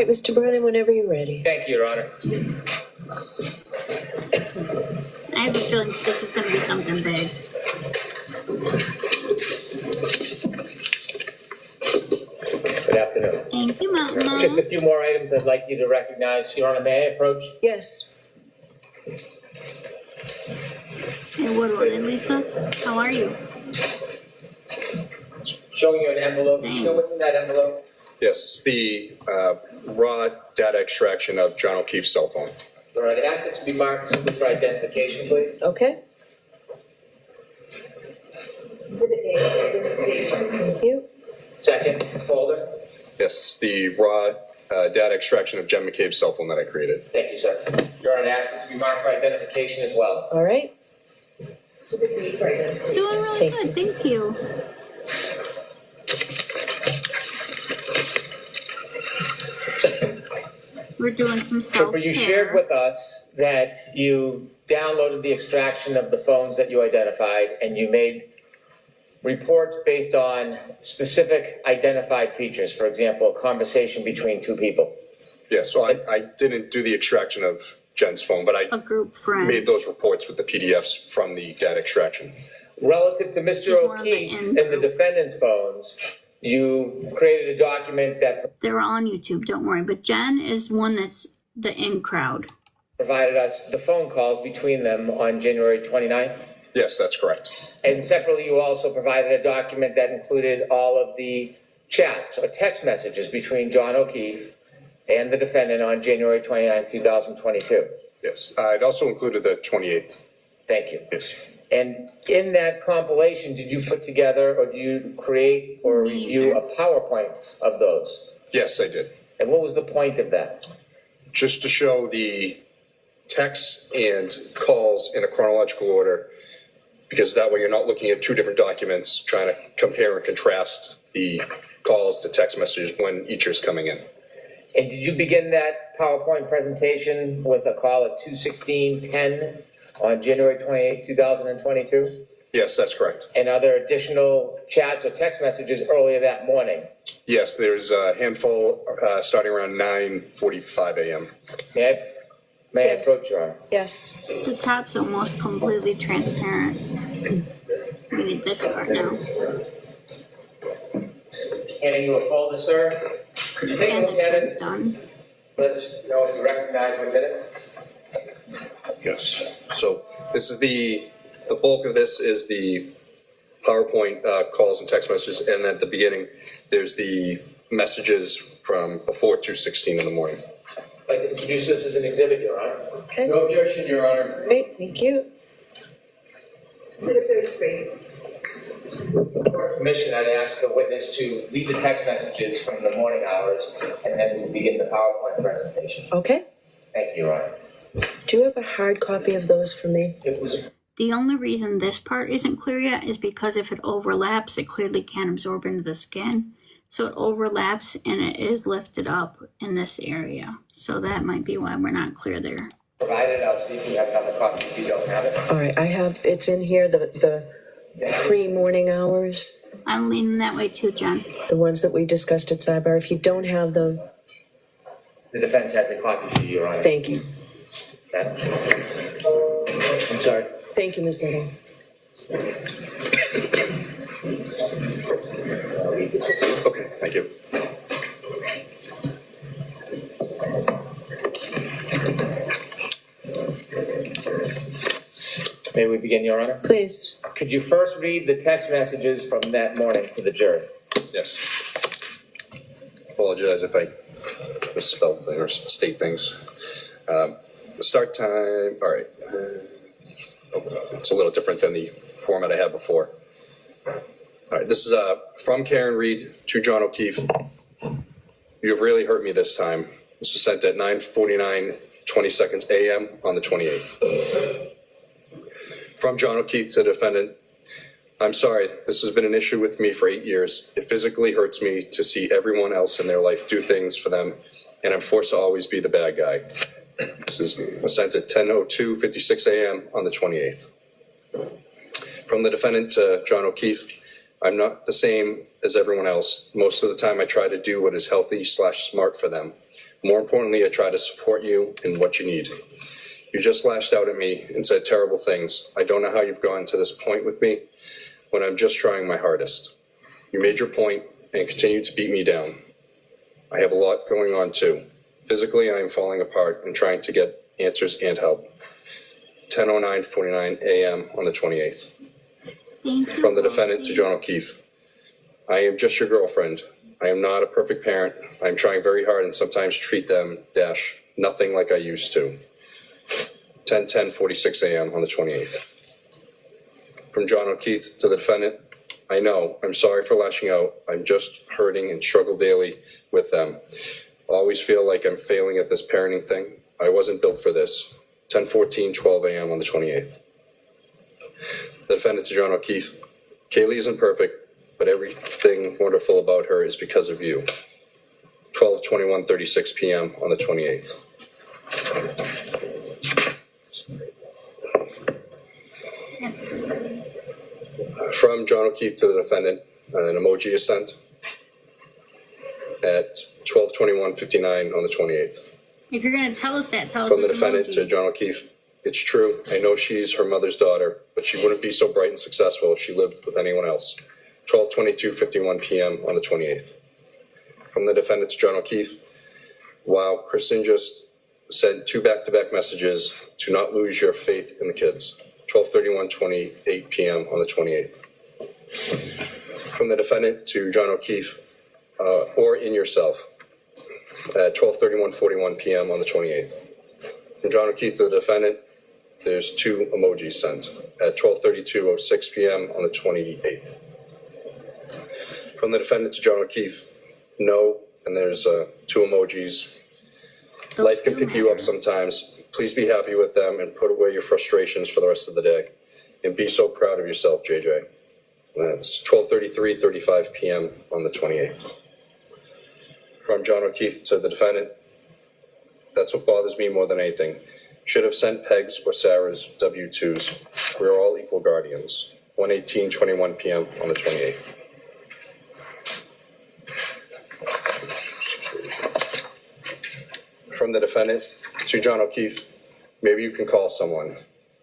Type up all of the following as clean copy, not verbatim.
right, Mr. Brennan, whenever you're ready. Thank you, Your Honor. I have a feeling this is going to be something big. Good afternoon. Thank you, Mountain Mom. Just a few more items I'd like you to recognize. Your Honor, may I approach? Yes. Hey, Woodward and Lisa, how are you? Showing you an envelope. Same. You know what's in that envelope? Yes, it's the raw data extraction of John O'Keefe's cell phone. All right, I ask it to be marked simply for identification, please. Okay. Thank you. Second folder. Yes, it's the raw data extraction of Jen McCabe's cell phone that I created. Thank you, sir. Your Honor, I ask it to be marked for identification as well. All right. Doing really good, thank you. We're doing some self-care. Trooper, you shared with us that you downloaded the extraction of the phones that you identified and you made reports based on specific identified features. For example, a conversation between two people. Yeah, so I didn't do the extraction of Jen's phone, but I A group friend. made those reports with the PDFs from the data extraction. Relative to Mr. She's one of the O'Keefe in and the group. defendant's phones, you created a document that They're on YouTube, don't worry. But Jen is one that's the in crowd. provided us the phone calls between them on January 29th. Yes, that's correct. And separately, you also provided a document that included all of the chats or text messages between John O'Keefe and the defendant on January 29, 2022. Yes, it also included the 28th. Thank you. Yes. And in that compilation, did you put together or do you create or review a PowerPoint of those? Yes, I did. And what was the point of that? Just to show the texts and calls in a chronological order, because that way you're not looking at two different documents, trying to compare and contrast the calls to text messages when each is coming in. And did you begin that PowerPoint presentation with a call at 2:16:10 on January 28, 2022? Yes, that's correct. And are there additional chats or text messages earlier that morning? Yes, there's a handful starting around 9:45 a.m. May I Yes. approach, Your Honor? Yes. The top's almost completely transparent. We need this part now. Handing you a folder, sir. Could you take a And look at it's it? done. Let's know if you recognize what's in it. Yes. So this is the bulk of this is the PowerPoint calls and text messages, and at the beginning, there's the messages from before 2:16 in the morning. I'd like to introduce this as an exhibit, Your Honor. Okay. No objection, Your Honor. Great, thank you. For permission, I'd ask the witness to read the text messages from the morning hours, and then we'll begin the PowerPoint presentation. Okay. Thank you, Your Honor. Do you have a hard copy of those for me? It was The only reason this part isn't clear yet is because if it overlaps, it clearly can't absorb into the skin. So it overlaps and it is lifted up in this area. So that might be why we're not clear there. provided. I'll see if you have another copy if you don't have it. All right, I have, it's in here, the pre-morning hours, I'm leaning that way too, Jen. the ones that we discussed at Sidebar. If you don't have them, The defense has a copy for you, Your Honor. thank you. I'm sorry. Thank you, Ms. Little. Okay, thank you. May we begin, Your Honor? Please. Could you first read the text messages from that morning to the jury? Yes. Apologize if I misspell things or state things. The start time, all right. It's a little different than the format I had before. All right, this is from Karen Reed to John O'Keefe. You have really hurt me this time. This was sent at 9:49:20 a.m. on the 28th. From John O'Keefe to the defendant, I'm sorry, this has been an issue with me for 8 years. It physically hurts me to see everyone else in their life do things for them, and I'm forced to always be the bad guy. This was sent at 10:02:56 a.m. on the 28th. From the defendant to John O'Keefe, I'm not the same as everyone else. Most of the time I try to do what is healthy/smart for them, More importantly, I try to support you in what you need. You just lashed out at me and said terrible things. I don't know how you've gotten to this point with me when I'm just trying my hardest. You made your point and continue to beat me down. I have a lot going on too. Physically, I am falling apart and trying to get answers and help. 10:09:49 a.m. on the 28th. Thank you. From the defendant to Rosie. John O'Keefe. I am just your girlfriend. I am not a perfect parent. I am trying very hard and sometimes treat them - nothing like I used to. 10:46 a.m. on the 28th. From John O'Keefe to the defendant. I know, I'm sorry for lashing out. I'm just hurting and struggle daily with them. I always feel like I'm failing at this parenting thing. I wasn't built for this. 10:12 a.m. on the 28th. The defendant to John O'Keefe. Kaylee isn't perfect, but everything wonderful about her is because of you. 12:21:36 p.m. on the 28th. Absolutely. From John O'Keefe to the defendant, an emoji is sent at 12:21:59 on the 28th. If you're gonna tell us that, tell us From the which defendant to emoji. John O'Keefe. It's true. I know she's her mother's daughter, but she wouldn't be so bright and successful if she lived with anyone else. 12:22:51 p.m. on the 28th. From the defendant to John O'Keefe. Wow, Kristen just sent 2 back-to-back messages to not lose your faith in the kids. 12:31:28 p.m. on the 28th. From the defendant to John O'Keefe, or in yourself, at 12:31:41 p.m. on the 28th. From John O'Keefe to the defendant, there's 2 emojis sent at 12:32:06 p.m. on the 28th. From the defendant to John O'Keefe, no, and there's 2 emojis. Those Life can do pick you up matter. sometimes. Please be happy with them and put away your frustrations for the rest of the day. And be so proud of yourself, JJ. That's 12:33:35 p.m. on the 28th. From John O'Keefe to the defendant. That's what bothers me more than anything. Should have sent Peg's or Sarah's W-2s. We're all equal guardians. 1:18:21 p.m. on the 28th. From the defendant to John O'Keefe, maybe you can call someone.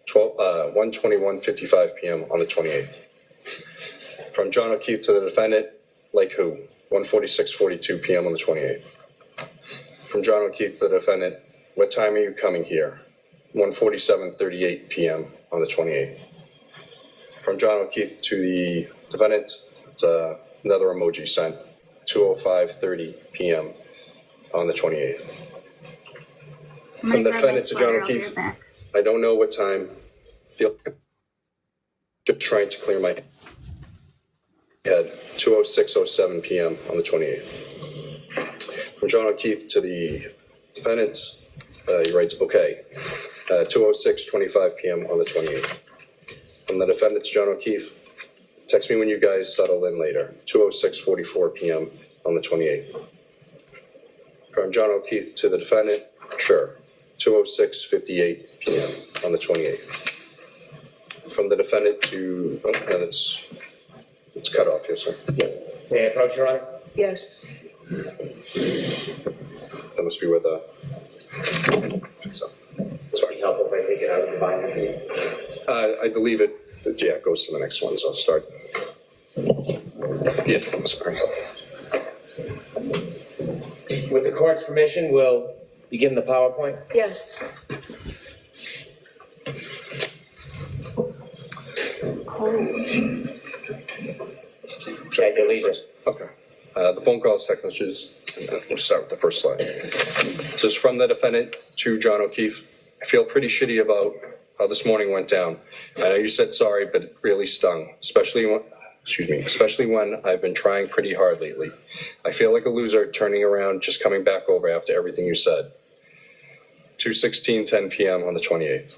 1:21:55 p.m. on the 28th. From John O'Keefe to the defendant, like who? 1:46:42 p.m. on the 28th. From John O'Keefe to the defendant, what time are you coming here? 1:47:38 p.m. on the 28th. From John O'Keefe to the defendant, it's another emoji sent, 2:05:30 p.m. on the 28th. I'm From gonna the grab defendant my to John sweater, I'll be O'Keefe. right back. I don't know what time. Feel just trying to clear my head. 2:06:07 p.m. on the 28th. From John O'Keefe to the defendant, he writes, okay. 2:06:25 p.m. on the 28th. From the defendant to John O'Keefe, text me when you guys settle in later. 2:06:44 p.m. on the 28th. From John O'Keefe to the defendant, sure. 2:06:58 p.m. on the 28th. From the defendant to, oh, and it's cut off, yes, sir. May I approach, Your Honor? Yes. That must be where the, so, sorry. Helpful if I take it out of the binder for you. I believe it, yeah, it goes to the next one, so I'll start. Yeah, I'm sorry. With the court's permission, we'll begin the PowerPoint. Yes. Cold. At your leisure. Okay. The phone calls, text messages, and then we'll start with the first slide. Just from the defendant to John O'Keefe, I feel pretty shitty about how this morning went down. I know you said sorry, but it really stung, especially when I've been trying pretty hard lately. I feel like a loser turning around, just coming back over after everything you said. 2:16:10 p.m. on the 28th.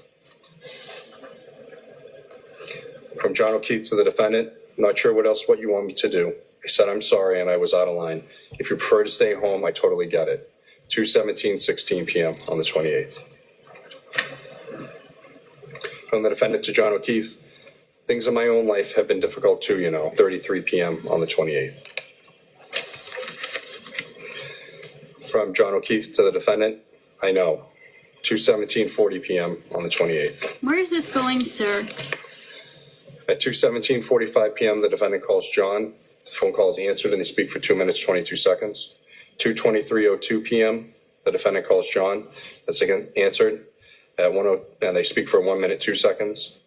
From John O'Keefe to the defendant, not sure what you want me to do. I said I'm sorry and I was out of line. If you prefer to stay home, I totally get it. 2:17:16 p.m. on the 28th. From the defendant to John O'Keefe, things in my own life have been difficult too, 33 p.m. on the 28th. From John O'Keefe to the defendant, I know. 2:17:40 p.m. on the 28th. Where is this going, sir? At 2:17:45 p.m., the defendant calls John. The phone call is answered and they speak for 2 minutes, 22 seconds. 2:23:02 p.m., the defendant calls John. That's again answered. At 10, and they speak for 1 minute, 2 seconds.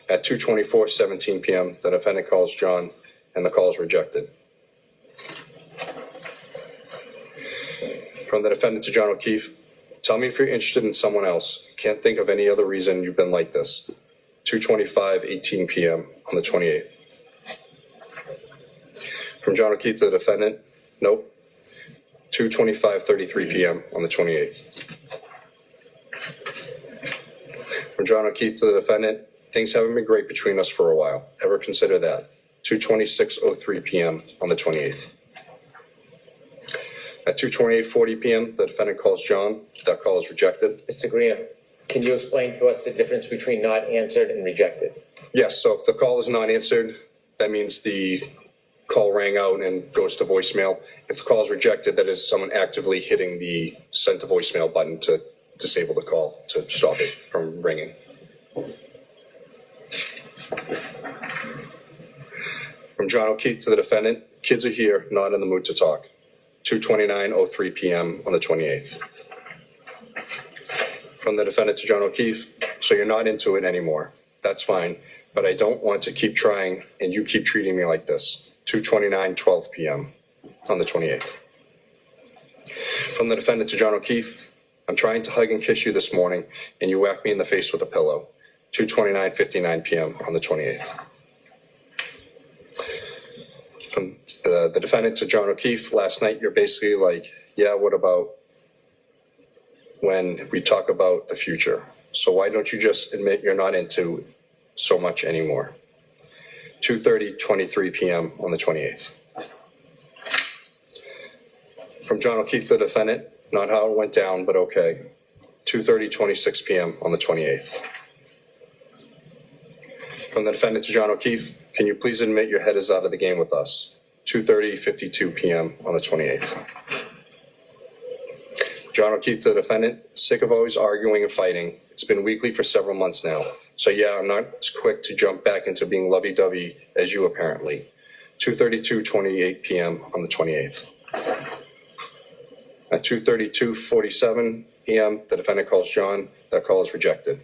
At 2:24:17 p.m., the defendant calls John and the call is rejected. From the defendant to John O'Keefe, tell me if you're interested in someone else. Can't think of any other reason you've been like this. 2:25:18 p.m. on the 28th. From John O'Keefe to the defendant, nope. 2:25:33 p.m. on the 28th. From John O'Keefe to the defendant, things haven't been great between us for a while. Ever consider that? 2:26:03 p.m. on the 28th. At 2:28:40 p.m., the defendant calls John. That call is rejected. Mr. Greeno, can you explain to us the difference between not answered and rejected? Yes, so if the call is not answered, that means the call rang out and goes to voicemail. If the call is rejected, that is someone actively hitting the send to voicemail button to disable the call, to stop it from ringing. From John O'Keefe to the defendant, kids are here, not in the mood to talk. 2:29:03 p.m. on the 28th. From the defendant to John O'Keefe, so you're not into it anymore. That's fine, but I don't want to keep trying and you keep treating me like this. 2:29:12 p.m. on the 28th. From the defendant to John O'Keefe, I'm trying to hug and kiss you this morning and you whack me in the face with a pillow. 2:29:59 p.m. on the 28th. From the defendant to John O'Keefe, last night you're basically like, yeah, what about when we talk about the future? So why don't you just admit you're not into so much anymore? 2:30:23 p.m. on the 28th. From John O'Keefe to the defendant, not how it went down, but okay. 2:30:26 p.m. on the 28th. From the defendant to John O'Keefe, can you please admit your head is out of the game with us? 2:30:52 p.m. on the 28th. John O'Keefe to the defendant, sick of always arguing and fighting. It's been weekly for several months now. So yeah, I'm not as quick to jump back into being lovey-dovey as you apparently. 2:32:28 p.m. on the 28th. At 2:32:47 p.m., the defendant calls John. That call is rejected.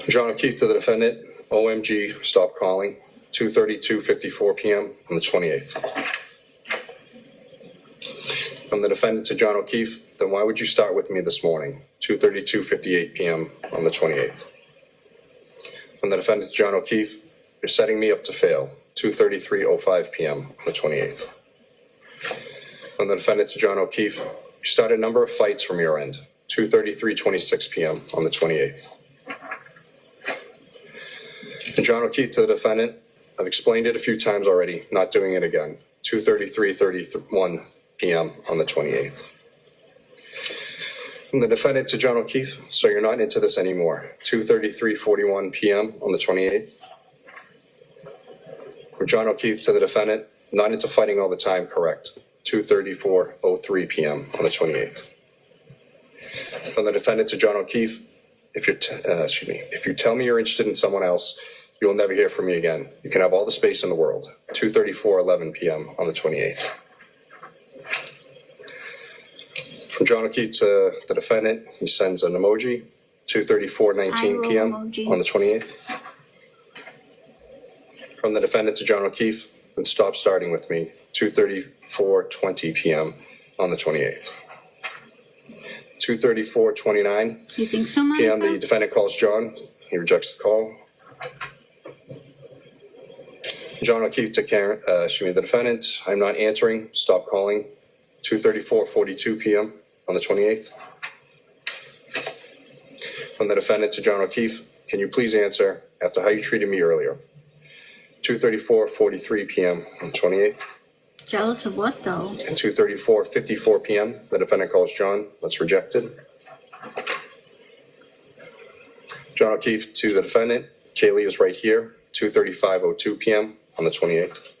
John O'Keefe to the defendant, OMG, stop calling. 2:32:54 p.m. on the 28th. From the defendant to John O'Keefe, then why would you start with me this morning? 2:32:58 p.m. on the 28th. From the defendant to John O'Keefe, you're setting me up to fail. 2:33:05 p.m. on the 28th. From the defendant to John O'Keefe, you started a number of fights from your end. 2:33:26 p.m. on the 28th. And John O'Keefe to the defendant, I've explained it a few times already, not doing it again. 2:33:31 p.m. on the 28th. From the defendant to John O'Keefe, so you're not into this anymore. 2:33:41 p.m. on the 28th. From John O'Keefe to the defendant, not into fighting all the time, correct. 2:34:03 p.m. on the 28th. From the defendant to John O'Keefe, if you tell me you're interested in someone else, you will never hear from me again. You can have all the space in the world. 2:34:11 p.m. on the 28th. From John O'Keefe to the defendant, he sends an emoji. 2:34:19 p.m. emoji. on the 28th. From the defendant to John O'Keefe, then stop starting with me. 2:34:20 p.m. on the 28th. 2:34:29 You think so, p.m. Monica? The defendant calls John. He rejects the call. John O'Keefe to Karen, the defendant, I'm not answering. Stop calling. 2:34:42 p.m. on the 28th. From the defendant to John O'Keefe, can you please answer after how you treated me earlier? 2:34:43 p.m. on the 28th. Jealous of what, though? And 2:34:54 p.m. the defendant calls John. That's rejected. John O'Keefe to the defendant, Kaylee is right here. 2:35:02 p.m. on the 28th.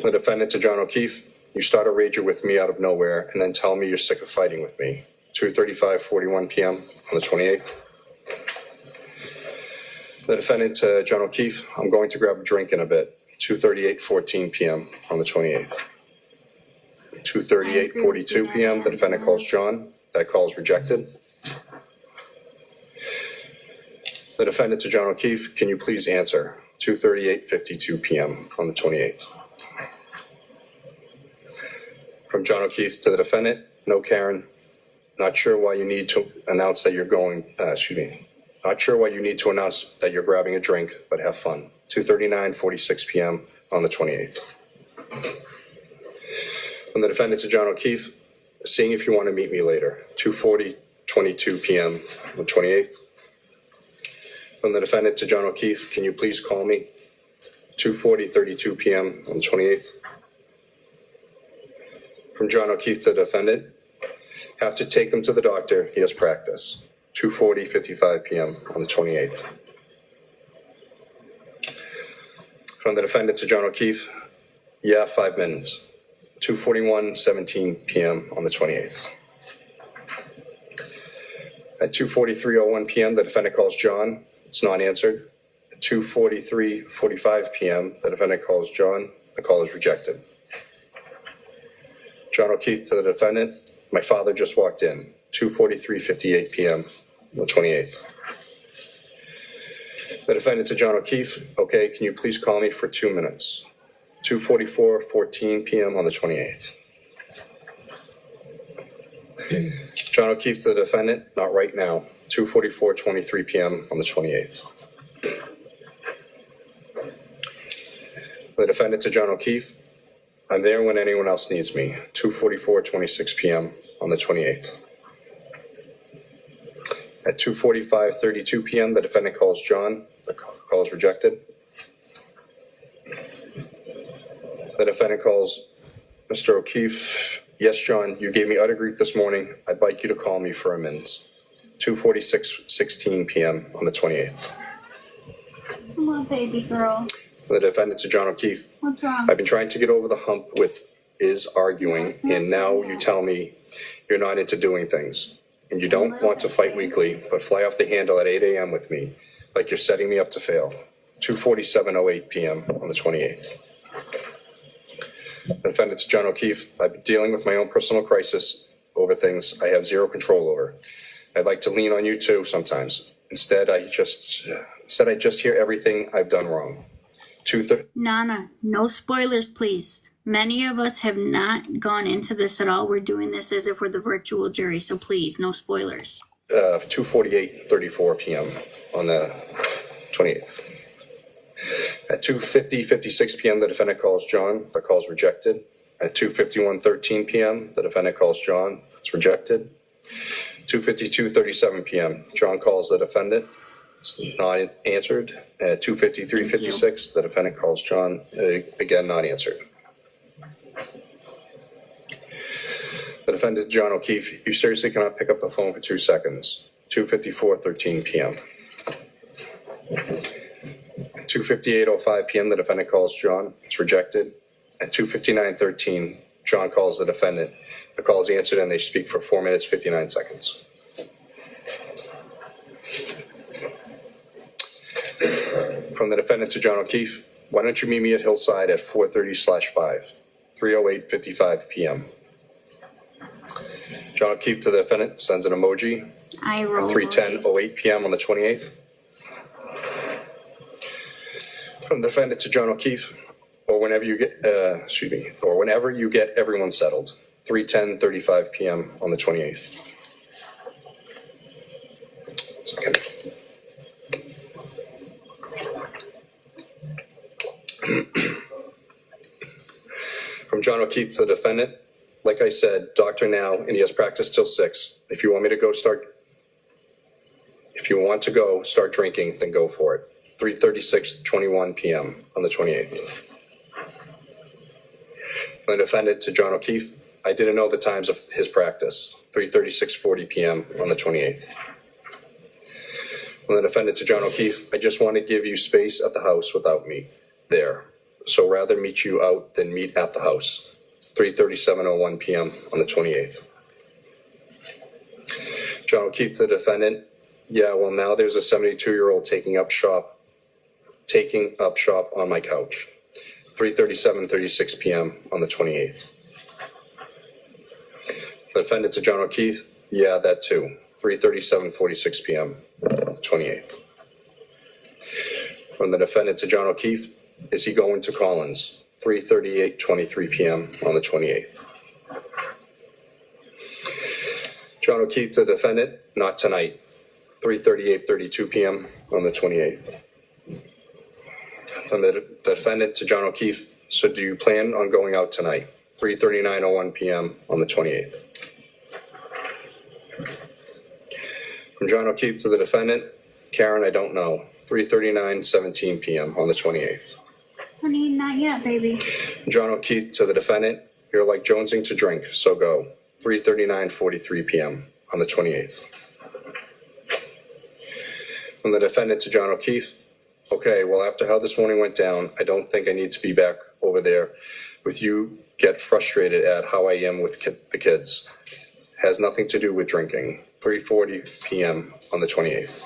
The defendant to John O'Keefe, you start a rager with me out of nowhere and then tell me you're sick of fighting with me. 2:35:41 p.m. on the 28th. The defendant to John O'Keefe, I'm going to grab a drink in a bit. 2:38:14 p.m. on the 28th. 2:38:42 p.m. The defendant calls John. That call is rejected. The defendant to John O'Keefe, can you please answer? 2:38:52 p.m. on the 28th. From John O'Keefe to the defendant, no, Karen, not sure why you need to announce that you're going, not sure why you need to announce that you're grabbing a drink, but have fun. 2:39:46 p.m. on the 28th. From the defendant to John O'Keefe, seeing if you want to meet me later. 2:40:22 p.m. on the 28th. From the defendant to John O'Keefe, can you please call me? 2:40:32 p.m. on the 28th. From John O'Keefe to the defendant, have to take them to the doctor, he has practice. 2:40:55 p.m. on the 28th. From the defendant to John O'Keefe, yeah, 5 minutes. 2:41:17 p.m. on the 28th. At 2:43:01 p.m., the defendant calls John. It's not answered. At 2:43:45 p.m., the defendant calls John. The call is rejected. John O'Keefe to the defendant, my father just walked in. 2:43:58 p.m. on the 28th. The defendant to John O'Keefe, okay, can you please call me for 2 minutes? 2:44:14 p.m. on the 28th. John O'Keefe to the defendant, not right now. 2:44:23 p.m. on the 28th. The defendant to John O'Keefe, I'm there when anyone else needs me. 2:44:26 p.m. on the 28th. At 2:45:32 p.m., the defendant calls John. The call is rejected. The defendant calls Mr. O'Keefe. Yes, John, you gave me utter grief this morning. I'd like you to call me for a minute. 2:46:16 p.m. on the 28th. Come on, baby girl. The defendant to John O'Keefe. What's wrong? I've been trying to get over the hump with is arguing, and now you tell me you're not into doing things. And you don't want to fight weekly, but fly off the handle at 8 a.m. with me, like you're setting me up to fail. 2:47:08 p.m. on the 28th. The defendant to John O'Keefe, I've been dealing with my own personal crisis over things I have zero control over. I'd like to lean on you too sometimes. Instead, I just hear everything I've done wrong. Nana, no spoilers, please. Many of us have not gone into this at all. We're doing this as if we're the virtual jury, so please, no spoilers. 2:48:34 p.m. on the 28th. At 2:56 p.m., the defendant calls John. The call is rejected. At 2:51:13 p.m., the defendant calls John. It's rejected. 2:52:37 p.m., John calls the defendant. It's not answered. At 2:53:56, the defendant calls John. Again, not answered. The defendant, John O'Keefe, you seriously cannot pick up the phone for 2 seconds. 2:54:13 p.m. 2:58:05 p.m., the defendant calls John. It's rejected. At 2:59:13, John calls the defendant. The call is answered and they speak for 4 minutes, 59 seconds. From the defendant to John O'Keefe, why don't you meet me at Hillside at 4:30/5, 3:08:55 p.m. John O'Keefe to the defendant sends an emoji. I roll. 3:10:08 p.m. on the 28th. From the defendant to John O'Keefe, or whenever you get, or whenever you get everyone settled. 3:10:35 p.m. on the 28th. Second. From John O'Keefe to the defendant, like I said, doctor now, and he has practice till 6. If you want to go start drinking, then go for it. 3:36:21 p.m. on the 28th. From the defendant to John O'Keefe, I didn't know the times of his practice. 3:36:40 p.m. on the 28th. From the defendant to John O'Keefe, I just want to give you space at the house without me there. so rather meet you out than meet at the house. 3:37:01 p.m. on the 28th. John O'Keefe to the defendant, yeah, well, now there's a 72-year-old taking up shop on my couch. 3:37:36 p.m. on the 28th. The defendant to John O'Keefe, yeah, that too. 3:37:46 p.m. 28th. From the defendant to John O'Keefe, is he going to Collins? 3:38:23 p.m. on the 28th. John O'Keefe to the defendant, not tonight. 3:38:32 p.m. on the 28th. From the defendant to John O'Keefe, so do you plan on going out tonight? 3:39:01 p.m. on the 28th. From John O'Keefe to the defendant, Karen, I don't know. 3:39:17 p.m. on the 28th. Honey, not yet, baby. John O'Keefe to the defendant, you're like jonesing to drink, so go. 3:39:43 p.m. on the 28th. From the defendant to John O'Keefe, okay, well, after how this morning went down, I don't think I need to be back over there with you. Get frustrated at how I am with the kids. Has nothing to do with drinking. 3:40 p.m. on the 28th.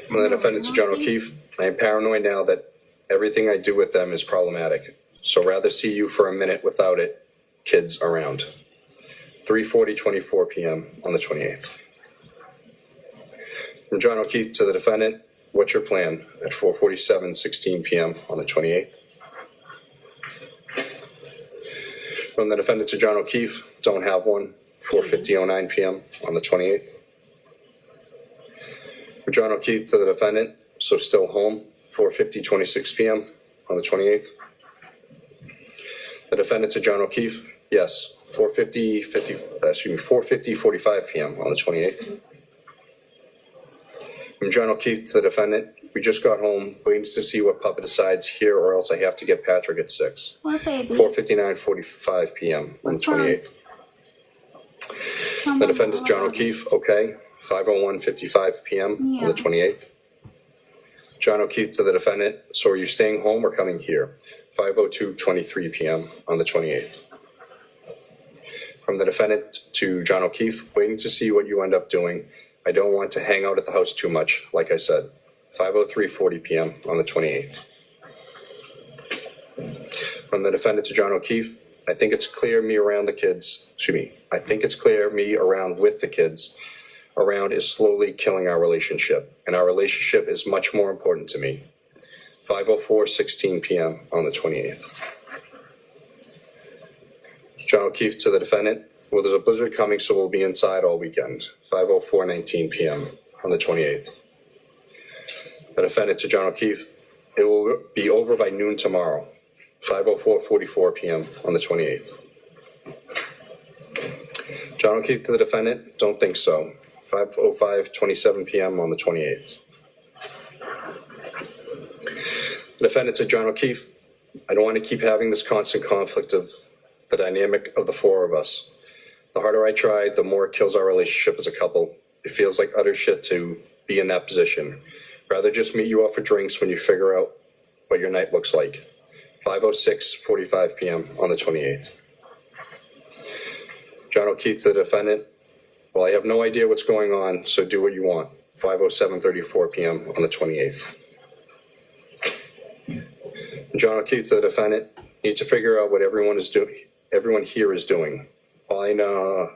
From the defendant to John O'Keefe, I am paranoid now that everything I do with them is problematic. So rather see you for a minute without it, kids around. 3:40:24 p.m. on the 28th. From John O'Keefe to the defendant, what's your plan at 4:47:16 p.m. on the 28th? From the defendant to John O'Keefe, don't have one. 4:50:09 p.m. on the 28th. From John O'Keefe to the defendant, so still home. 4:50:26 p.m. on the 28th. The defendant to John O'Keefe, yes. 4:50:45 p.m. on the 28th. From John O'Keefe to the defendant, we just got home, waiting to see what Papa decides here, or else I have to get Patrick at 6. What, baby? 4:59:45 p.m. on the 28th. The defendant, John O'Keefe, okay. 5:01:55 p.m. on the 28th. John O'Keefe to the defendant, so are you staying home or coming here? 5:02:23 p.m. on the 28th. From the defendant to John O'Keefe, waiting to see what you end up doing. I don't want to hang out at the house too much, like I said. 5:03:40 p.m. on the 28th. From the defendant to John O'Keefe, I think it's clear me around the kids. I think it's clear me around with the kids around is slowly killing our relationship, and our relationship is much more important to me. 5:04:16 p.m. on the 28th. John O'Keefe to the defendant, well, there's a blizzard coming, so we'll be inside all weekend. 5:04:19 p.m. on the 28th. The defendant to John O'Keefe, it will be over by noon tomorrow. 5:04:44 p.m. on the 28th. John O'Keefe to the defendant, don't think so. 5:05:27 p.m. on the 28th. The defendant to John O'Keefe, I don't want to keep having this constant conflict of the dynamic of the four of us. The harder I try, the more it kills our relationship as a couple. It feels like utter shit to be in that position. Rather just meet you out for drinks when you figure out what your night looks like. 5:06:45 p.m. on the 28th. John O'Keefe to the defendant, well, I have no idea what's going on, so do what you want. 5:07:34 p.m. on the 28th. John O'Keefe to the defendant, need to figure out what everyone here is doing. All I know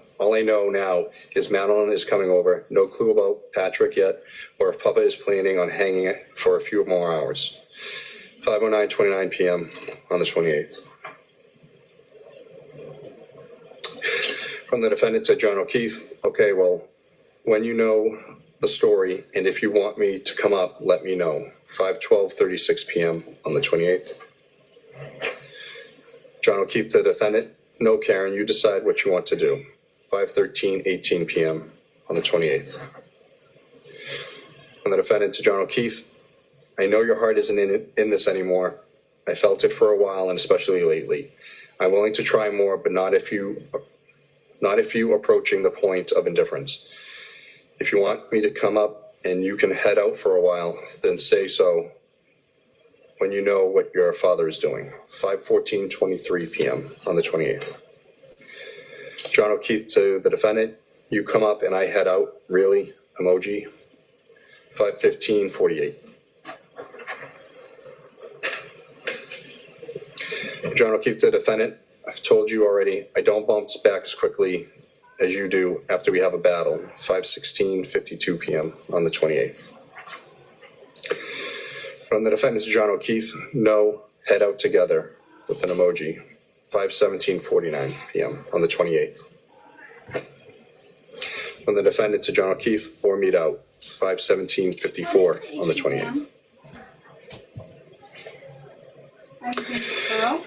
now is Madeline is coming over. No clue about Patrick yet, or if Papa is planning on hanging it for a few more hours. 5:09:29 p.m. on the 28th. From the defendant to John O'Keefe, okay, well, when you know the story, and if you want me to come up, let me know. 5:12:36 p.m. on the 28th. John O'Keefe to the defendant, no, Karen, you decide what you want to do. 5:13:18 p.m. on the 28th. From the defendant to John O'Keefe, I know your heart isn't in this anymore. I felt it for a while, and especially lately. I'm willing to try more, but not if you approaching the point of indifference. If you want me to come up and you can head out for a while, then say so. when you know what your father is doing. 5:14:23 p.m. on the 28th. John O'Keefe to the defendant, you come up and I head out, really, emoji. 5:15:48. John O'Keefe to the defendant, I've told you already, I don't bounce back as quickly as you do after we have a battle. 5:16:52 p.m. on the 28th. From the defendant to John O'Keefe, no, head out together with an emoji. 5:17:49 p.m. on the 28th. From the defendant to John O'Keefe, or meet out. 5:17:54 on the 28th.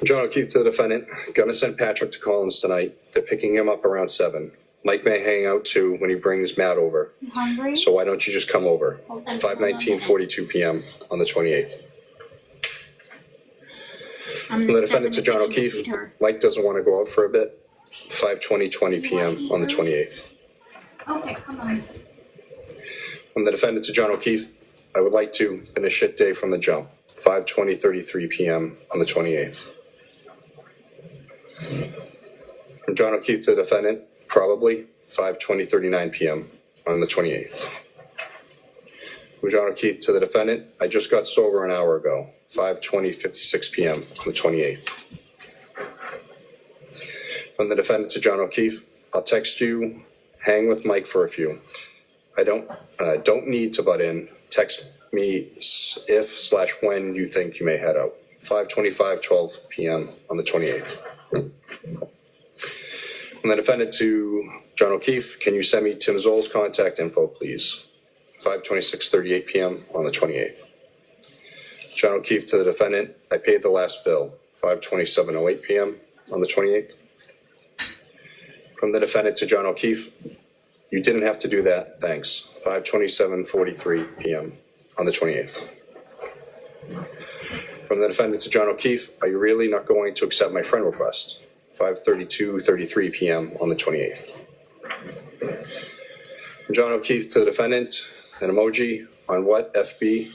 John O'Keefe to the defendant, gonna send Patrick to Collins tonight. They're picking him up around 7. Mike may hang out too when he brings Matt over. You hungry? So why don't you just come over? Hold on. 5:19:42 p.m. on the 28th. I'm From gonna the step in defendant to the John kitchen to O'Keefe, feed her. Mike doesn't want to go out for a bit. 5:20 p.m. on the 28th. Okay, come on. From the defendant to John O'Keefe, I would like to, in a shit day from the jump. 5:20:33 p.m. on the 28th. From John O'Keefe to the defendant, probably 5:20:39 p.m. on the 28th. From John O'Keefe to the defendant, I just got sober an hour ago. 5:20:56 p.m. on the 28th. From the defendant to John O'Keefe, I'll text you, hang with Mike for a few. I don't need to butt in. Text me if/when you think you may head out. 5:25:12 p.m. on the 28th. From the defendant to John O'Keefe, can you send me Tim Zoll's contact info, please? 5:26:38 p.m. on the 28th. John O'Keefe to the defendant, I paid the last bill. 5:27:08 p.m. on the 28th. From the defendant to John O'Keefe, you didn't have to do that, thanks. 5:27:43 p.m. on the 28th. From the defendant to John O'Keefe, are you really not going to accept my friend request? 5:32:33 p.m. on the 28th. From John O'Keefe to the defendant, an emoji on what, FB?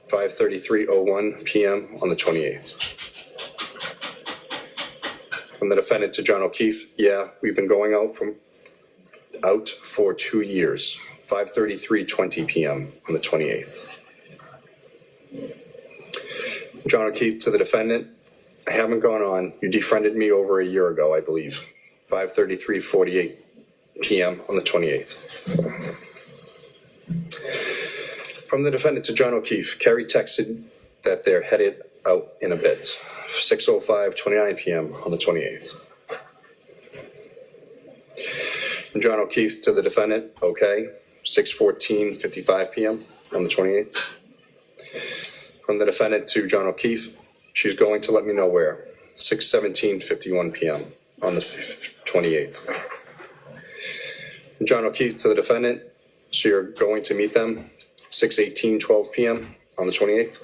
5:33:01 p.m. on the 28th. From the defendant to John O'Keefe, yeah, we've been going out for 2 years. 5:33:20 p.m. on the 28th. John O'Keefe to the defendant, I haven't gone on. You defriended me over a year ago, I believe. 5:33:48 p.m. on the 28th. From the defendant to John O'Keefe, Kerry texted that they're headed out in a bit. 6:05:29 p.m. on the 28th. From John O'Keefe to the defendant, okay. 6:14:55 p.m. on the 28th. From the defendant to John O'Keefe, she's going to let me know where. 6:17:51 p.m. on the 28th. From John O'Keefe to the defendant, so you're going to meet them. 6:18:12 p.m. on the 28th.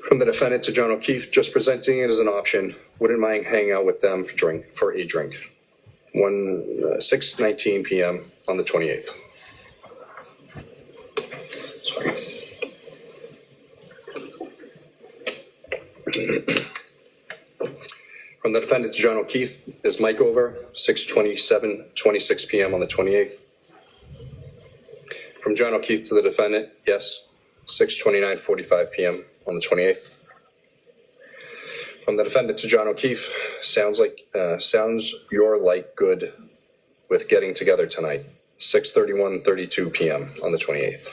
From the defendant to John O'Keefe, just presenting it as an option. Wouldn't mind hanging out with them for a drink. 6:19 p.m. on the 28th. Sorry. From the defendant to John O'Keefe, is Mike over? 6:27:26 p.m. on the 28th. From John O'Keefe to the defendant, yes. 6:29:45 p.m. on the 28th. From the defendant to John O'Keefe, sounds you're like good with getting together tonight. 6:31:32 p.m. on the 28th.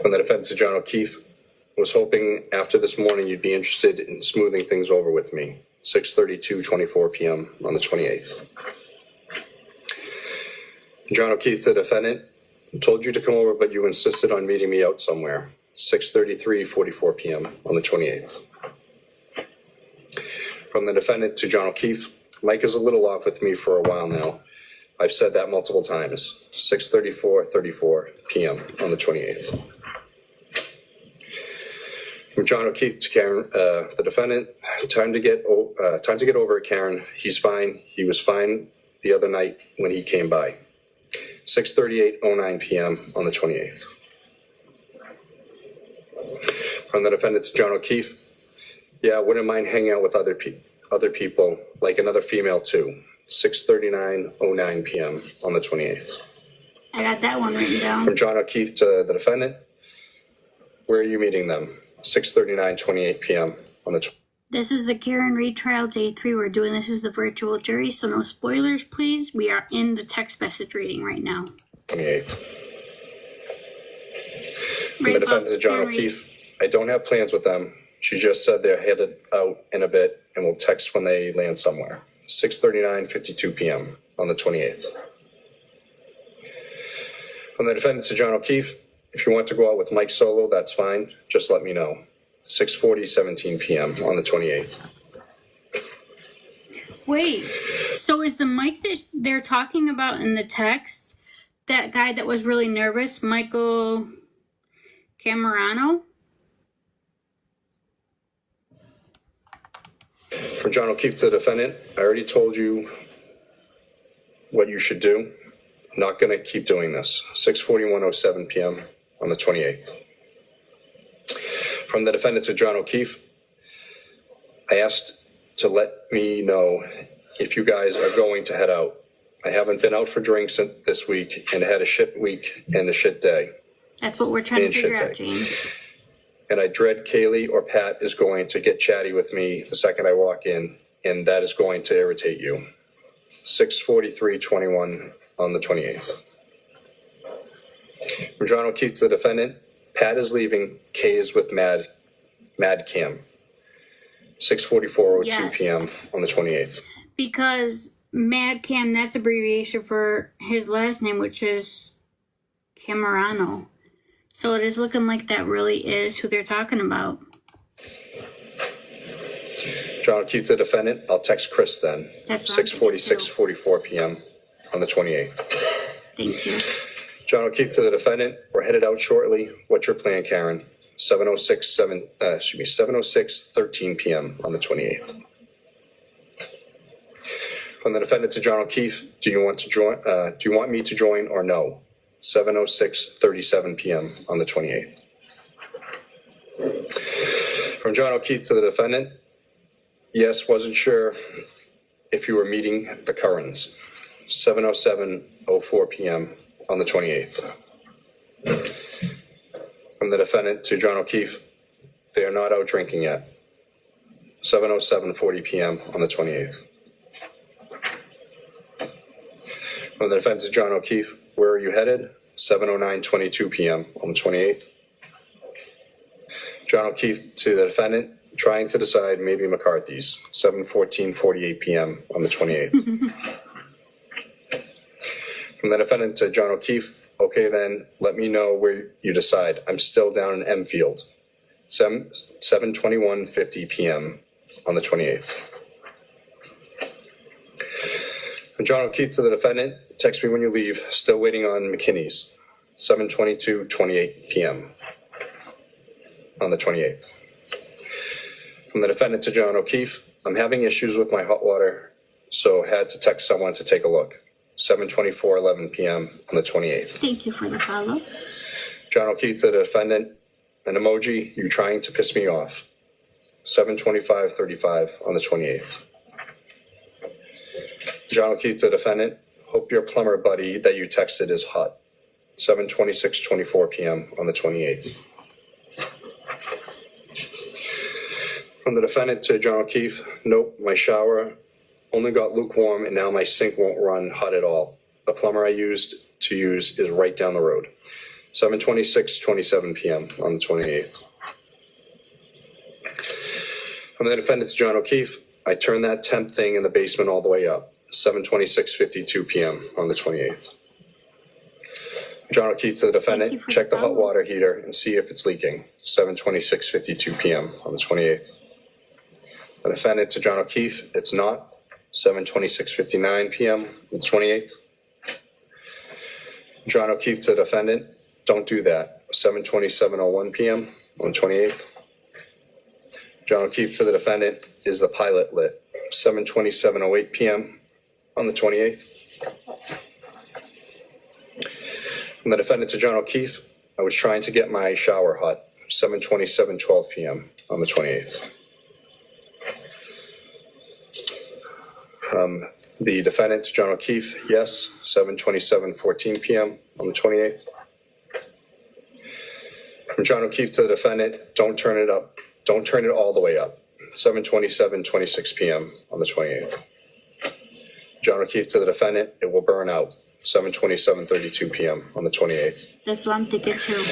From the defendant to John O'Keefe, was hoping after this morning you'd be interested in smoothing things over with me. 6:32:24 p.m. on the 28th. John O'Keefe to the defendant, told you to come over, but you insisted on meeting me out somewhere. 6:33:44 p.m. on the 28th. From the defendant to John O'Keefe, Mike is a little off with me for a while now. I've said that multiple times. 6:34:34 p.m. on the 28th. From John O'Keefe to Karen, the defendant, time to get over it, Karen. He's fine. He was fine the other night when he came by. 6:38:09 PM on the 28th. From the defendant to John O'Keefe, yeah, wouldn't mind hanging out with other people, like another female too. 6:39:09 PM on the 28th. I got that one written down. From John O'Keefe to the defendant, where are you meeting them? 6:39:28 PM on the This is the Karen Reed trial day 3. We're doing this as the virtual jury, so no spoilers, please. We are in the text message reading right now. 28th. From Right the defendant above to John Karen Reed. O'Keefe, I don't have plans with them. She just said they're headed out in a bit and will text when they land somewhere. 6:39:52 PM on the 28th. From the defendant to John O'Keefe, if you want to go out with Mike Solo, that's fine. Just let me know. 6:40:17 PM on the 28th. Wait, so is the Mike that they're talking about in the text that guy that was really nervous, Michael Camerano? From John O'Keefe to the defendant, I already told you what you should do. Not going to keep doing this. 6:41:07 PM on the 28th. From the defendant to John O'Keefe, I asked to let me know if you guys are going to head out. I haven't been out for drinks this week and had a shit week and a shit day. That's what we're trying to And figure shit out, day. James. And I dread Kaylee or Pat is going to get chatty with me the second I walk in, and that is going to irritate you. 6:43:21 on the 28th. From John O'Keefe to the defendant, Pat is leaving, Kay is with Mad Cam. 6:44:02 Yes. PM on the 28th. Because Mad Cam, that's abbreviation for his last name, which is Camerano. So it is looking like that really is who they're talking about. John O'Keefe to the defendant, I'll text Chris then. That's what I'm thinking, 6:44 PM on the 28th. Thank you. John O'Keefe to the defendant, we're headed out shortly. What's your plan, Karen? 7:06:13 PM on the 28th. From the defendant to John O'Keefe, do you want me to join or no? 7:06:37 PM on the 28th. From John O'Keefe to the defendant, yes, wasn't sure if you were meeting the Currans. 7:07:04 PM on the 28th. From the defendant to John O'Keefe, they are not out drinking yet. 7:07:40 PM on the 28th. From the defendant to John O'Keefe, where are you headed? 7:09:22 PM on the 28th. John O'Keefe to the defendant, trying to decide maybe McCarthy's. 7:14:48 PM on the 28th. From the defendant to John O'Keefe, okay then, let me know where you decide. I'm still down in Enfield. 7:21:50 PM on the 28th. From John O'Keefe to the defendant, text me when you leave. Still waiting on McKinney's. 7:22:28 PM on the 28th. From the defendant to John O'Keefe, I'm having issues with my hot water, so had to text someone to take a look. 7:24:11 PM on the 28th. Thank you for the follow. John O'Keefe to the defendant, an emoji, you trying to piss me off. 7:25:35 on the 28th. John O'Keefe to the defendant, hope your plumber buddy that you texted is hot. 7:26:24 PM on the 28th. From the defendant to John O'Keefe, nope, my shower only got lukewarm and now my sink won't run hot at all. The plumber I used is right down the road. 7:26:27 PM on the 28th. From the defendant to John O'Keefe, I turned that temp thing in the basement all the way up. 7:26:52 PM on the 28th. John O'Keefe to the Thank you defendant, for check the the hot follow. water heater and see if it's leaking. 7:26:52 PM on the 28th. The defendant to John O'Keefe, it's not. 7:26:59 PM on the 28th. John O'Keefe to the defendant, don't do that. 7:27:01 PM on the 28th. John O'Keefe to the defendant, is the pilot lit? 7:27:08 PM on the 28th. From the defendant to John O'Keefe, I was trying to get my shower hot, 7:27:12 p.m. on the 28th. From the defendant to John O'Keefe, yes, 7:27:14 p.m. on the 28th. From John O'Keefe to the defendant, don't turn it up, don't turn it all the way up, 7:27:26 p.m. on the 28th. John O'Keefe to the defendant, it will burn out, 7:27:32 p.m. on the 28th. That's what I'm thinking too.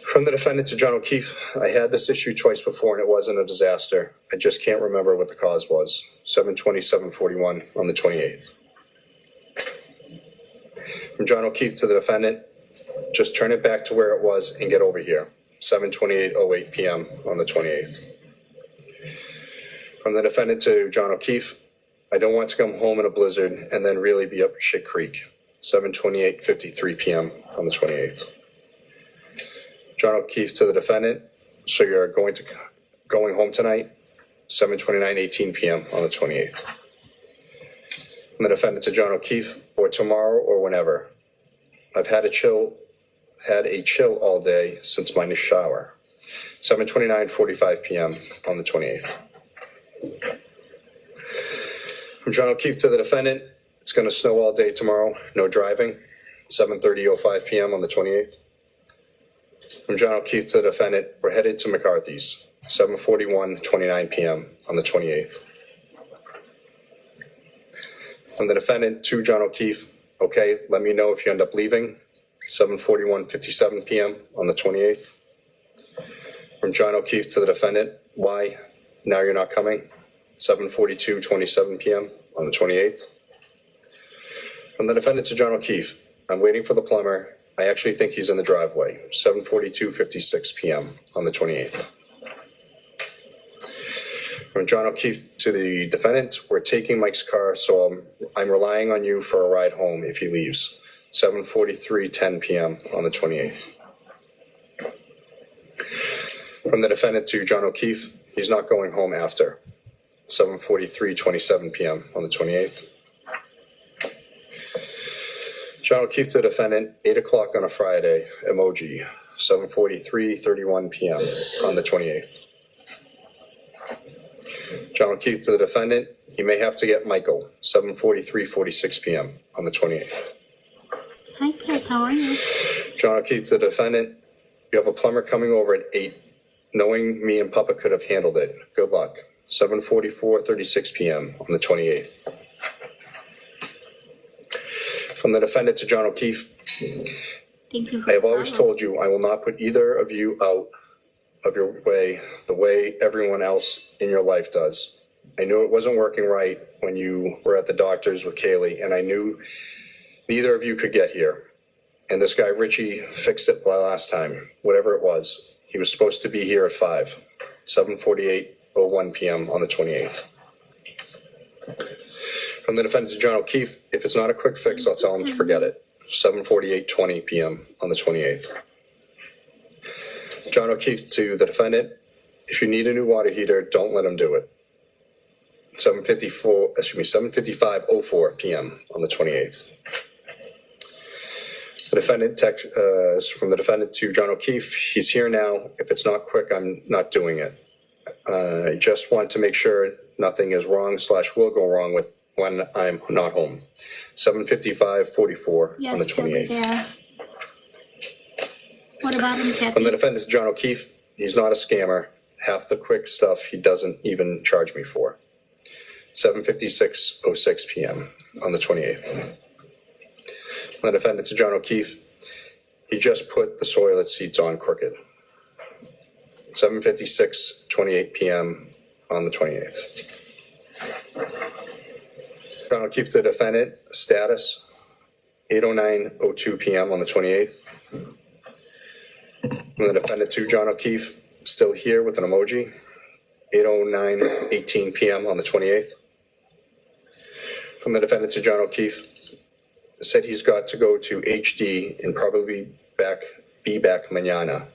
From the defendant to John O'Keefe, I had this issue twice before and it wasn't a disaster. I just can't remember what the cause was. 7:27:41 on the 28th. From John O'Keefe to the defendant, just turn it back to where it was and get over here. 7:28:08 p.m. on the 28th. From the defendant to John O'Keefe, I don't want to come home in a blizzard and then really be up shit creek. 7:28:53 p.m. on the 28th. John O'Keefe to the defendant, so you're going home tonight, 7:29:18 p.m. on the 28th. From the defendant to John O'Keefe, or tomorrow or whenever. I've had a chill all day since my shower, 7:29:45 p.m. on the 28th. From John O'Keefe to the defendant, it's going to snow all day tomorrow, no driving, 7:30:05 p.m. on the 28th. From John O'Keefe to the defendant, we're headed to McCarthy's, 7:41:29 p.m. on the 28th. From the defendant to John O'Keefe, okay, let me know if you end up leaving, 7:41:57 p.m. on the 28th. From John O'Keefe to the defendant, why? Now you're not coming, 7:42:27 p.m. on the 28th. From the defendant to John O'Keefe, I'm waiting for the plumber. I actually think he's in the driveway, 7:42:56 p.m. on the 28th. From John O'Keefe to the defendant, we're taking Mike's car, so I'm relying on you for a ride home if he leaves, 7:43:10 p.m. on the 28th. From the defendant to John O'Keefe, he's not going home after, 7:43:27 p.m. on the 28th. John O'Keefe to the defendant, 8 o'clock on a Friday, emoji, 7:43:31 p.m. on the 28th. John O'Keefe to the defendant, you may have to get Michael, 7:43:46 p.m. on the 28th. Hi, Pip. How are you? John O'Keefe to the defendant, you have a plumber coming over at 8. Knowing me and Papa could have handled it. Good luck. 7:44:36 p.m. on the 28th. From the defendant to John O'Keefe, Thank you. I have always told you I will not put either of you out of your way the way everyone else in your life does. I knew it wasn't working right when you were at the doctor's with Kaylee, and I knew neither of you could get here. And this guy, Richie, fixed it last time, whatever it was. He was supposed to be here at 5, 7:48:01 p.m. on the 28th. From the defendant to John O'Keefe, if it's not a quick fix, I'll tell him to forget it. 7:48:20 p.m. on the 28th. John O'Keefe to the defendant, if you need a new water heater, don't let him do it. 7:55:04 p.m. on the 28th. The defendant text from the defendant to John O'Keefe, he's here now. If it's not quick, I'm not doing it. I just want to make sure nothing is wrong / will go wrong with when I'm not home. 7:55:44 on the Yes, he'll be 28th. there. What about him, From the Kathy? defendant to John O'Keefe, he's not a scammer. Half the quick stuff he doesn't even charge me for. 7:56:06 p.m. on the 28th. From the defendant to John O'Keefe, he just put the toilet seats on crooked. 7:56:28 p.m. on the 28th. John O'Keefe to the defendant, status, 8:09:02 p.m. on the 28th. From the defendant to John O'Keefe, still here with an emoji, 8:09:18 p.m. on the 28th. From the defendant to John O'Keefe, said he's got to go to HD and probably be back mañana,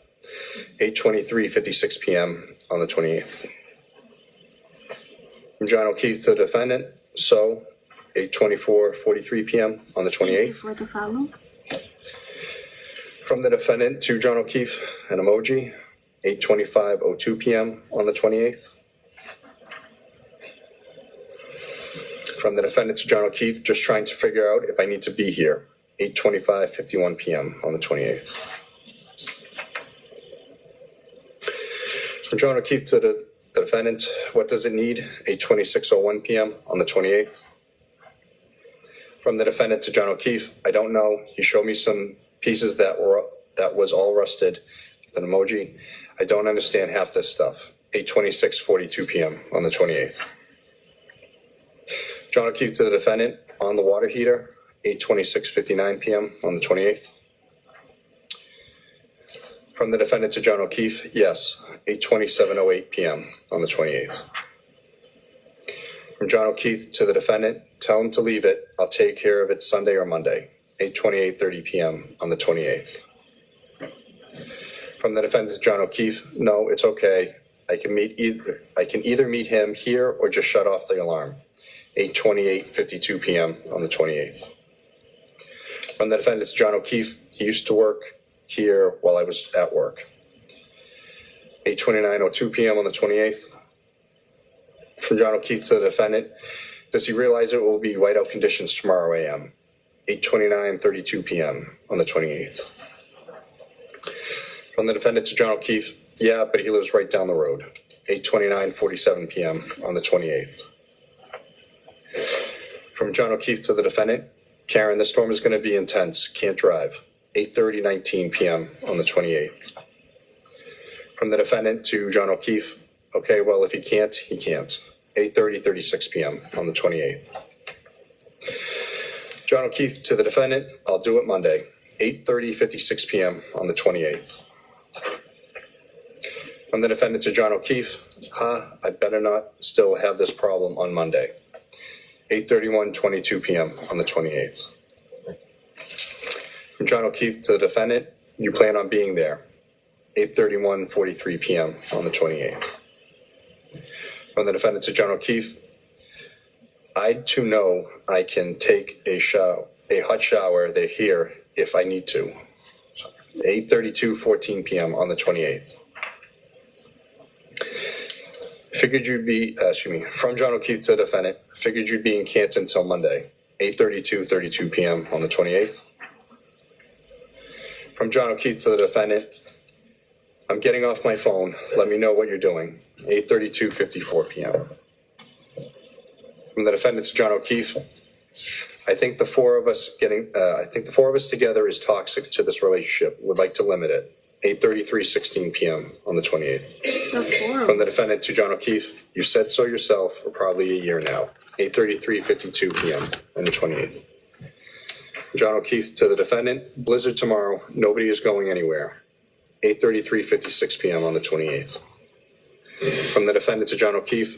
8:23:56 p.m. on the 28th. From John O'Keefe to the defendant, so 8:24:43 p.m. on the Thank you 28th. for the follow. From the defendant to John O'Keefe, an emoji, 8:25:02 p.m. on the 28th. From the defendant to John O'Keefe, just trying to figure out if I need to be here, 8:25:51 p.m. on the 28th. From John O'Keefe to the defendant, what does it need, 8:26:01 p.m. on the 28th. From the defendant to John O'Keefe, I don't know, he showed me some pieces that was all rusted with an emoji. I don't understand half this stuff, 8:26:42 p.m. on the 28th. John O'Keefe to the defendant, on the water heater, 8:26:59 p.m. on the 28th. From the defendant to John O'Keefe, yes, 8:27:08 p.m. on the 28th. From John O'Keefe to the defendant, tell him to leave it, I'll take care of it Sunday or Monday, 8:28:30 p.m. on the 28th. From the defendant to John O'Keefe, no, it's okay, I can either meet him here or just shut off the alarm, 8:28:52 p.m. on the 28th. From the defendant to John O'Keefe, he used to work here while I was at work, 8:29:02 p.m. on the 28th. From John O'Keefe to the defendant, does he realize it will be whiteout conditions tomorrow a.m., 8:29:32 p.m. on the 28th. From the defendant to John O'Keefe, yeah, but he lives right down the road, 8:29:47 p.m. on the 28th. From John O'Keefe to the defendant, Karen, the storm is going to be intense, can't drive, 8:30:19 p.m. on the 28th. From the defendant to John O'Keefe, okay, well, if he can't, he can't, 8:30:36 p.m. on the 28th. John O'Keefe to the defendant, I'll do it Monday, 8:30:56 p.m. on the 28th. From the defendant to John O'Keefe, I better not still have this problem on Monday, 8:31:22 p.m. on the 28th. From John O'Keefe to the defendant, you plan on being there, 8:31:43 p.m. on the 28th. From the defendant to John O'Keefe, I too know I can take a hot shower there here if I need to, 8:32:14 p.m. on the 28th. From John O'Keefe to the defendant, figured you'd be in Canton until Monday, 8:32:32 p.m. on the 28th. From John O'Keefe to the defendant, I'm getting off my phone, let me know what you're doing, 8:32:54 p.m. From the defendant to John O'Keefe, I think the four of us together is toxic to this relationship, would like to limit it, 8:33:16 p.m. on the 28th. The four From the of us. defendant to John O'Keefe, you said so yourself for probably a year now, 8:33:52 p.m. on the 28th. John O'Keefe to the defendant, blizzard tomorrow, nobody is going anywhere, 8:33:56 p.m. on the 28th. From the defendant to John O'Keefe,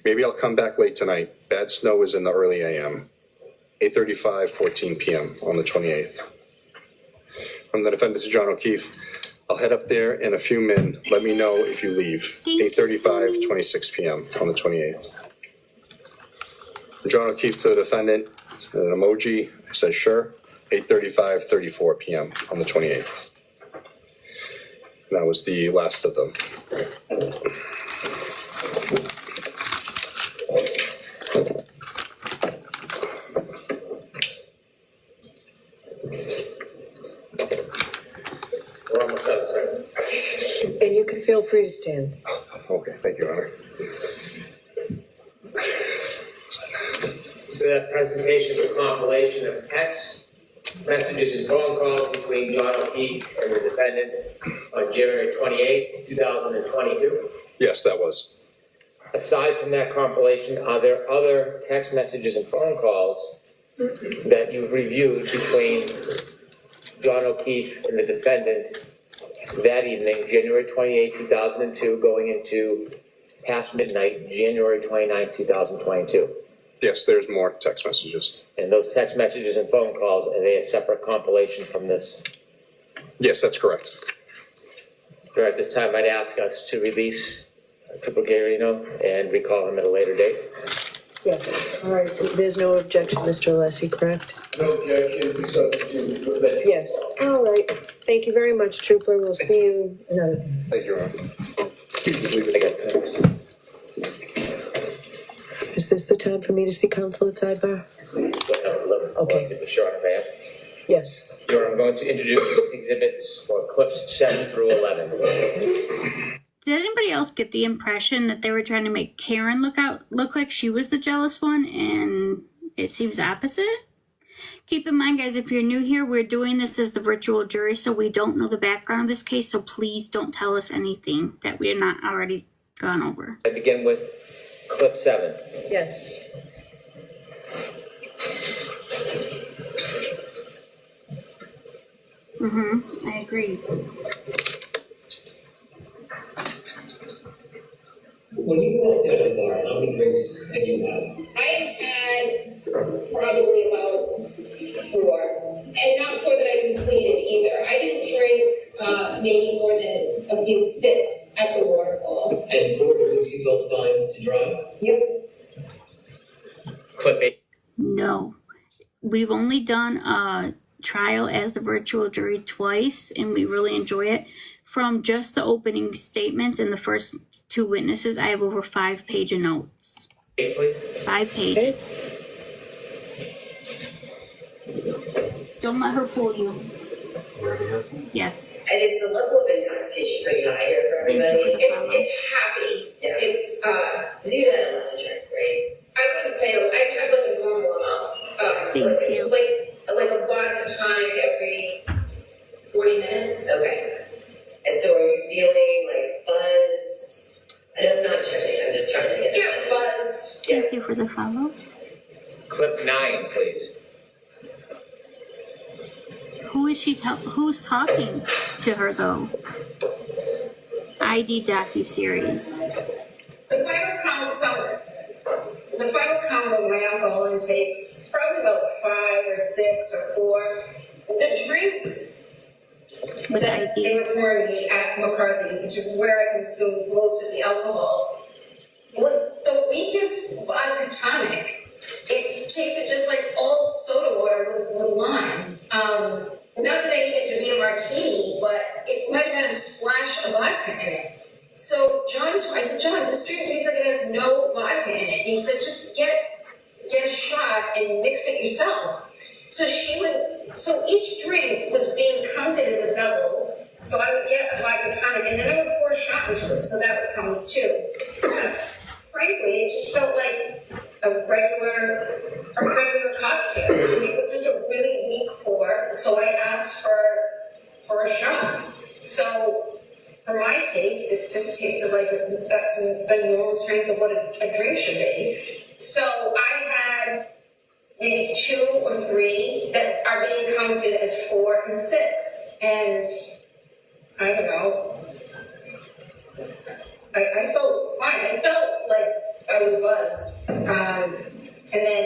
maybe I'll come back late tonight, bad snow is in the early a.m., 8:35:14 p.m. on the 28th. From the defendant to John O'Keefe, I'll head up there in a few min, let me know if you leave, 8:35:26 p.m. on the 28th. From John O'Keefe to the defendant, an emoji, says sure, 8:35:34 p.m. on the 28th. And that was the last of them. We're almost out of time. And you can feel free to stand. Okay, thank you, Honor. So that presentation is a compilation of text messages and phone calls between John O'Keefe and the defendant on January 28, 2022. Yes, that was. Aside from that compilation, are there other text messages and phone calls that you've reviewed between John O'Keefe and the defendant that evening, January 28, 2002, going into past midnight, January 29, 2022? Yes, there's more text messages. And those text messages and phone calls, are they a separate compilation from this? Yes, that's correct. Or at this time, I'd ask us to release Trooper Garino and recall him at a later date. Yes, all right, there's no objection, Mr. Alessi, correct? No objection, substitute for that. Yes, all right, thank you very much, Trooper, we'll see you another time. Thank you, Ron. Is this the time for me to see counsel at sidebar? Okay. For sure, man. Yes. I'm going to introduce exhibits or clips 7 through 11. Did anybody else get the impression that they were trying to make Karen look like she was the jealous one, and it seems opposite? Keep in mind, guys, if you're new here, we're doing this as the virtual jury, so we don't know the background of this case, so please don't tell us anything that we have not already gone over. I begin with clip 7. Yes. I agree. When you walked out of the bar, how many drinks had you had? I had probably about 4, and not 4 that I completed either. I didn't drink maybe more than a few sips at the waterfall. And 4 drinks you felt fine to drive? Yep. Clip 8. No. We've only done a trial as the virtual jury twice, and we really enjoy it. From just the opening statements and the first 2 witnesses, I have over 5 pages of notes. 8, please. 5 pages. Don't let her fool you. Yes. And is the level of intoxication pretty high here for everybody? It's happy. Yeah. It's, So you had a lot to drink, right? I wouldn't say, I had like a normal amount. Thank you. Like a vodka tonic every 40 minutes. Okay. And so are you feeling like buzzed? I'm not judging, I'm just trying to get a Yeah, sense. buzzed. Yeah. Thank you for the follow. Clip 9, please. Who's talking to her though? ID docuseries. The final count of my alcohol intakes, probably about 5 or 6 or 4. The drinks With that they ID. were pouring me at McCarthy's, which is where I consumed most of the alcohol, was the weakest vodka tonic. It tasted just like old soda water with lime. Not that I needed to be a martini, but it might have had a splash of vodka in it. So I said, John, this drink tastes like it has no vodka in it. And he said, just get a shot and mix it yourself. So each drink was being counted as a double. So I would get a vodka tonic and then I would pour a shot into it. So that would count as 2. Frankly, it just felt like a regular cocktail. It was just a really weak pour. So I asked for a shot. So for my taste, it just tasted like that's the normal strength of what a drink should be. So I had maybe 2 or 3 that are being counted as 4 and 6. And I don't know. I felt fine. I felt like I was buzzed. And then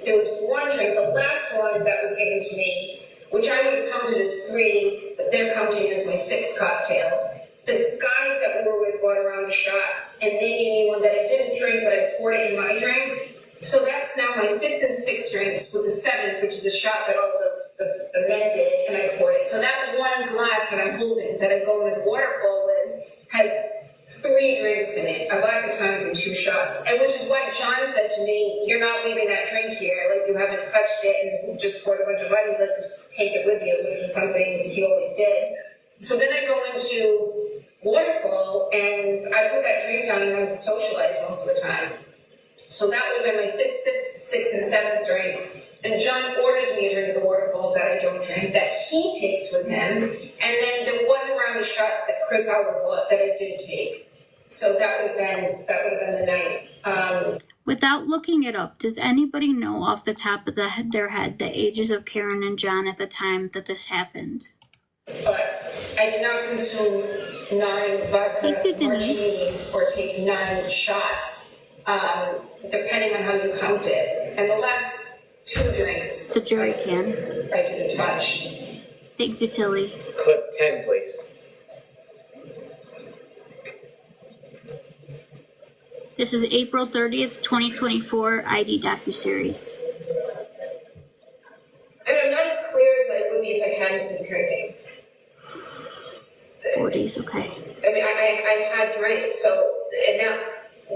there was one drink, the last one that was given to me, which I would have counted as 3, but they're counting as my 6th cocktail. The guys that we were with brought around shots, and they gave me one that I didn't drink, but I poured it in my drink. So that's now my 5th and 6th drinks, with the 7th, which is a shot that all the men did, and I poured it. So that one glass that I'm holding, that I go into the waterfall with, has 3 drinks in it, a vodka tonic and 2 shots. And which is why John said to me, you're not leaving that drink here, like you haven't touched it and just poured a bunch of vodka, he's like, just take it with you, which was something he always did. So then I go into waterfall and I put that drink down and I would socialize most of the time. So that would have been my 5th, 6th, and 7th drinks. And John orders me a drink at the waterfall that I don't drink, that he takes with him. And then there was a round of shots that Chris Albert bought that I did take. So that would have been the night. Without looking it up, does anybody know off the top of their head the ages of Karen and John at the time that this happened? But I did not consume 9 vodka Thank you, Denise. martinis or take 9 shots, depending on how you count it. And the last 2 drinks, The jury can. I didn't touch. Thank you, Tilly. Clip 10, please. This is April 30th, 2024 ID docuseries. And I'm not as clear as I would be if I hadn't been drinking. 40s, okay. I mean, I had drank, so, and that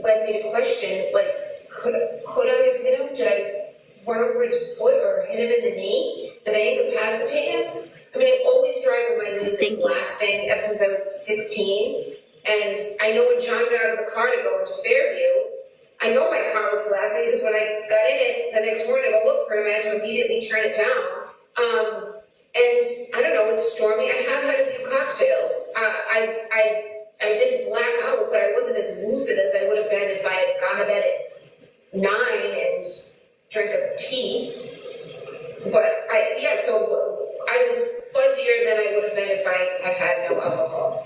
led me to question, like, could I have hit him? Did I run over his foot or hit him in the knee? Did I incapacitate him? I mean, I always drive with my music blasting ever since I was 16. And I know when John got out of the car to go into Fairview, I know my car was blasting because when I got in it the next morning to go look for him, I had to immediately turn it down. And I don't know, it's stormy. I have had a few cocktails. I didn't black out, but I wasn't as lucid as I would have been if I had gone to bed at 9 and drank a tea. But so I was fuzzier than I would have been if I had had no alcohol.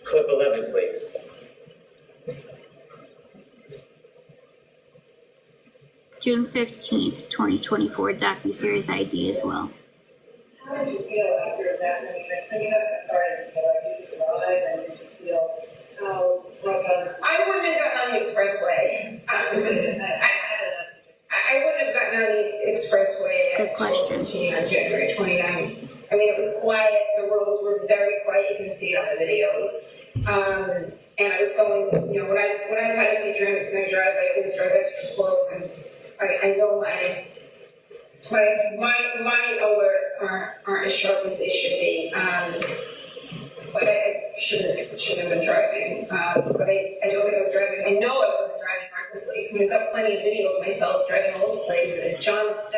Clip 11, please. June 15th, 2024 docuseries ID as well. How did you feel after that many drinks? When you got in the car, did you feel like you could drive, and did you feel how I wouldn't have gotten on the expressway. I wouldn't have gotten on the expressway Good at question. 12:15 on January 29th. I mean, it was quiet. The roads were very quiet. You can see it on the videos. And I was going, you know, when I've had a few drinks and I drive, I always drive extra slow. So I know my alerts aren't as sharp as they should be. But I shouldn't have been driving. But I don't think I was driving. I know I wasn't driving recklessly. I mean, I've got plenty of video of myself driving all over the place. I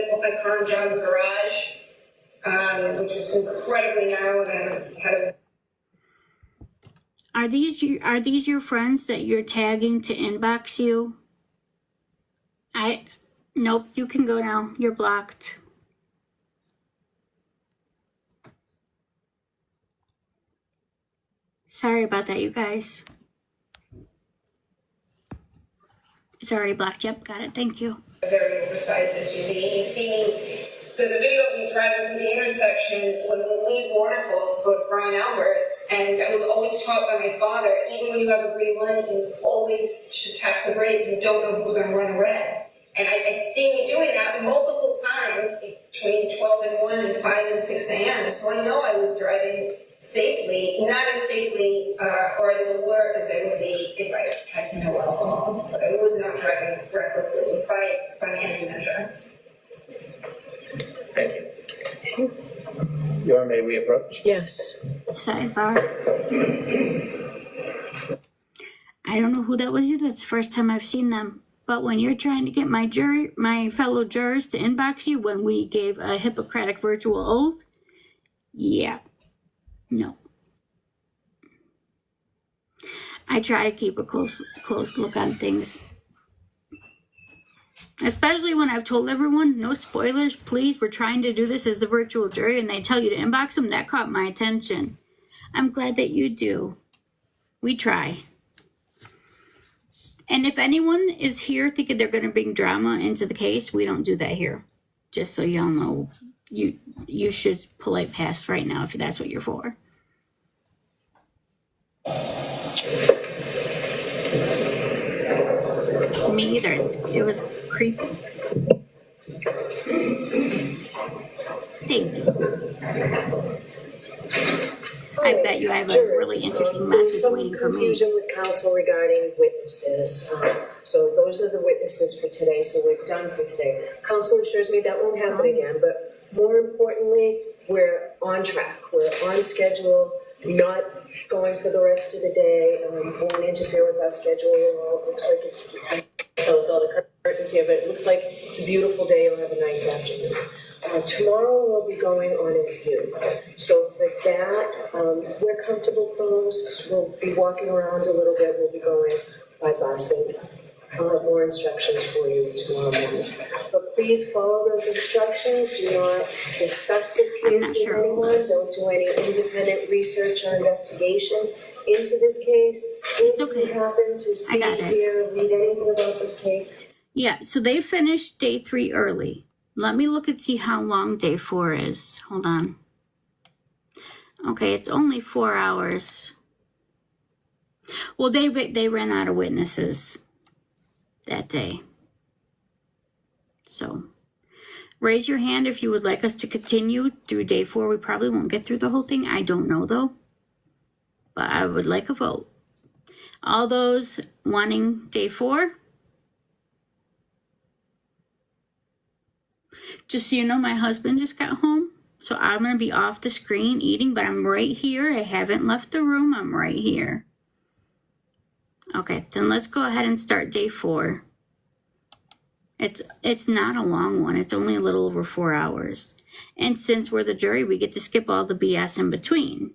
put my car in John's garage, which is incredibly narrow, and I had a. Are these your friends that you're tagging to inbox you? Nope, you can go now. You're blocked. Sorry about that, you guys. It's already blocked. Yep, got it. Thank you. A very oversized SUV. You see me, there's a video of me driving through the intersection when we leave Waterfall to go to Brian Albert's, and I was always taught by my father, even when you have a green light, you always should tap the brake. You don't know who's going to run red. And I see me doing that multiple times between 12 and 1 and 5 and 6 a.m. So I know I was driving safely, not as safely or as alert as I would be if I had no alcohol. But I was not driving recklessly by any measure. Thank you. Your may we approach? Yes. Sidebar. I don't know who that was. That's the first time I've seen them. But when you're trying to get my fellow jurors to inbox you when we gave a Hippocratic virtual oath, yeah, no. I try to keep a close look on things. Especially when I've told everyone, no spoilers, please, we're trying to do this as the virtual jury, and they tell you to inbox them. That caught my attention. I'm glad that you do. We try. And if anyone is here thinking they're going to bring drama into the case, we don't do that here. Just so y'all know, you should polite pass right now if that's what you're for. Me either. It was creepy. Thank you. I bet you have a really interesting message waiting for me. Confusion with counsel regarding witnesses. So those are the witnesses for today. So we're done for today. Counsel assures me that won't happen again. But more importantly, we're on track. We're on schedule. Not going for the rest of the day. Won't interfere with our schedule. It looks like it's with all the curtains here, but it looks like it's a beautiful day. We'll have a nice afternoon. Tomorrow we'll be going on a view. So for that, we're comfortable close. We'll be walking around a little bit. We'll be going by busing. I'll have more instructions for you tomorrow morning. But please follow those instructions. Do not discuss this case with anyone. Don't do any independent research or investigation into this case. It's okay. If you happen to see, hear, read anything about this case. Yeah, so they finished day 3 early. Let me look and see how long day 4 is. Hold on. Okay, it's only 4 hours. Well, they ran out of witnesses that day. So raise your hand if you would like us to continue through day 4. We probably won't get through the whole thing. I don't know though. But I would like a vote. All those wanting day 4? Just so you know, my husband just got home. So I'm going to be off the screen eating, but I'm right here. I haven't left the room. I'm right here. Okay, then let's go ahead and start day 4. It's not a long one. It's only a little over 4 hours. And since we're the jury, we get to skip all the BS in between.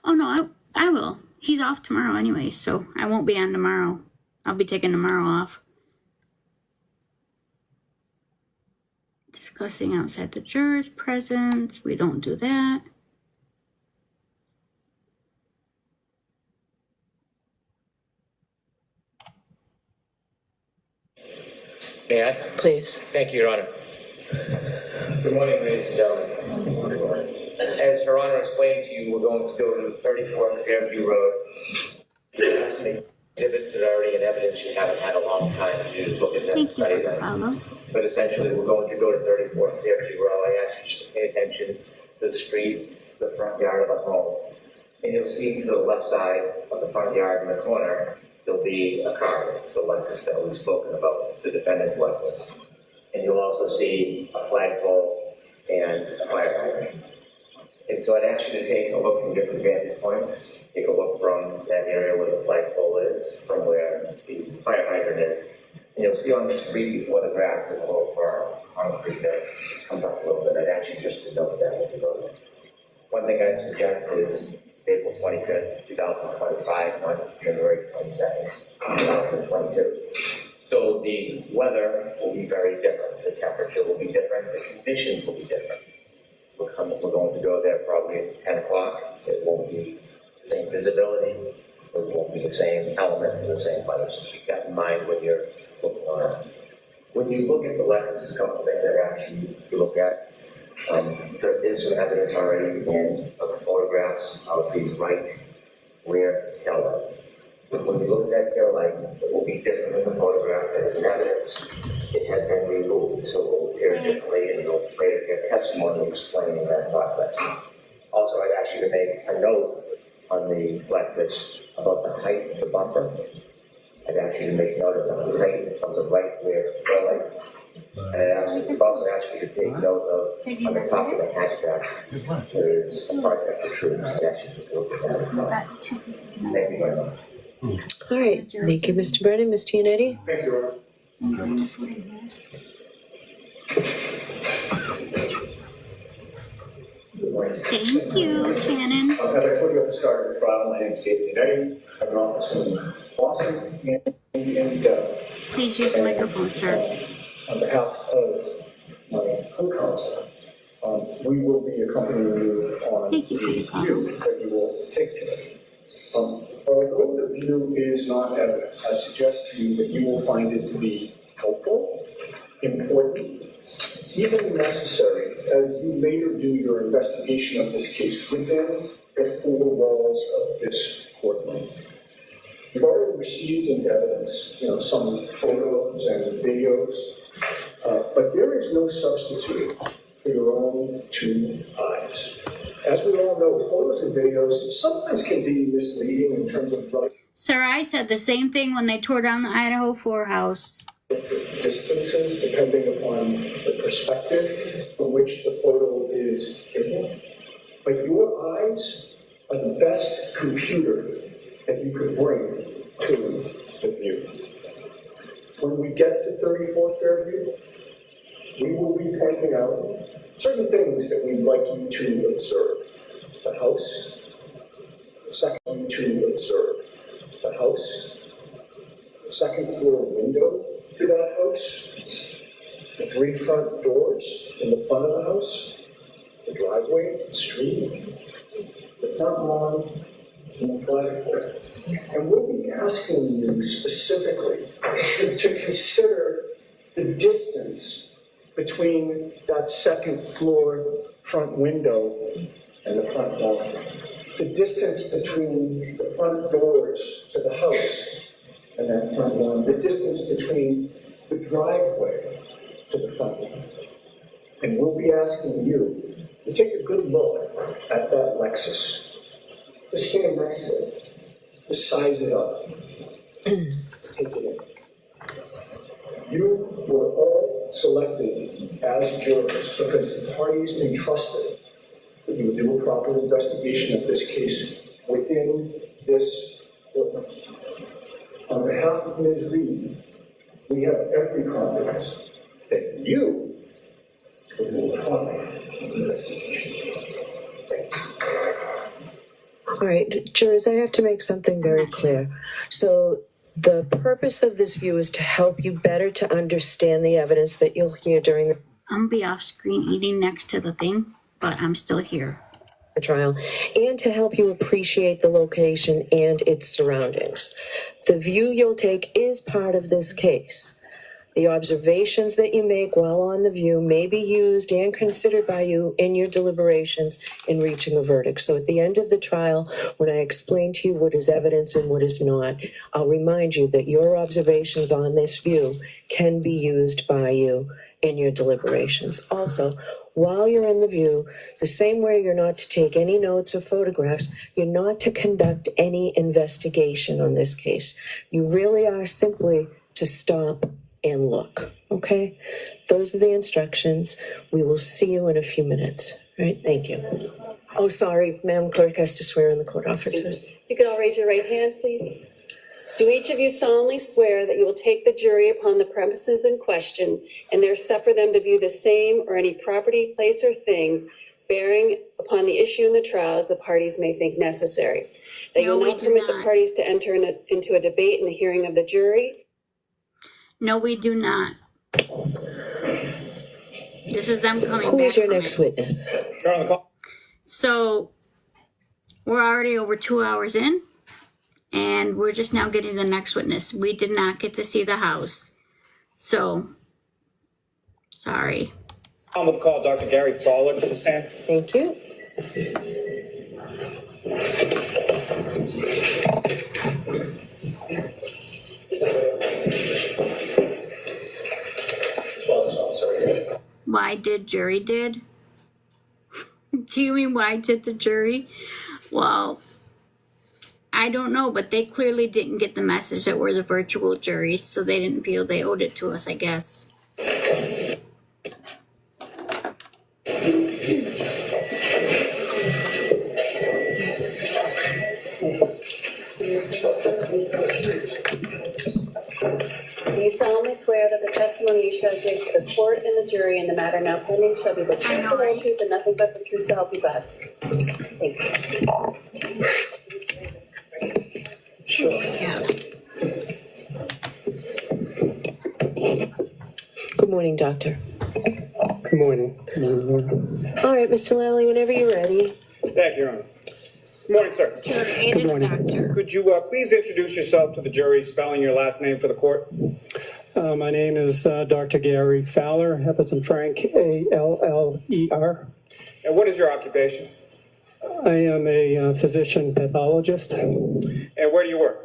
Oh no, I will. He's off tomorrow anyway, so I won't be on tomorrow. I'll be taking tomorrow off. Discussing outside the juror's presence. We don't do that. May I? Please. Thank you, Your Honor. Good morning, ladies and gentlemen. Good morning. As Her Honor explained to you, we're going to go to 34 Fairview Road. There's some exhibits that are already in evidence. You haven't had a long time to look at them. Thank you study for the them. follow. But essentially, we're going to go to 34 Fairview Road. I ask you just to pay attention to the street, the front yard of the home. And you'll see to the left side of the front yard in the corner, there'll be a car. It's the Lexus that we've spoken about, the defendant's Lexus. And you'll also see a flagpole and a fire hydrant. And so I'd ask you to take a look from different vantage points. Take a look from that area where the flagpole is, from where the fire hydrant is. And you'll see on the street before the grass is a little firm concrete that comes up a little bit. I'd ask you just to note that as you go there. One thing I'd suggest is April 25th, 2025, not January 22nd, 2022. So the weather will be very different. The temperature will be different. The conditions will be different. We're going to go there probably at 10 o'clock. It won't be the same visibility. It won't be the same elements and the same weather. So keep that in mind when you're looking on it. When you look at the Lexus, there's a couple of things I ask you to look at. There is some evidence already in photographs of the right rear tail light. When you look at that tail light, it will be different than the photograph that is in evidence. It has been removed, so it will appear differently, and you'll later get testimony explaining that process. Also, I'd ask you to make a note on the Lexus about the height of the bumper. I'd ask you to make note of the height of the right rear tail light. And I'd also ask you to take note of, on the top of the hatchback, there is a part that protrudes. I'd ask you to look at that as well. Thank you very much. All right, thank you, Mr. Brennan. Ms. Giannetti? Thank you, Your Honor. Good morning. Thank you, Shannon. As I told you at the start of the trial, my name is David Giannetti. I have an office in Boston and Please use the microphone, sir. on behalf of my co-counsel, we will be accompanying you on the Thank you for the call. view that you will take today. Although the view is not evidence, I suggest to you that you will find it to be helpful, important, even necessary as you later do your investigation of this case within the four walls of this courtroom. You've already received into evidence, some photos and videos, but there is no substitute for your own two eyes. As we all know, photos and videos sometimes can be misleading in terms of Sir, I said the same thing when they tore down the Idaho 4 house. distances depending upon the perspective from which the photo is taken. But your eyes are the best computer that you could bring to the view. When we get to 34 Fairview, we will be pointing out certain things that we'd like you to observe. The house, second to observe. The house, the second floor window to that house, the 3 front doors in the front of the house, the driveway, the street, the front lawn, and the flagpole. And we'll be asking you specifically to consider the distance between that second floor front window and the front lawn. The distance between the front doors to the house and that front lawn. The distance between the driveway to the front lawn. And we'll be asking you to take a good look at that Lexus. Just stand next to it. Just size it up. Take it in. You were all selected as jurors because the parties entrusted that you would do a proper investigation of this case within this courtroom. On behalf of Ms. Reed, we have every confidence that you will do a proper investigation. Thank you. All right, jurors, I have to make something very clear. So the purpose of this view is to help you better to understand the evidence that you'll hear during the I'm gonna be off screen eating next to the thing, but I'm still here. trial and to help you appreciate the location and its surroundings. The view you'll take is part of this case. The observations that you make while on the view may be used and considered by you in your deliberations in reaching a verdict. So at the end of the trial, when I explain to you what is evidence and what is not, I'll remind you that your observations on this view can be used by you in your deliberations. Also, while you're in the view, the same way you're not to take any notes or photographs, you're not to conduct any investigation on this case. You really are simply to stop and look, okay? Those are the instructions. We will see you in a few minutes, all right? Thank you. Oh, sorry, Madam Clerk has to swear in the court officers. You could all raise your right hand, please. Do each of you solemnly swear that you will take the jury upon the premises in question and there suffer them to view the same or any property, place, or thing bearing upon the issue in the trial as the parties may think necessary? That you No, will we not do permit not. the parties to enter into a debate in the hearing of the jury? No, we do not. This is them coming Who back is your from next it. witness? So we're already over 2 hours in, and we're just now getting the next witness. We did not get to see the house. So, sorry. I'm going to call Dr. Gary Fowler to the stand. Thank you. Why did jury did? Do you mean why did the jury? Well, I don't know, but they clearly didn't get the message that we're the virtual jury, so they didn't feel they owed it to us, I guess. Do you solemnly swear that the testimony you shall give to the court and the jury in the matter now pending shall be the truth, the whole truth, and nothing but the truth, so help you God? Thank you. Sure. Yeah. Good morning, Doctor. Good morning. All right, Mr. Lally, whenever you're ready. Thank you, Your Honor. Good morning, sir. It is doctor. Could you please introduce yourself to the jury, spelling your last name for the court? My name is Dr. Gary Fowler, F as in Frank, A-L-L-E-R. And what is your occupation? I am a physician pathologist. And where do you work?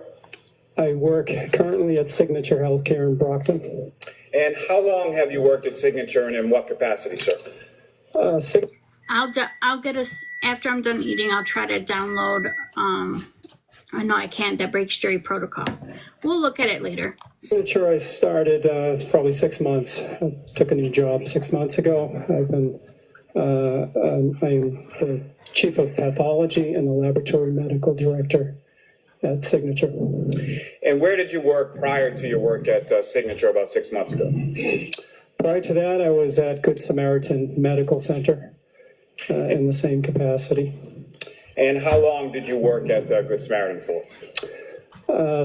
I work currently at Signature Healthcare in Brockton. And how long have you worked at Signature and in what capacity, sir? I'll get us, after I'm done eating, I'll try to download, I know I can't, that breaks jury protocol. We'll look at it later. Signature I started, it's probably 6 months. I took a new job 6 months ago. I am the chief of pathology and the laboratory medical director at Signature. And where did you work prior to your work at Signature about 6 months ago? Prior to that, I was at Good Samaritan Medical Center in the same capacity. And how long did you work at Good Samaritan for?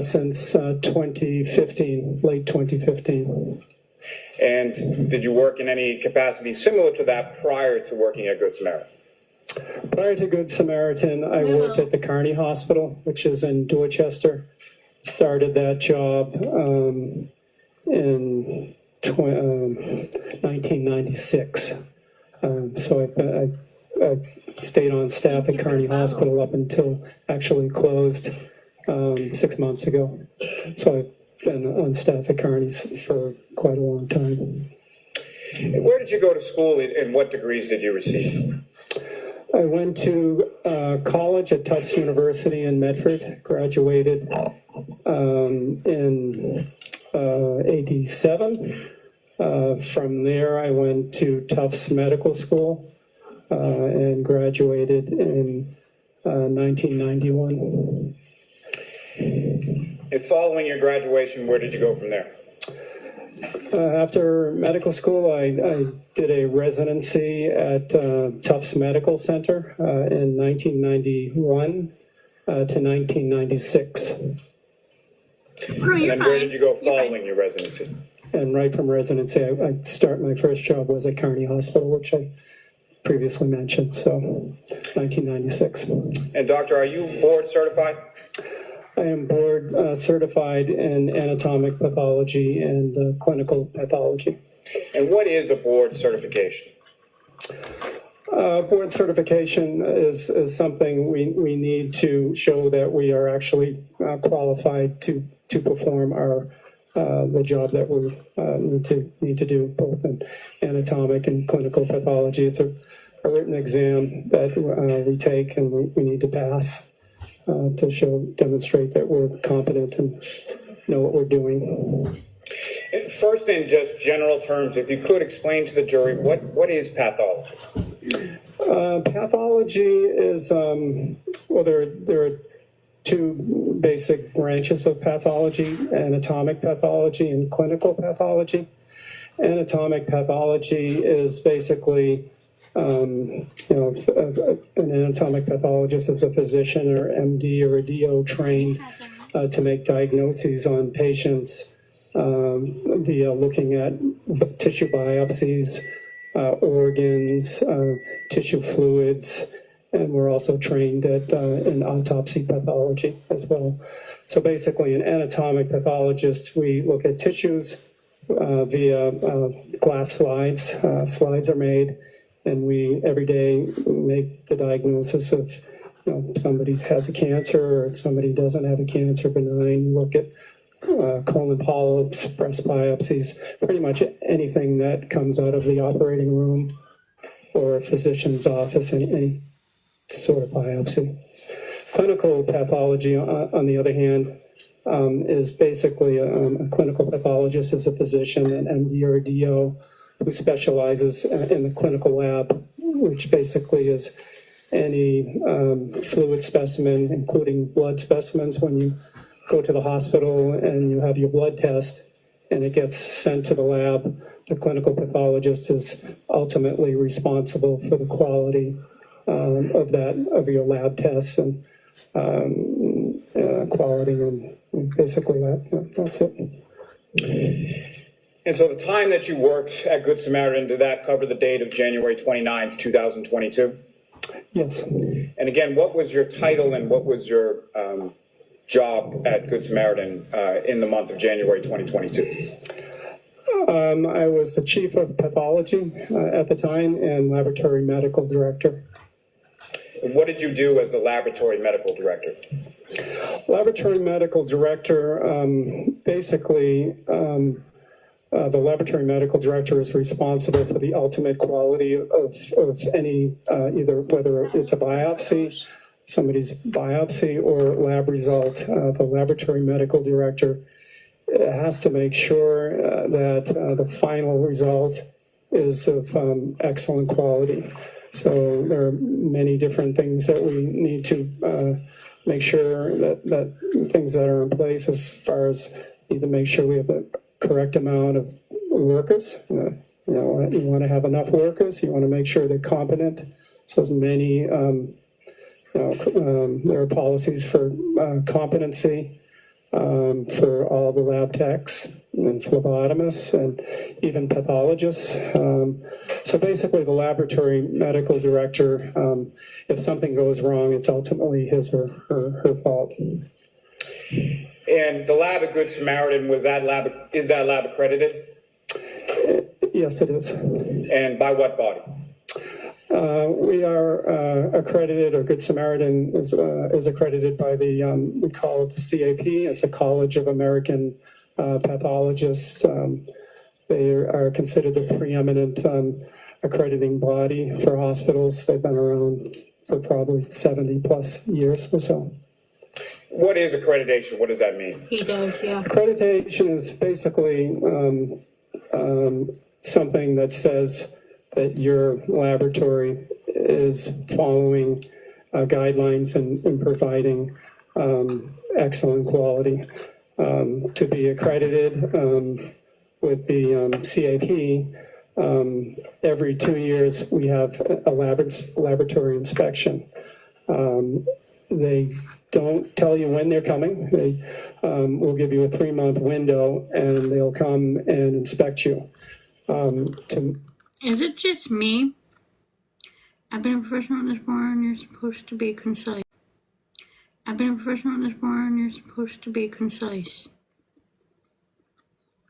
Since 2015, late 2015. And did you work in any capacity similar to that prior to working at Good Samaritan? Prior to Good Samaritan, I worked at the Kearney Hospital, which is in Dorchester. Started that job in 1996. So I stayed on staff at Kearney Hospital up until actually closed 6 months ago. So I've been on staff at Kearney's for quite a long time. And where did you go to school and what degrees did you receive? I went to college at Tufts University in Medford, graduated in 87. From there, I went to Tufts Medical School and graduated in 1991. And following your graduation, where did you go from there? After medical school, I did a residency at Tufts Medical Center in 1991 to 1996. And then where did you go following your residency? And right from residency, my first job was at Kearney Hospital, which I previously mentioned, so 1996. And doctor, are you board certified? I am board certified in anatomic pathology and clinical pathology. And what is a board certification? Board certification is something we need to show that we are actually qualified to perform the job that we need to do, both in anatomic and clinical pathology. It's a written exam that we take and we need to pass to demonstrate that we're competent and know what we're doing. First, in just general terms, if you could explain to the jury, what is pathology? Pathology is, well, there are two basic branches of pathology: anatomic pathology and clinical pathology. Anatomic pathology is basically, an anatomic pathologist is a physician or MD or a DO trained to make diagnoses on patients via looking at tissue biopsies, organs, tissue fluids, and we're also trained in autopsy pathology as well. So basically, an anatomic pathologist, we look at tissues via glass slides. Slides are made, and we every day make the diagnosis of, somebody has a cancer or somebody doesn't have a cancer, benign. Look at colon polyps, breast biopsies, pretty much anything that comes out of the operating room or a physician's office, any sort of biopsy. Clinical pathology, on the other hand, is basically a clinical pathologist is a physician, an MD or a DO, who specializes in the clinical lab, which basically is any fluid specimen, including blood specimens. When you go to the hospital and you have your blood test and it gets sent to the lab, the clinical pathologist is ultimately responsible for the quality of your lab tests and quality, and basically that's it. And so the time that you worked at Good Samaritan, did that cover the date of January 29th, 2022? Yes. And again, what was your title and what was your job at Good Samaritan in the month of January 2022? I was the chief of pathology at the time and laboratory medical director. And what did you do as the laboratory medical director? Laboratory medical director, basically, the laboratory medical director is responsible for the ultimate quality of any, either whether it's a biopsy, somebody's biopsy, or lab result. The laboratory medical director has to make sure that the final result is of excellent quality. So there are many different things that we need to make sure that things that are in place, as far as either make sure we have the correct amount of workers. You want to have enough workers. You want to make sure they're competent. So as many, there are policies for competency for all the lab techs and phlebotomists and even pathologists. So basically the laboratory medical director, if something goes wrong, it's ultimately his or her fault. And the lab at Good Samaritan, is that lab accredited? Yes, it is. And by what body? We are accredited, or Good Samaritan is accredited by the, we call it the CAP. It's a College of American Pathologists. They are considered the preeminent accrediting body for hospitals. They've been around for probably 70 plus years or so. What is accreditation? What does that mean? He does, yeah. Accreditation is basically something that says that your laboratory is following guidelines and providing excellent quality. To be accredited with the CAP, every 2 years we have a laboratory inspection. They don't tell you when they're coming. They will give you a 3-month window and they'll come and inspect you. Is it just me? I've been a professional in this bar and you're supposed to be concise. I've been a professional in this bar and you're supposed to be concise.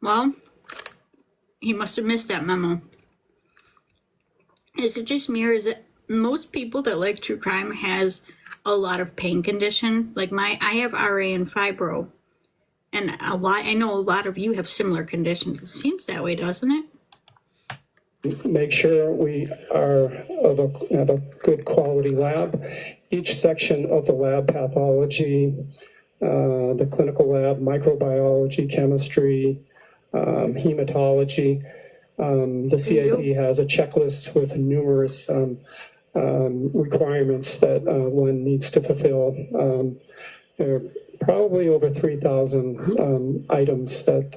Well, he must have missed that memo. Is it just me, or is it most people that like true crime has a lot of pain conditions? Like I have RA and fibro, and I know a lot of you have similar conditions. It seems that way, doesn't it? Make sure we have a good quality lab. Each section of the lab, pathology, the clinical lab, microbiology, chemistry, hematology. The CAP has a checklist with numerous requirements that one needs to fulfill. There are probably over 3,000 items that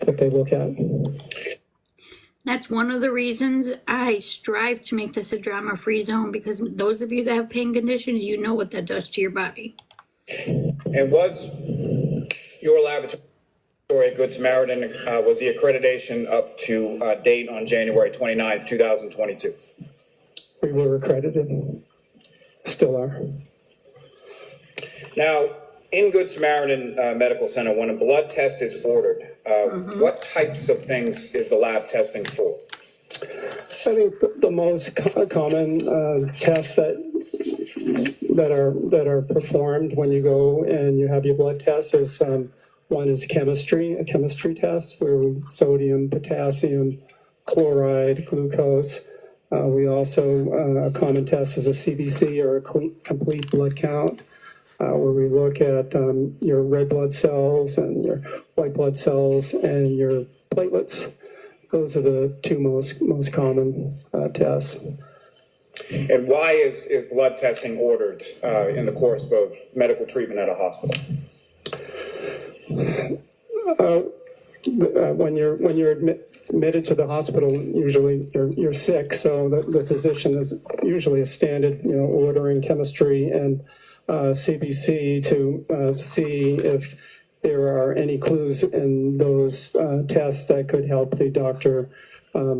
they look at. That's one of the reasons I strive to make this a drama-free zone, because those of you that have pain conditions, you know what that does to your body. And was your laboratory at Good Samaritan, was the accreditation up to date on January 29th, 2022? We were accredited, still are. Now, in Good Samaritan Medical Center, when a blood test is ordered, what types of things is the lab testing for? I think the most common tests that are performed when you go and you have your blood test is one is chemistry, a chemistry test where sodium, potassium, chloride, glucose. We also, a common test is a CBC, or a complete blood count, where we look at your red blood cells and your white blood cells and your platelets. Those are the two most common tests. And why is blood testing ordered in the course of medical treatment at a hospital? When you're admitted to the hospital, usually you're sick, so the physician is usually a standard, ordering chemistry and CBC to see if there are any clues in those tests that could help the doctor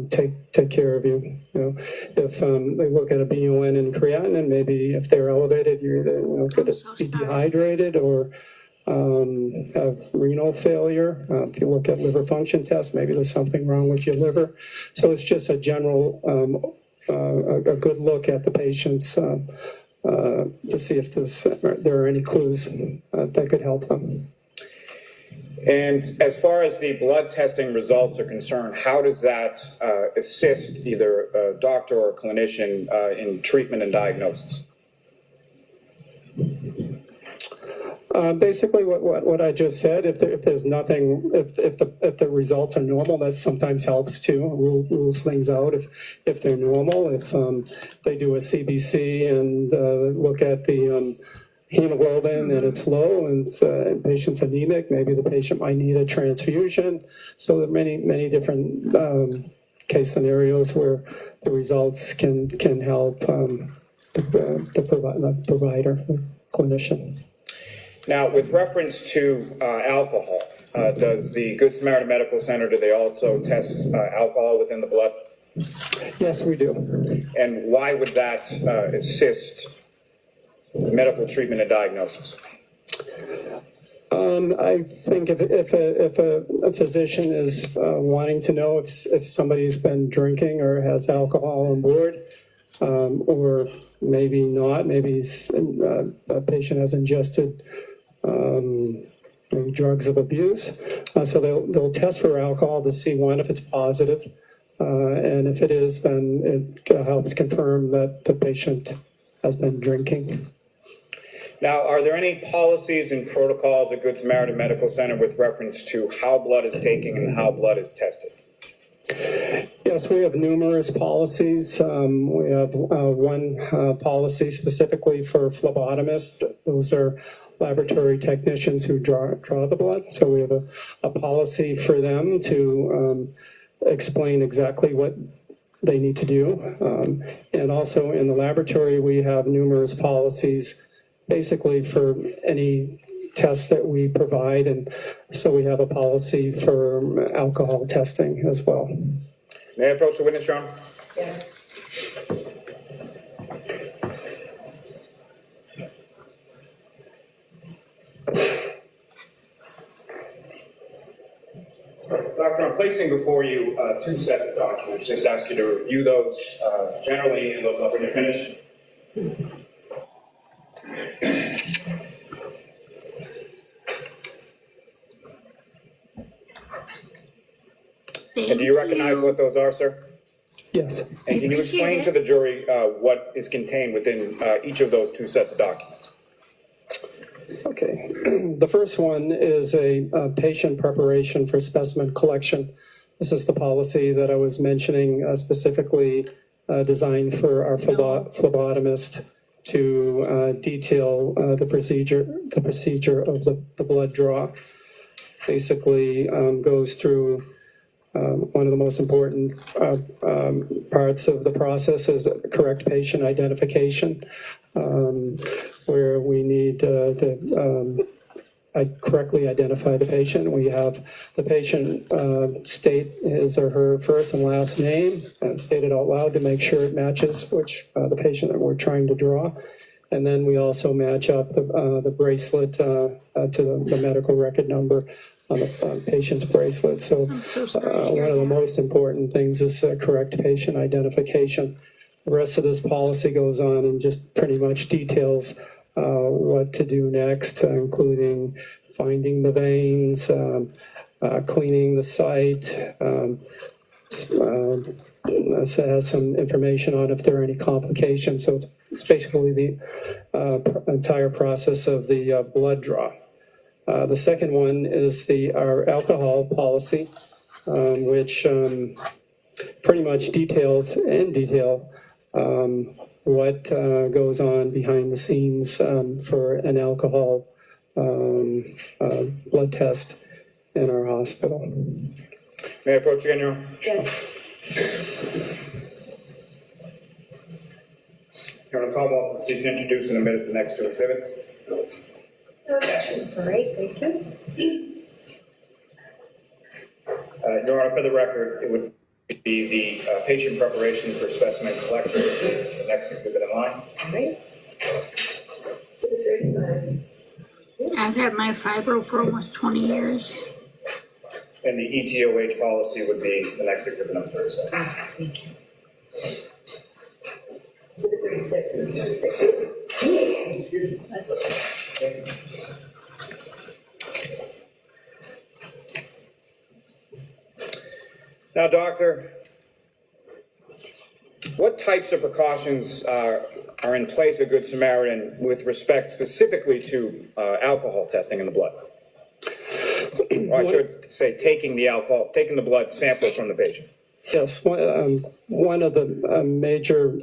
take care of you. If they look at a BUN and creatinine, maybe if they're elevated, you're either could be dehydrated or have renal failure. If you look at liver function tests, maybe there's something wrong with your liver. So it's just a general, a good look at the patients to see if there are any clues that could help them. And as far as the blood testing results are concerned, how does that assist either a doctor or a clinician in treatment and diagnosis? Basically, what I just said. If there's nothing, if the results are normal, that sometimes helps too. Rules things out if they're normal. If they do a CBC and look at the hemoglobin and it's low and patient's anemic, maybe the patient might need a transfusion. So there are many different case scenarios where the results can help the provider, the clinician. Now, with reference to alcohol, does the Good Samaritan Medical Center, do they also test alcohol within the blood? Yes, we do. And why would that assist medical treatment and diagnosis? I think if a physician is wanting to know if somebody's been drinking or has alcohol on board, or maybe not, maybe a patient has ingested maybe drugs of abuse, so they'll test for alcohol to see, one, if it's positive, and if it is, then it helps confirm that the patient has been drinking. Now, are there any policies and protocols at Good Samaritan Medical Center with reference to how blood is taken and how blood is tested? Yes, we have numerous policies. We have one policy specifically for phlebotomists. Those are laboratory technicians who draw the blood. So we have a policy for them to explain exactly what they need to do. And also in the laboratory, we have numerous policies basically for any tests that we provide. And so we have a policy for alcohol testing as well. May I approach the witness, Your Honor? Yes. Doctor, I'm placing before you two sets of documents. Just ask you to review those generally and look up when you're finished. And do you recognize what those are, sir? Yes. And can you explain to the jury what is contained within each of those two sets of documents? Okay. The first one is a patient preparation for specimen collection. This is the policy that I was mentioning, specifically designed for our phlebotomist to detail the procedure of the blood draw. Basically goes through one of the most important parts of the process is correct patient identification, where we need to correctly identify the patient. We have the patient state his or her first and last name and state it out loud to make sure it matches the patient that we're trying to draw. And then we also match up the bracelet to the medical record number on the patient's bracelet. So one of the most important things is correct patient identification. The rest of this policy goes on and just pretty much details what to do next, including finding the veins, cleaning the site. It has some information on if there are any complications. So it's basically the entire process of the blood draw. The second one is our alcohol policy, which pretty much details in detail what goes on behind the scenes for an alcohol blood test in our hospital. May I approach you again, Your Honor? Yes. Your Honor, Caldwell, proceed to introduce and admit the next two exhibits. All right, thank you. Your Honor, for the record, it would be the patient preparation for specimen collection, the next exhibit in line. All right. I've had my fibro for almost 20 years. And the ETOH policy would be the next exhibit number 37. Thank you. Exhibit 36. Now, doctor, what types of precautions are in place at Good Samaritan with respect specifically to alcohol testing in the blood? Or I should say taking the blood sample from the patient. Yes, one of the major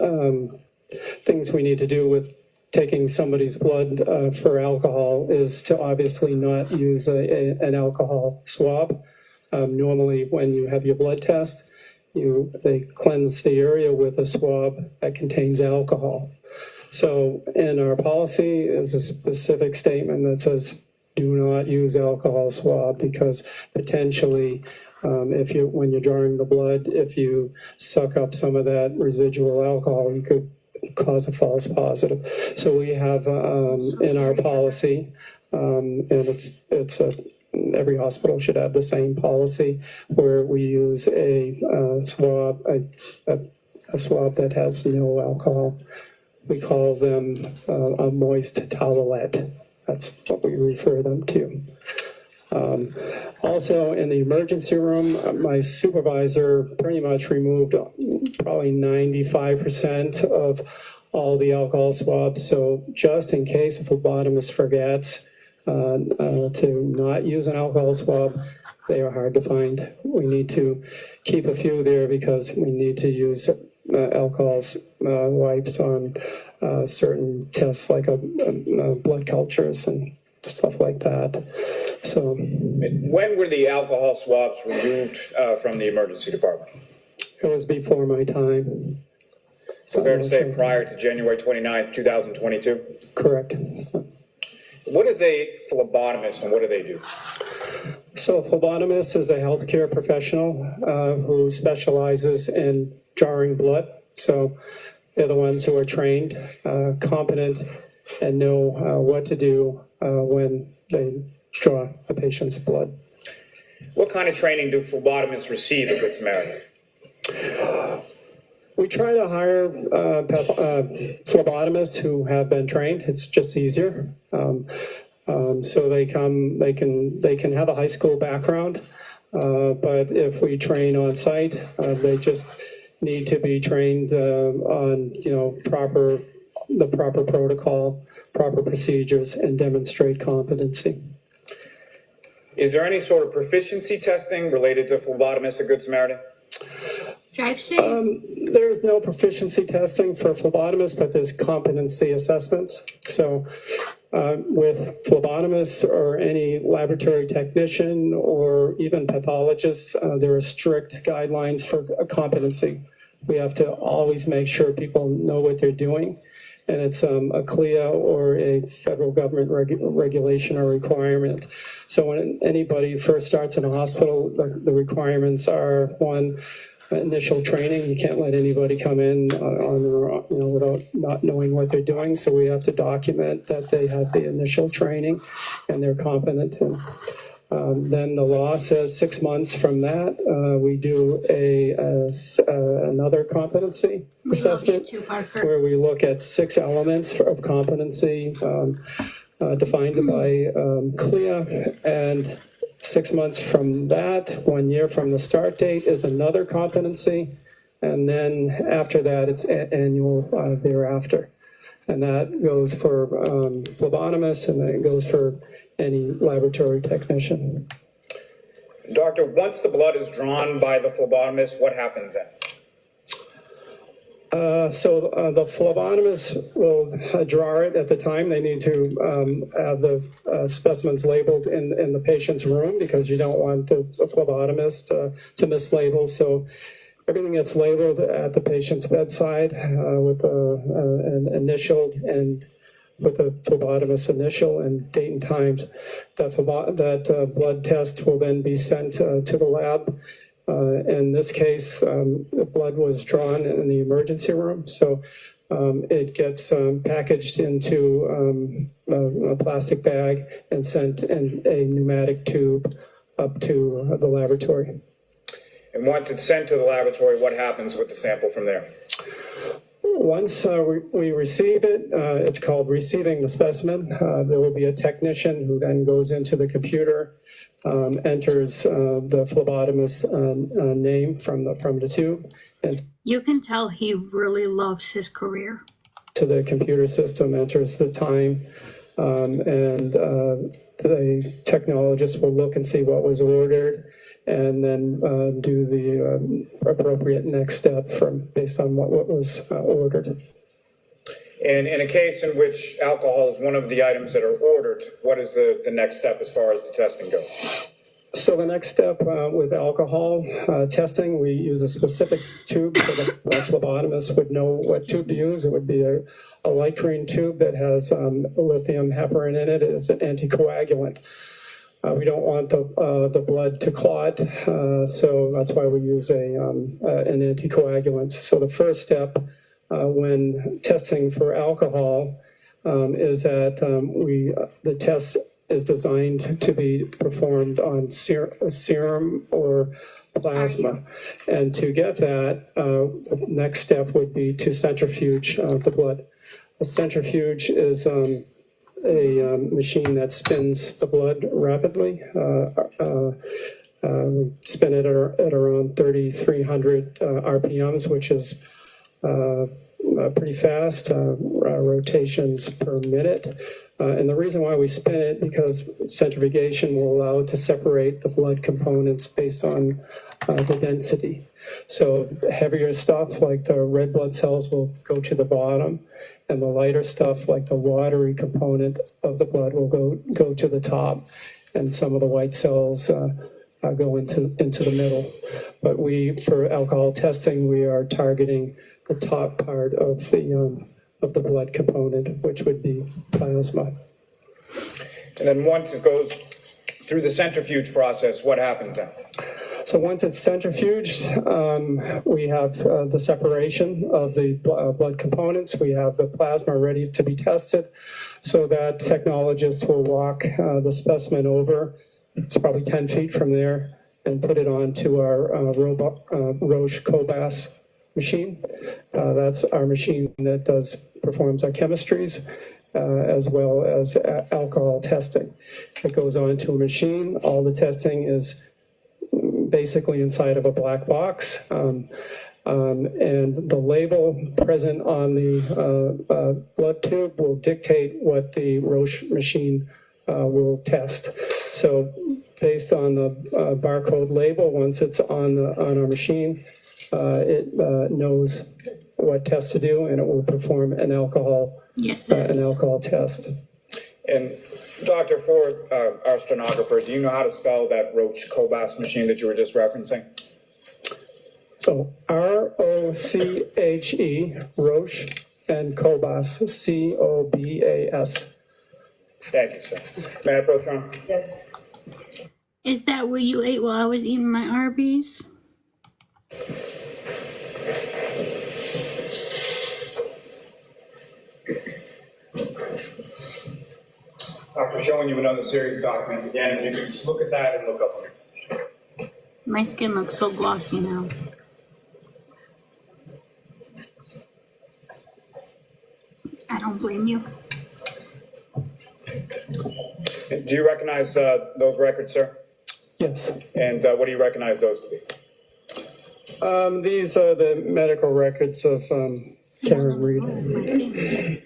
things we need to do with taking somebody's blood for alcohol is to obviously not use an alcohol swab. Normally, when you have your blood test, they cleanse the area with a swab that contains alcohol. So in our policy is a specific statement that says, do not use alcohol swab because potentially when you're drawing the blood, if you suck up some of that residual alcohol, you could cause a false positive. So we have in our policy And every hospital should have the same policy where we use a swab, a swab that has no alcohol. We call them a moist towelette. That's what we refer them to. Also, in the emergency room, my supervisor pretty much removed probably 95% of all the alcohol swabs. So just in case a phlebotomist forgets to not use an alcohol swab, they are hard to find. We need to keep a few there because we need to use alcohol wipes on certain tests like blood cultures and stuff like that. So, when were the alcohol swabs removed from the emergency department? it was before my time. So fair to say prior to January 29th, 2022? Correct. What is a phlebotomist and what do they do? So a phlebotomist is a healthcare professional who specializes in drawing blood. So they're the ones who are trained, competent, and know what to do when they draw a patient's blood. What kind of training do phlebotomists receive at Good Samaritan? We try to hire phlebotomists who have been trained. It's just easier. So they can have a high school background, but if we train on site, they just need to be trained on the proper protocol, proper procedures, and demonstrate competency. Is there any sort of proficiency testing related to phlebotomists at Good Samaritan? Drive safe. There's no proficiency testing for phlebotomists, but there's competency assessments. So with phlebotomists or any laboratory technician or even pathologists, there are strict guidelines for competency. We have to always make sure people know what they're doing. And it's a CLIA or a federal government regulation or requirement. So when anybody first starts in a hospital, the requirements are, one, initial training. You can't let anybody come in without not knowing what they're doing. So we have to document that they have the initial training and they're competent. And then the law says 6 months from that, we do another competency assessment where we look at 6 elements of competency defined by CLIA, and 6 months from that, 1 year from the start date, is another competency, and then after that, it's annual thereafter. And that goes for phlebotomists, and then it goes for any laboratory technician. Doctor, once the blood is drawn by the phlebotomist, what happens then? So the phlebotomist will draw it at the time. They need to have the specimens labeled in the patient's room because you don't want the phlebotomist to mislabel. So everything gets labeled at the patient's bedside with an initial and with the phlebotomist's initial and date and time. That blood test will then be sent to the lab. In this case, the blood was drawn in the emergency room, so it gets packaged into a plastic bag and sent in a pneumatic tube up to the laboratory. And once it's sent to the laboratory, what happens with the sample from there? Once we receive it, it's called receiving the specimen. There will be a technician who then goes into the computer, enters the phlebotomist's name from the tube, and You can tell he really loves his career. to the computer system, enters the time, and the technologist will look and see what was ordered, and then do the appropriate next step based on what was ordered. And in a case in which alcohol is one of the items that are ordered, what is the next step as far as the testing goes? So the next step with alcohol testing, we use a specific tube so the phlebotomist would know what tube to use. It would be a light green tube that has lithium heparin in it as an anticoagulant. We don't want the blood to clot, so that's why we use an anticoagulant. So the first step when testing for alcohol is that the test is designed to be performed on serum or plasma. And to get that, the next step would be to centrifuge the blood. A centrifuge is a machine that spins the blood rapidly. We spin it at around 3,300 RPMs, which is pretty fast, rotations per minute. And the reason why we spin it, because centrifugation will allow it to separate the blood components based on the density. So the heavier stuff, like the red blood cells, will go to the bottom, and the lighter stuff, like the watery component of the blood, will go to the top, and some of the white cells go into the middle. But for alcohol testing, we are targeting the top part of the blood component, which would be plasma. And then once it goes through the centrifuge process, what happens then? So once it's centrifuged, we have the separation of the blood components. We have the plasma ready to be tested. So that technologist will walk the specimen over, it's probably 10 feet from there, and put it onto our Roche Cobas machine. That's our machine that performs our chemistries as well as alcohol testing. It goes onto a machine. All the testing is basically inside of a black box. And the label present on the blood tube will dictate what the Roche machine will test. So based on the barcode label, once it's on our machine, it knows what test to do, and it will perform an alcohol test. And Doctor, for our stenographer, do you know how to spell that Roche Cobas machine that you were just referencing? So R-O-C-H-E, Roche, and Cobas, C-O-B-A-S. Thank you, sir. May I approach, Ron? Yes. Is that where you ate while I was eating my Arby's? Doctor, showing you another series of documents. Again, if you can just look at that and look up on it. My skin looks so glossy now. I don't blame you. Do you recognize those records, sir? Yes. And what do you recognize those to be? These are the medical records of Karen Reed.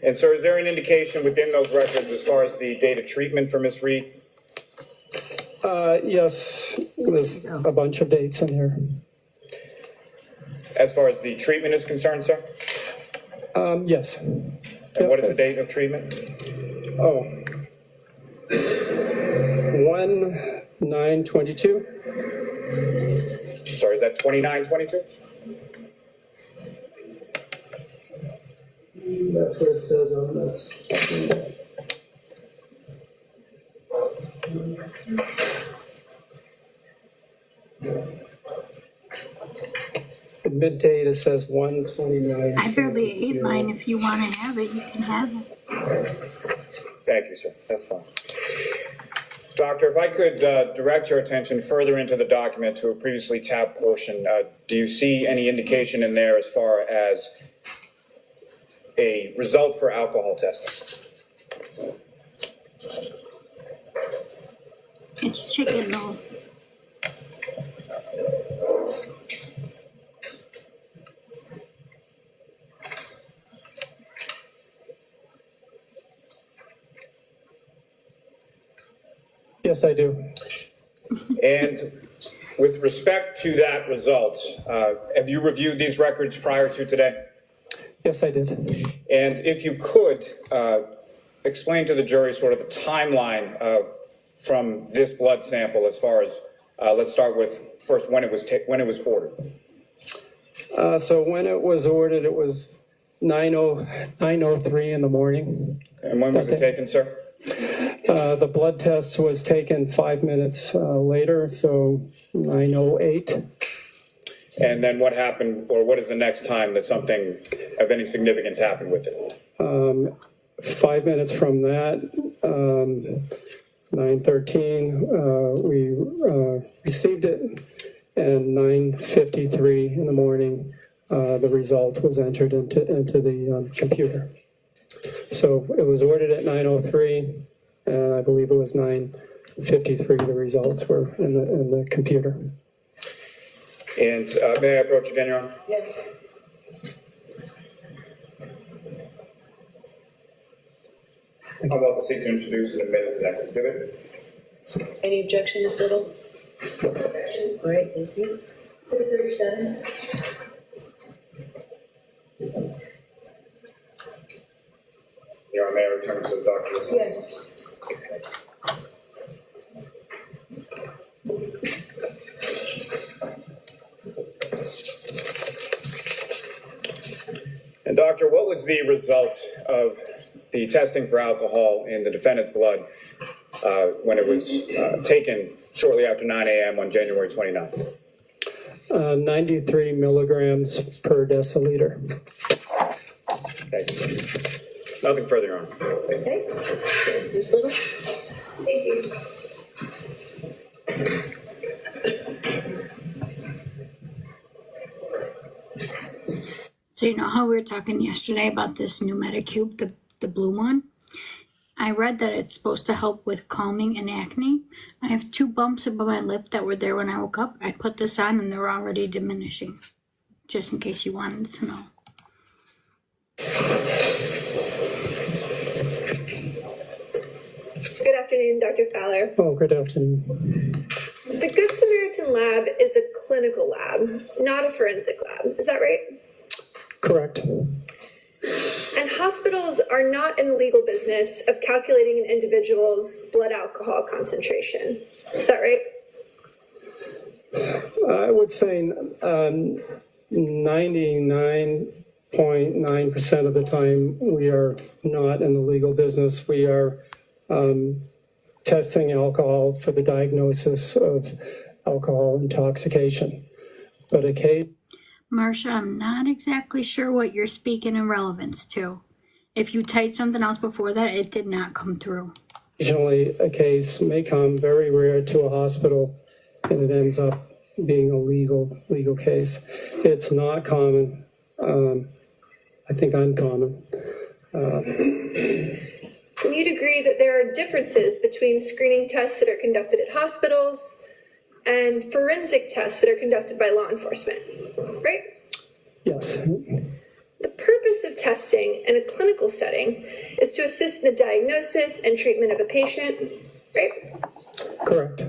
And sir, is there an indication within those records as far as the date of treatment for Miss Reed? Yes, there's a bunch of dates in here. As far as the treatment is concerned, sir? Yes. And what is the date of treatment? Oh. 1/9/22. Sorry, is that 29/22? That's what it says on this. The mid date, it says 1/29. I barely ate mine. If you want to have it, you can have it. Thank you, sir. That's fine. Doctor, if I could direct your attention further into the document to a previously tabbed portion, do you see any indication in there as far as a result for alcohol testing? It's chicken though. Yes, I do. And with respect to that result, have you reviewed these records prior to today? Yes, I did. And if you could, explain to the jury sort of the timeline from this blood sample as far as, let's start with first when it was ordered. So when it was ordered, it was 9:03 in the morning. And when was it taken, sir? The blood test was taken 5 minutes later, so 9:08. And then what happened, or what is the next time that something of any significance happened with it? 5 minutes from that, 9:13, we received it, and 9:53 in the morning, the result was entered into the computer. So it was ordered at 9:03, and I believe it was 9:53 the results were in the computer. And may I approach again, Your Honor? Yes. I'm about to seek to introduce and admit as the next exhibit. Any objection, Ms. Little? All right, thank you. Exhibit 37. Your Honor, may I return to the document? Yes. And doctor, what was the result of the testing for alcohol in the defendant's blood when it was taken shortly after 9 a.m. on January 29th? 93 milligrams per deciliter. Okay. Nothing further, Your Honor. Okay. Ms. Little? Thank you. So you know how we were talking yesterday about this new Medicube, the blue one? I read that it's supposed to help with calming and acne. I have 2 bumps above my lip that were there when I woke up. I put this on and they're already diminishing, just in case you wanted to know. Good afternoon, Dr. Fowler. Oh, good afternoon. The Good Samaritan lab is a clinical lab, not a forensic lab. Is that right? Correct. And hospitals are not in the legal business of calculating an individual's blood alcohol concentration. Is that right? I would say 99.9% of the time we are not in the legal business. We are testing alcohol for the diagnosis of alcohol intoxication. But a case. Marcia, I'm not exactly sure what you're speaking in relevance to. If you typed something else before that, it did not come through. Occasionally, a case may come very rare to a hospital, and it ends up being a legal case. It's not common. I think uncommon. You'd agree that there are differences between screening tests that are conducted at hospitals and forensic tests that are conducted by law enforcement, right? Yes. The purpose of testing in a clinical setting is to assist in the diagnosis and treatment of a patient, right? Correct.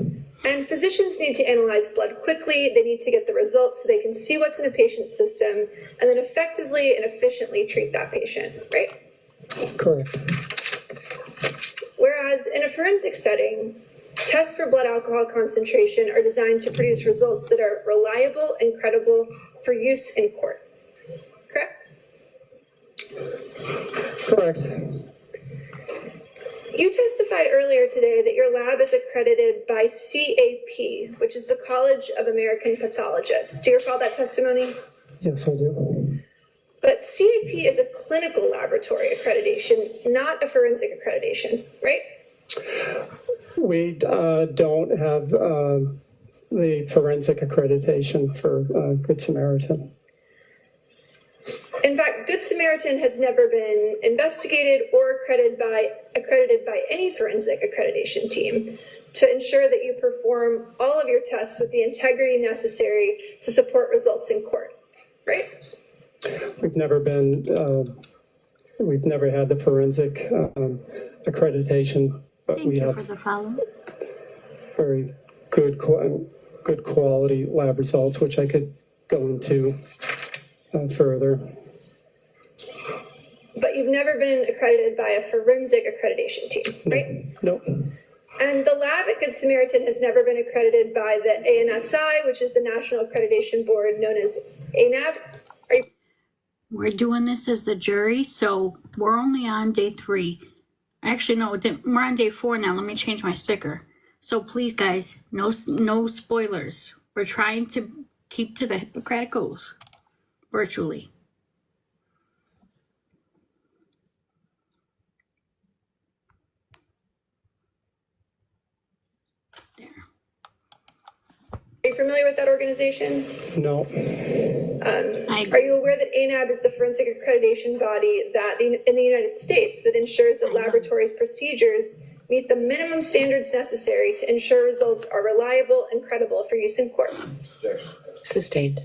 And physicians need to analyze blood quickly. They need to get the results so they can see what's in a patient's system and then effectively and efficiently treat that patient, right? Correct. Whereas in a forensic setting, tests for blood alcohol concentration are designed to produce results that are reliable and credible for use in court. Correct? Correct. You testified earlier today that your lab is accredited by CAP, which is the College of American Pathologists. Do you recall that testimony? Yes, I do. But CAP is a clinical laboratory accreditation, not a forensic accreditation, right? We don't have the forensic accreditation for Good Samaritan. In fact, Good Samaritan has never been investigated or accredited by any forensic accreditation team to ensure that you perform all of your tests with the integrity necessary to support results in court, right? We've never been, we've never had the forensic accreditation, but Thank we you have for the follow. very good quality lab results, which I could go into further. But you've never been accredited by a forensic accreditation team, right? Nope. And the lab at Good Samaritan has never been accredited by the ANSI, which is the National Accreditation Board known as ANAB. We're doing this as the jury, so we're only on day 3. Actually, no, we're on day 4 now. Let me change my sticker. So please, guys, no spoilers. We're trying to keep to the Hippocratic Oath, virtually. Are you familiar with that organization? No, Are you aware that ANAB is the forensic accreditation body that in the United States that ensures that laboratories' procedures meet the minimum standards necessary to ensure results are reliable and credible for use in court? Sustained.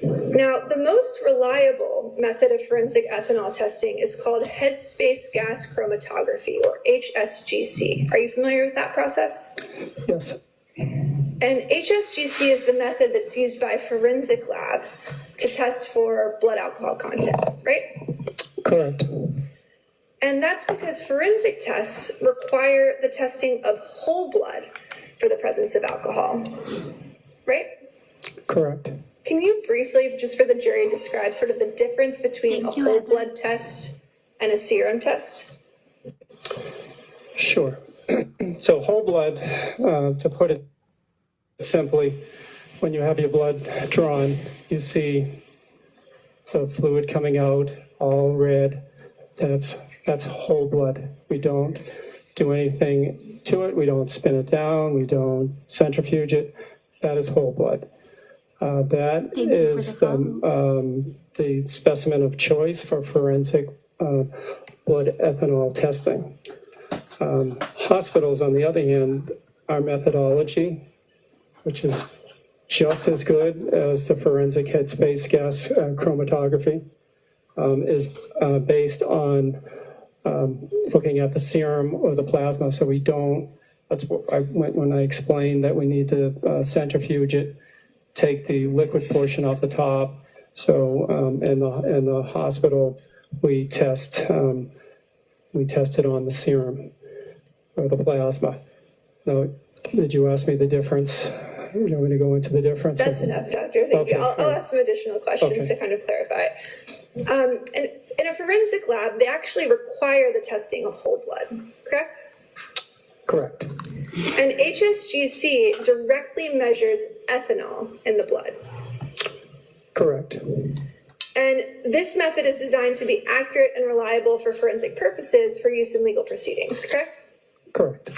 Now, the most reliable method of forensic ethanol testing is called headspace gas chromatography, or HSGC. Are you familiar with that process? yes, And HSGC is the method that's used by forensic labs to test for blood alcohol content, right? correct, And that's because forensic tests require the testing of whole blood for the presence of alcohol, right? correct. Can you briefly, just for the jury, describe sort of the difference between a whole blood test and a serum test? Sure. So whole blood, to put it simply, when you have your blood drawn, you see the fluid coming out, all red. That's whole blood. We don't do anything to it. We don't spin it down. We don't centrifuge it. That is whole blood. That is the specimen of choice for forensic blood ethanol testing. Hospitals, on the other hand, our methodology, which is just as good as the forensic headspace gas chromatography, is based on looking at the serum or the plasma. So we don't, that's what I meant when I explained that we need to centrifuge it, take the liquid portion off the top. So in the hospital, we test it on the serum or the plasma. Now, did you ask me the difference? You want me to go into the difference? That's enough, Doctor. Thank you. I'll ask some additional questions to kind of clarify. And in a forensic lab, they actually require the testing of whole blood, correct? Correct. And HSGC directly measures ethanol in the blood. Correct. And this method is designed to be accurate and reliable for forensic purposes for use in legal proceedings, correct? Correct.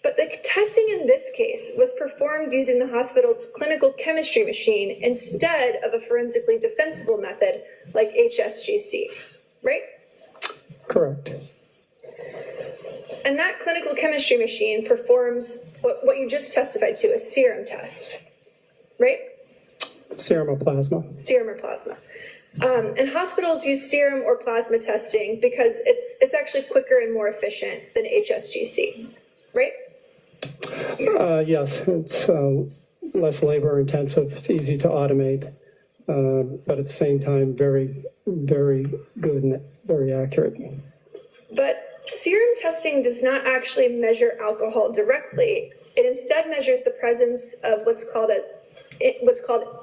But the testing in this case was performed using the hospital's clinical chemistry machine instead of a forensically defensible method like HSGC, right? Correct. And that clinical chemistry machine performs what you just testified to, a serum test, right? Serum or plasma? Serum or plasma. And hospitals use serum or plasma testing because it's actually quicker and more efficient than HSGC, right? Yes, it's less labor intensive, it's easy to automate, but at the same time, very, very good and very accurate. But serum testing does not actually measure alcohol directly. It instead measures the presence of what's called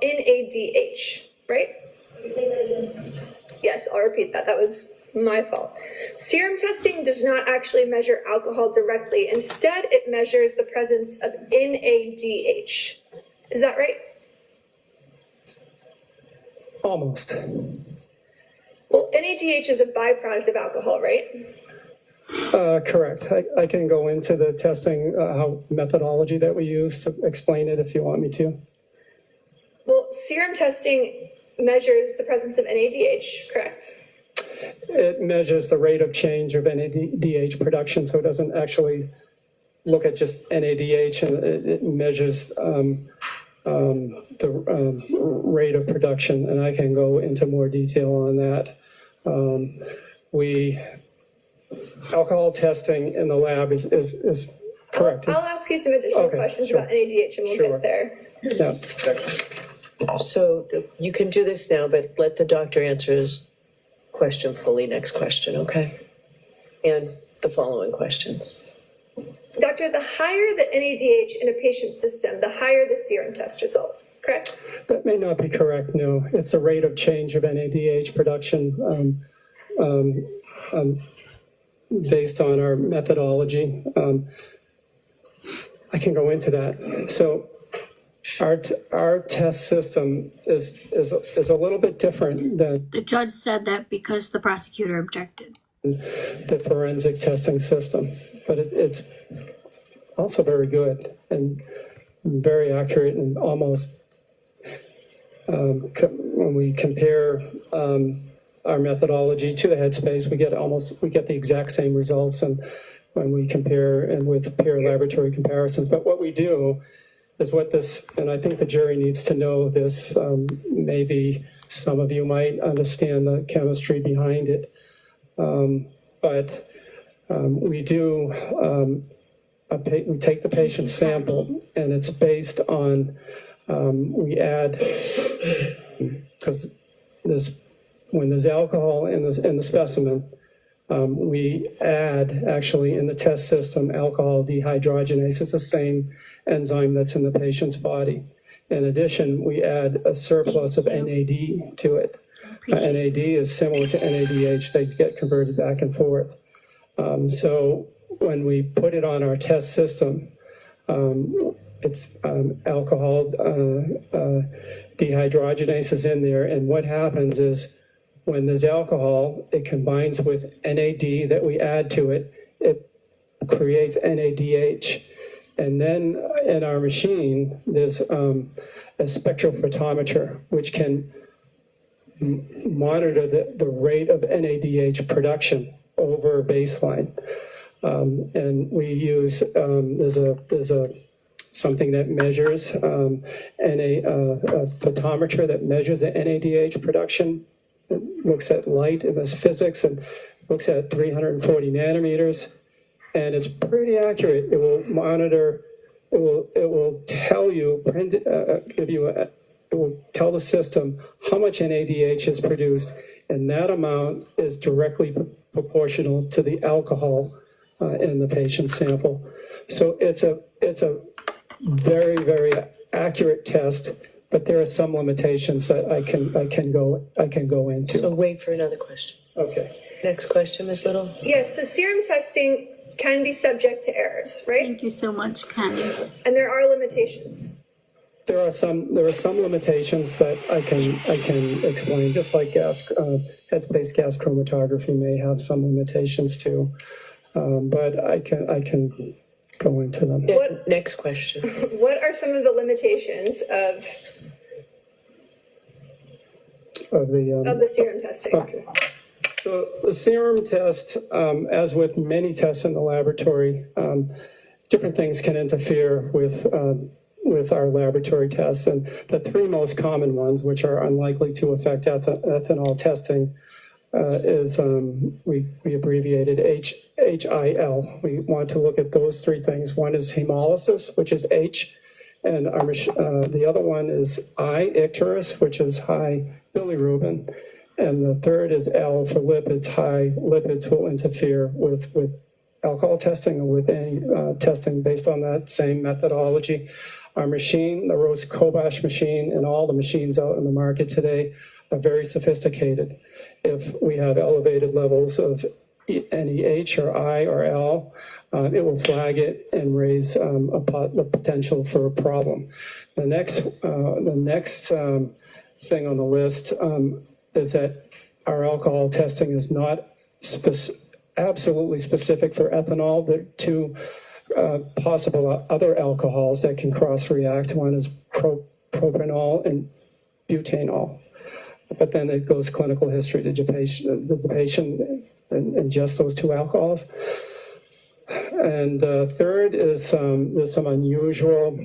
NADH, right? Say that again. Yes, I'll repeat that. That was my fault. Serum testing does not actually measure alcohol directly. Instead, it measures the presence of NADH. Is that right? Almost. Well, NADH is a byproduct of alcohol, right? Correct. I can go into the testing how methodology that we use to explain it if you want me to. Well, serum testing measures the presence of NADH, correct? It measures the rate of change of NADH production, so it doesn't actually look at just NADH, and it measures the rate of production, and I can go into more detail on that. Alcohol testing in the lab is correct. I'll ask you some additional questions about NADH and we'll get there. Yeah. So you can do this now, but let the doctor answer his question fully next question, okay? And the following questions. Doctor, the higher the NADH in a patient's system, the higher the serum test result, correct? That may not be correct, no. It's the rate of change of NADH production based on our methodology. I can go into that. So our test system is a little bit different than The judge said that because the prosecutor objected. the forensic testing system, but it's also very good and very accurate and almost, when we compare our methodology to the Headspace, we get the exact same results, and when we compare and with peer laboratory comparisons. But what we do is and I think the jury needs to know this, maybe some of you might understand the chemistry behind it, but we do, we take the patient's sample, and it's based on, we add, because when there's alcohol in the specimen, we add, actually, in the test system, alcohol dehydrogenase. It's the same enzyme that's in the patient's body. In addition, we add a surplus of NAD to it. NAD is similar to NADH. They get converted back and forth. So when we put it on our test system, it's alcohol dehydrogenase is in there. And what happens is, when there's alcohol, it combines with NAD that we add to it. It creates NADH. And then in our machine, there's a spectrophotometer, which can monitor the rate of NADH production over baseline. And we use, there's something that measures, a photometer that measures the NADH production. It looks at light in this physics and looks at 340 nanometers, and it's pretty accurate. It will monitor, it will tell you, it will tell the system how much NADH is produced, and that amount is directly proportional to the alcohol in the patient's sample. So it's a very, very accurate test. But there are some limitations that I can go into. So wait for another question. Okay. Next question, Ms. Little? Yes, so serum testing can be subject to errors, right? Thank you so much, Connie. And there are limitations. There are some limitations that I can explain, just like headspace gas chromatography may have some limitations too. But I can go into them. Next question. What are some of the limitations of the serum testing? Okay. So the serum test, as with many tests in the laboratory, different things can interfere with our laboratory tests. And the three most common ones, which are unlikely to affect ethanol testing, is we abbreviated HIL. We want to look at those three things. One is hemolysis, which is H, and the other one is icterus, which is high bilirubin, and the third is L for lipids. High lipids will interfere with alcohol testing or with any testing based on that same methodology. Our machine, the Rose-Kobash machine, and all the machines out in the market today are very sophisticated. If we have elevated levels of any H or I or L, it will flag it and raise the potential for a problem. The next thing on the list is that our alcohol testing is not absolutely specific for ethanol. There are two possible other alcohols that can cross-react. One is propanol and butanol. But then it goes clinical history. Did the patient ingest those two alcohols? And third is there's some unusual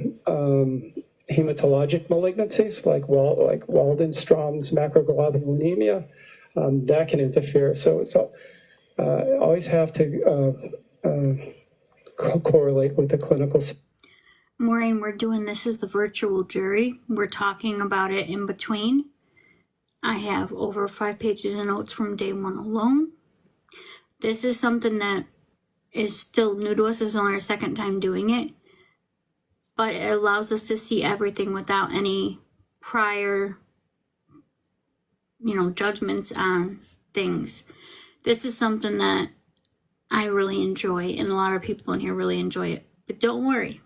hematologic malignancies like Waldenstrom's macroglobulinemia that can interfere. So always have to correlate with the clinical. Maureen, we're doing this as the virtual jury. We're talking about it in between. I have over 5 pages of notes from day one alone. This is something that is still new to us. This is only our second time doing it. But it allows us to see everything without any prior, judgments on things. This is something that I really enjoy, and a lot of people in here really enjoy it. But don't worry.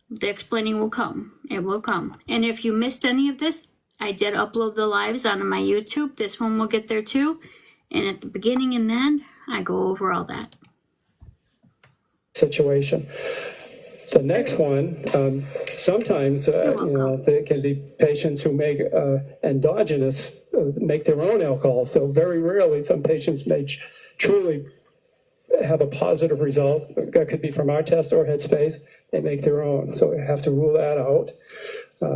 The explaining will come. It will come. And if you missed any of this, I did upload the lives onto my YouTube. This one will get there too. And at the beginning and end, I go over all that. Situation. The next one, sometimes, there can be patients who make endogenous, make their own alcohol. So very rarely, some patients may truly have a positive result. That could be from our test or Headspace. They make their own. So we have to rule that out.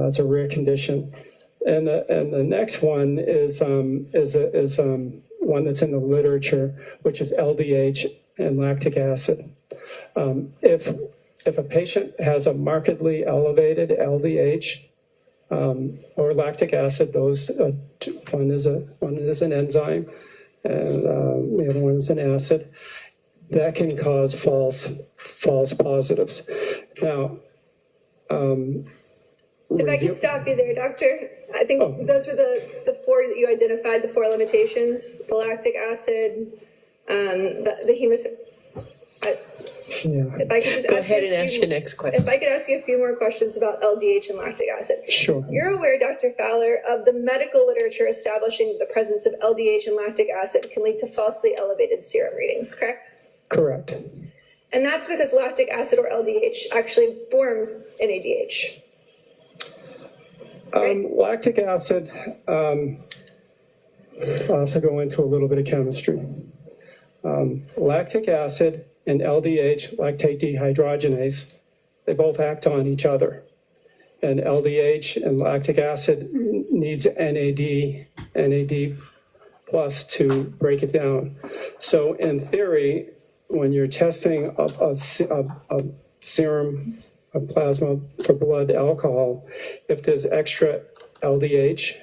It's a rare condition. And the next one is one that's in the literature, which is LDH and lactic acid. If a patient has a markedly elevated LDH or lactic acid, those one is an enzyme, and the other one is an acid, that can cause false positives. Now, if I can stop you there, Doctor, I think those were the four that you identified, the four limitations: the lactic acid, the hematoma. If I could just Go ahead and ask your next question. If I could ask you a few more questions about LDH and lactic acid. Sure. You're aware, Dr. Fowler, of the medical literature establishing the presence of LDH and lactic acid can lead to falsely elevated serum readings, correct? Correct. And that's because lactic acid or LDH actually forms NADH. Lactic acid, I'll have to go into a little bit of chemistry. Lactic acid and LDH, lactate dehydrogenase, they both act on each other. And LDH and lactic acid needs NAD plus to break it down. So in theory, when you're testing a serum, a plasma for blood alcohol, if there's extra LDH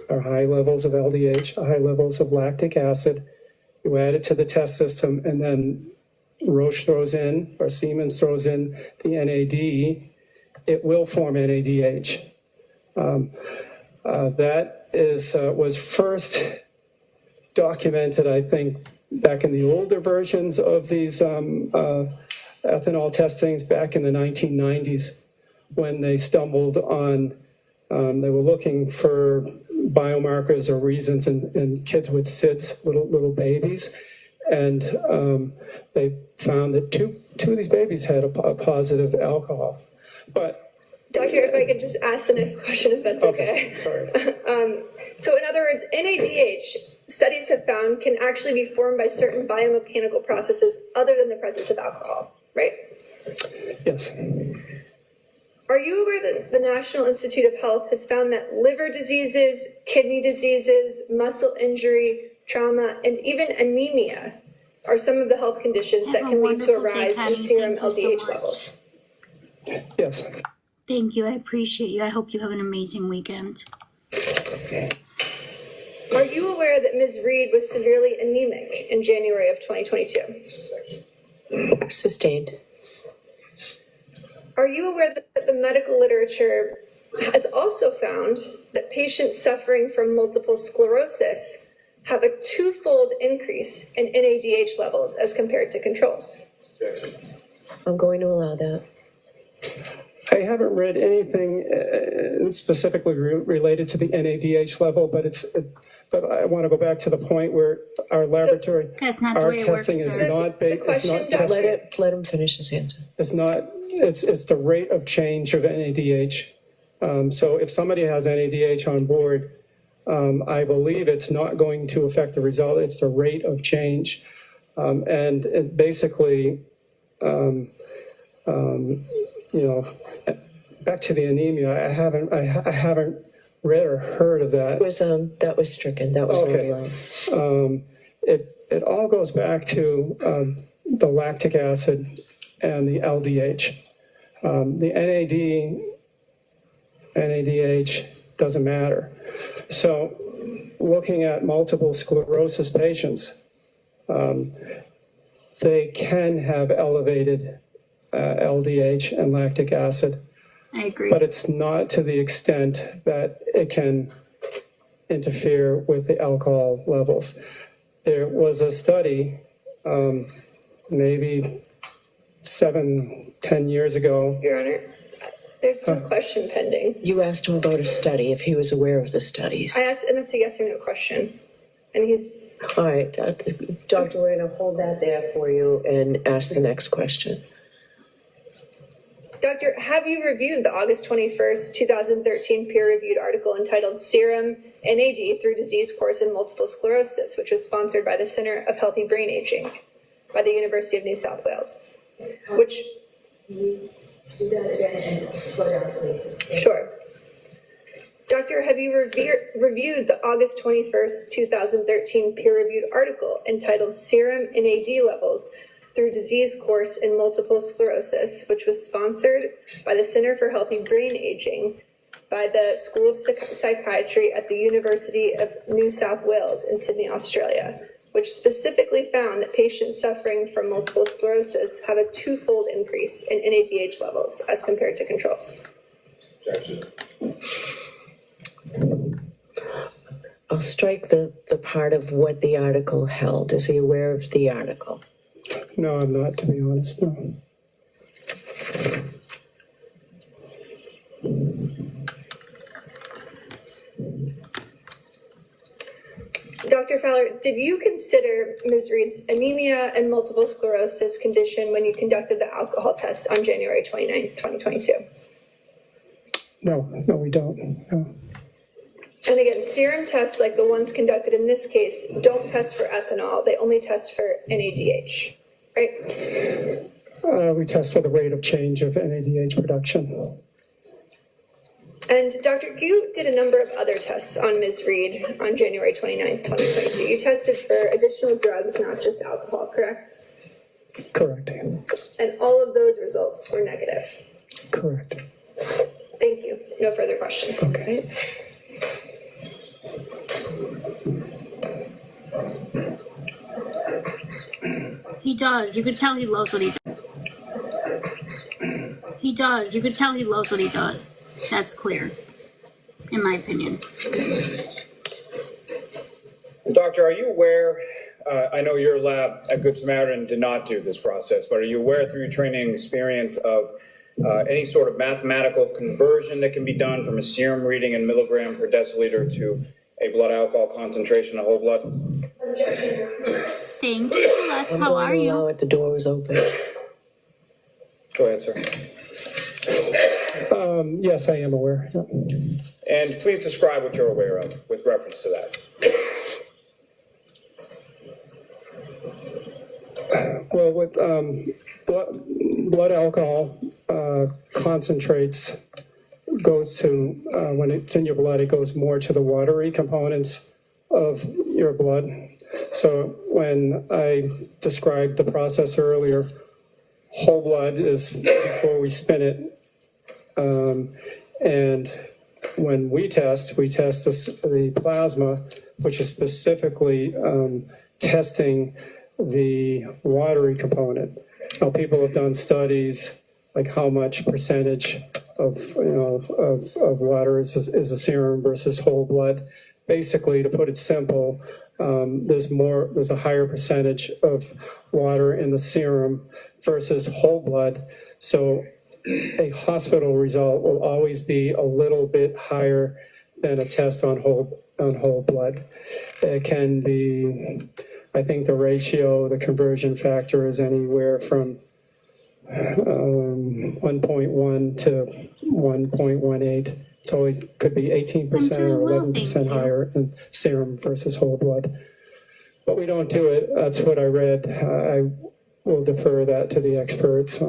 or high levels of LDH, high levels of lactic acid, you add it to the test system, and then Roche throws in, or Siemens throws in the NAD, it will form NADH. That was first documented, I think, back in the older versions of these ethanol testings back in the 1990s, when they stumbled on, they were looking for biomarkers or reasons in kids with SIDS, little babies, and they found that two of these babies had a positive alcohol. But Doctor, if I could just ask the next question, if that's okay. Sorry. So in other words, NADH, studies have found, can actually be formed by certain biomechanical processes other than the presence of alcohol, right? Yes. Are you aware that the National Institute of Health has found that liver diseases, kidney diseases, muscle injury, trauma, and even anemia are some of the health conditions that can lead to a rise in serum LDH levels? Yes. Thank you. I appreciate you. I hope you have an amazing weekend. Are you aware that Ms. Reed was severely anemic in January of 2022? Sustained. Are you aware that the medical literature has also found that patients suffering from multiple sclerosis have a twofold increase in NADH levels as compared to controls? I'm going to allow that. I haven't read anything specifically related to the NADH level, but but I want to go back to the point where our laboratory, That's not the our way it works, testing is sir. not tested. Let him finish his answer. It's the rate of change of NADH. So if somebody has NADH on board, I believe it's not going to affect the result. It's the rate of change. And it basically, back to the anemia, I haven't read or heard of that. That was stricken. That was not allowed. It all goes back to the lactic acid and the LDH. The NADH doesn't matter. So looking at multiple sclerosis patients, they can have elevated LDH and lactic acid. I agree. But it's not to the extent that it can interfere with the alcohol levels. There was a study, maybe 7-10 years ago. Your Honor, there's no question pending. You asked him about a study, if he was aware of the studies. I asked, and that's a yes or no question. And he's... All right, Doctor, we're going to hold that there for you and ask the next question. Doctor, have you reviewed the August 21st, 2013 peer-reviewed article entitled Serum NAD through Disease Course in Multiple Sclerosis, which was sponsored by the Center of Healthy Brain Aging by the University of New South Wales? Which, Can you do that again and slow down, please? sure. Doctor, have you reviewed the August 21st, 2013 peer-reviewed article entitled Serum NAD Levels through Disease Course in Multiple Sclerosis, which was sponsored by the Center for Healthy Brain Aging by the School of Psychiatry at the University of New South Wales in Sydney, Australia, which specifically found that patients suffering from multiple sclerosis have a twofold increase in NADH levels as compared to controls? I'll strike the part of what the article held. Is he aware of the article? No, I'm not, to be honest, no. Dr. Fowler, did you consider Ms. Reed's anemia and multiple sclerosis condition when you conducted the alcohol test on January 29th, 2022? No, we don't, no. And again, serum tests like the ones conducted in this case don't test for ethanol, they only test for NADH, right? We test for the rate of change of NADH production. And Dr. you did a number of other tests on Ms. Reed on January 29th, 2022. You tested for additional drugs, not just alcohol, correct? Correct. And all of those results were negative. Correct. Thank you. No further questions. Okay. He does. You could tell he loves what he does. He does. You could tell he loves what he does. That's clear, in my opinion. Doctor, are you aware, I know your lab at Good Samaritan did not do this process, but are you aware through your training and experience of any sort of mathematical conversion that can be done from a serum reading in milligram per deciliter to a blood alcohol concentration of whole blood? Thank you, Celeste. How are you? Allow it, the door was open. Go ahead, sir. Yes, I am aware. Yeah. And please describe what you're aware of with reference to that. Well, with blood alcohol concentrates goes to, when it's in your blood, it goes more to the watery components of your blood. So when I described the process earlier, whole blood is before we spin it. And when we test the plasma, which is specifically testing the watery component. Now, people have done studies like how much percentage of water is a serum versus whole blood. Basically, to put it simple, there's a higher percentage of water in the serum versus whole blood. So a hospital result will always be a little bit higher than a test on whole blood. It can be, I think the ratio, the conversion factor is anywhere from 1.1 to 1.18. It's always could be 18% or 11% higher in serum versus whole blood. But we don't do it. That's what I read. I will defer that to the experts.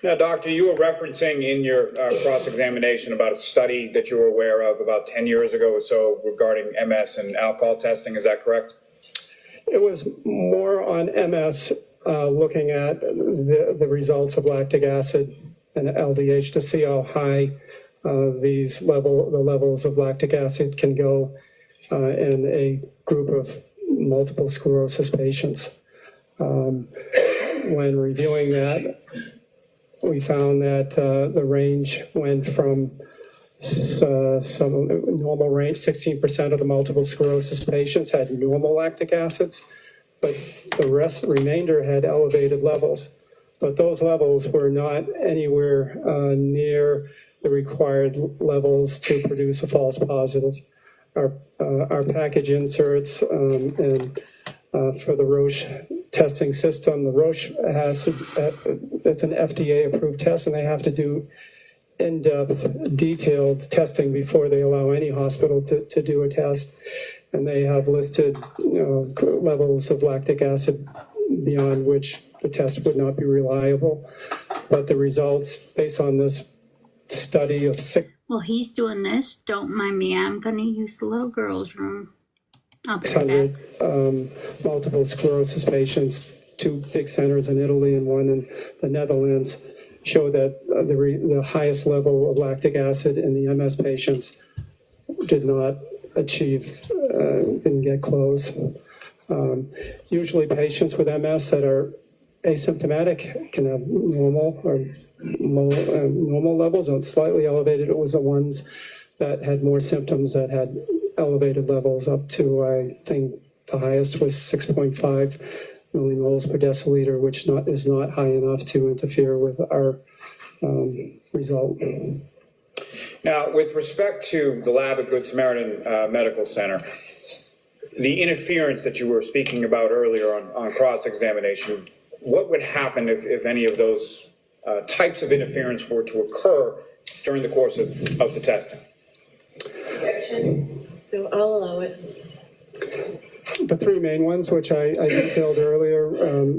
Now, Doctor, you were referencing in your cross-examination about a study that you were aware of about 10 years ago or so regarding MS and alcohol testing. Is that correct? It was more on MS, looking at the results of lactic acid and LDH to see how high the levels of lactic acid can go in a group of multiple sclerosis patients. When reviewing that, we found that the range went from some normal range, 16% of the multiple sclerosis patients had normal lactic acids, but the remainder had elevated levels. But those levels were not anywhere near the required levels to produce a false positive. Our package inserts and for the Roche testing system. The Roche has, it's an FDA-approved test, and they have to do in-depth, detailed testing before they allow any hospital to do a test. And they have listed, levels of lactic acid beyond which the test would not be reliable. But the results, based on this study of Well, he's doing this. Don't mind me. I'm going to use the little girl's room. I'll be right back. 600 multiple sclerosis patients, 2 big centers in Italy and 1 in the Netherlands, show that the highest level of lactic acid in the MS patients did not achieve, didn't get close. Usually patients with MS that are asymptomatic can have normal or normal levels, and slightly elevated. It was the ones that had more symptoms that had elevated levels up to, I think the highest was 6.5 millimoles per deciliter, which is not high enough to interfere with our result. Now, with respect to the lab at Good Samaritan Medical Center, the interference that you were speaking about earlier on cross-examination, what would happen if any of those types of interference were to occur during the course of the testing? So I'll allow it. The 3 main ones, which I detailed earlier,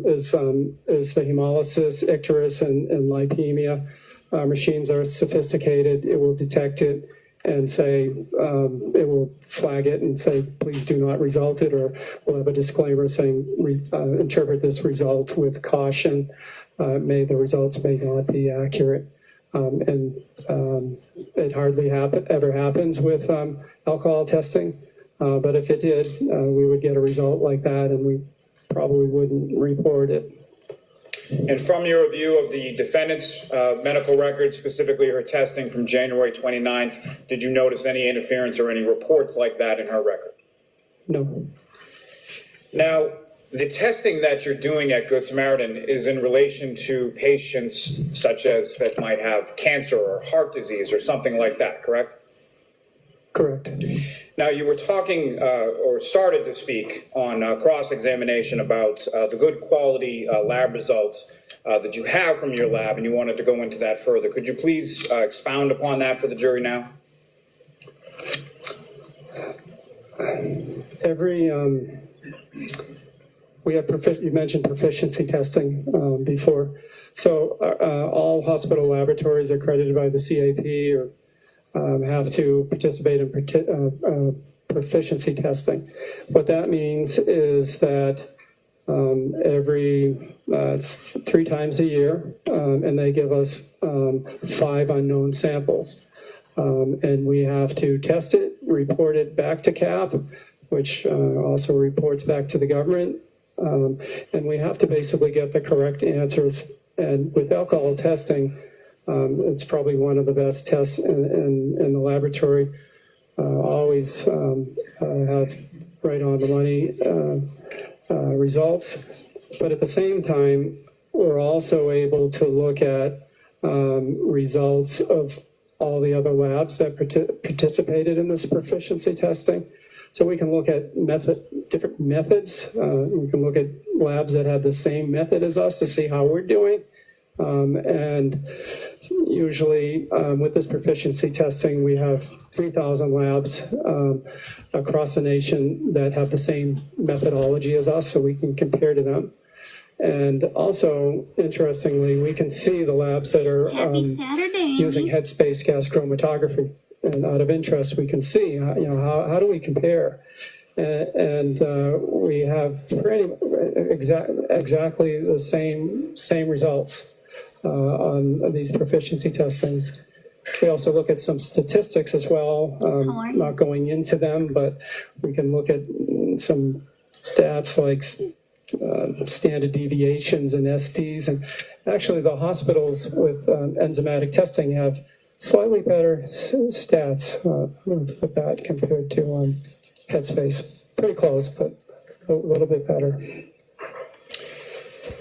is the hemolysis, icterus, and lipemia. Machines are sophisticated. It will detect it and say, it will flag it and say, please do not result it, or we'll have a disclaimer saying, interpret this result with caution. The results may not be accurate. It hardly ever happens with alcohol testing. But if it did, we would get a result like that, and we probably wouldn't report it. And from your review of the defendant's medical records, specifically her testing from January 29th, did you notice any interference or any reports like that in her record? No. Now, the testing that you're doing at Good Samaritan is in relation to patients such as that might have cancer or heart disease or something like that, correct? Correct. Now, you were talking or started to speak on cross-examination about the good quality lab results that you have from your lab, and you wanted to go into that further. Could you please expound upon that for the jury now? We have you mentioned proficiency testing before. So all hospital laboratories accredited by the CAP or have to participate in proficiency testing. What that means is that every 3 times a year, and they give us 5 unknown samples. And we have to test it, report it back to CAP, which also reports back to the government. And we have to basically get the correct answers. And with alcohol testing, it's probably one of the best tests in the laboratory. Always have right on the money results. But at the same time, we're also able to look at results of all the other labs that participated in this proficiency testing. So we can look at different methods. We can look at labs that have the same method as us to see how we're doing. And usually with this proficiency testing, we have 3,000 labs across the nation that have the same methodology as us, so we can compare to them. And also, interestingly, we can see the labs that are using headspace gas chromatography. And out of interest, we can see, how do we compare? And we have exactly the same results on these proficiency testings. We also look at some statistics as well, not going into them, but we can look at some stats like standard deviations and SDs. And actually the hospitals with enzymatic testing have slightly better stats with that compared to Headspace. Pretty close, but a little bit better.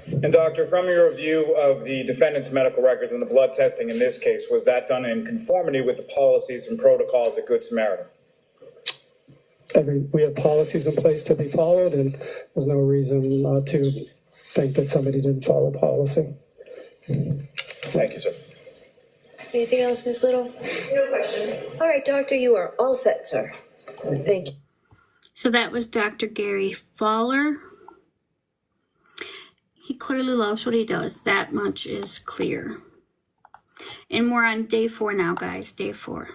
And doctor, from your review of the defendant's medical records and the blood testing in this case, was that done in conformity with the policies and protocols at Good Samaritan? We have policies in place to be followed, and there's no reason not to think that somebody didn't follow policy. Thank you, sir. Anything else, Ms. Little? No questions. All right, doctor, you are all set, sir. Thank you. So that was Dr. Gary Fowler. He clearly loves what he does. That much is clear. And we're on day 4 now, guys. Day 4.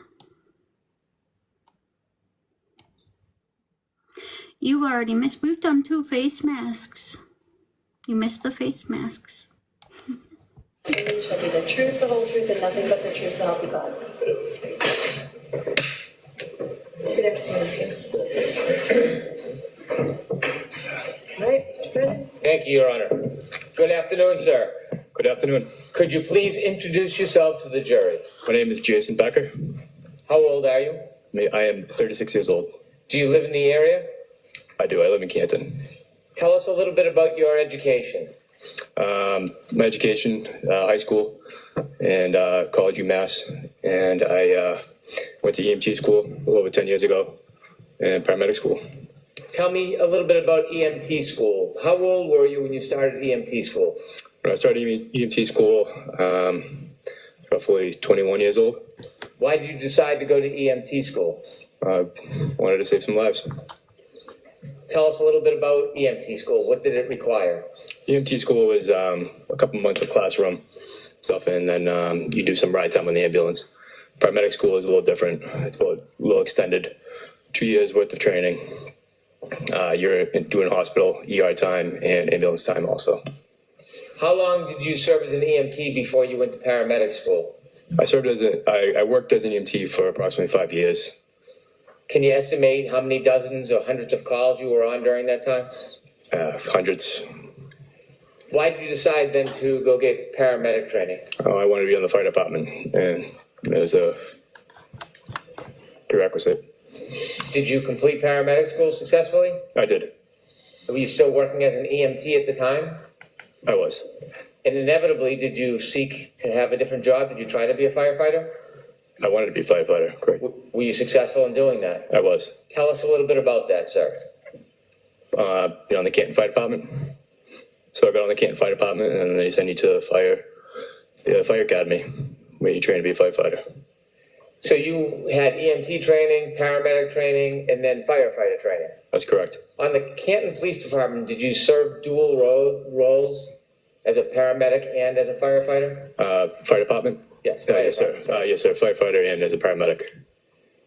You've already missed. We've done 2 face masks. You missed the face masks. And you shall be the truth, the whole truth, and nothing but the truth, so help you God. Good afternoon, sir. All right, Mr. President. Thank you, Your Honor. Good afternoon, sir. Good afternoon. Could you please introduce yourself to the jury? My name is Jason Becker. How old are you? I am 36 years old. Do you live in the area? I do. I live in Canton. Tell us a little bit about your education. My education, high school and college UMass, and I went to EMT school a little over 10 years ago, and paramedic school. Tell me a little bit about EMT school. How old were you when you started EMT school? When I started EMT school, roughly 21 years old. Why did you decide to go to EMT school? Wanted to save some lives. Tell us a little bit about EMT school. What did it require? EMT school was a couple months of classroom stuff, and then you do some ride time on the ambulance. Paramedic school is a little different. It's a little extended. 2 years worth of training. You're doing hospital, ER time, and ambulance time also. How long did you serve as an EMT before you went to paramedic school? I worked as an EMT for approximately 5 years. Can you estimate how many dozens or hundreds of calls you were on during that time? Hundreds. Why did you decide then to go get paramedic training? Oh, I wanted to be on the fire department, and it was a prerequisite. Did you complete paramedic school successfully? I did. Were you still working as an EMT at the time? I was. And inevitably, did you seek to have a different job? Did you try to be a firefighter? I wanted to be a firefighter, correct. Were you successful in doing that? I was. Tell us a little bit about that, sir. Been on the Canton Fire Department. So I got on the Canton Fire Department, and then they sent you to the fire academy, where you train to be a firefighter. So you had EMT training, paramedic training, and then firefighter training? That's correct. On the Canton Police Department, did you serve dual roles as a paramedic and as a firefighter? Fire department? Yes. Yes, sir. Yes, sir. Firefighter and as a paramedic.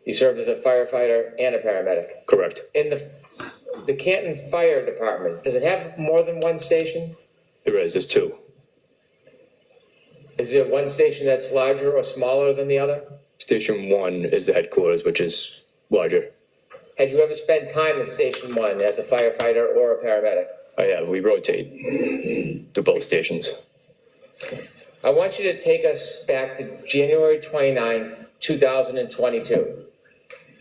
You served as a firefighter and a paramedic? Correct. In the Canton Fire Department, does it have more than one station? There's 2. Is there one station that's larger or smaller than the other? Station 1 is the headquarters, which is larger. Had you ever spent time at Station 1 as a firefighter or a paramedic? I have. We rotate to both stations. I want you to take us back to January 29th, 2022.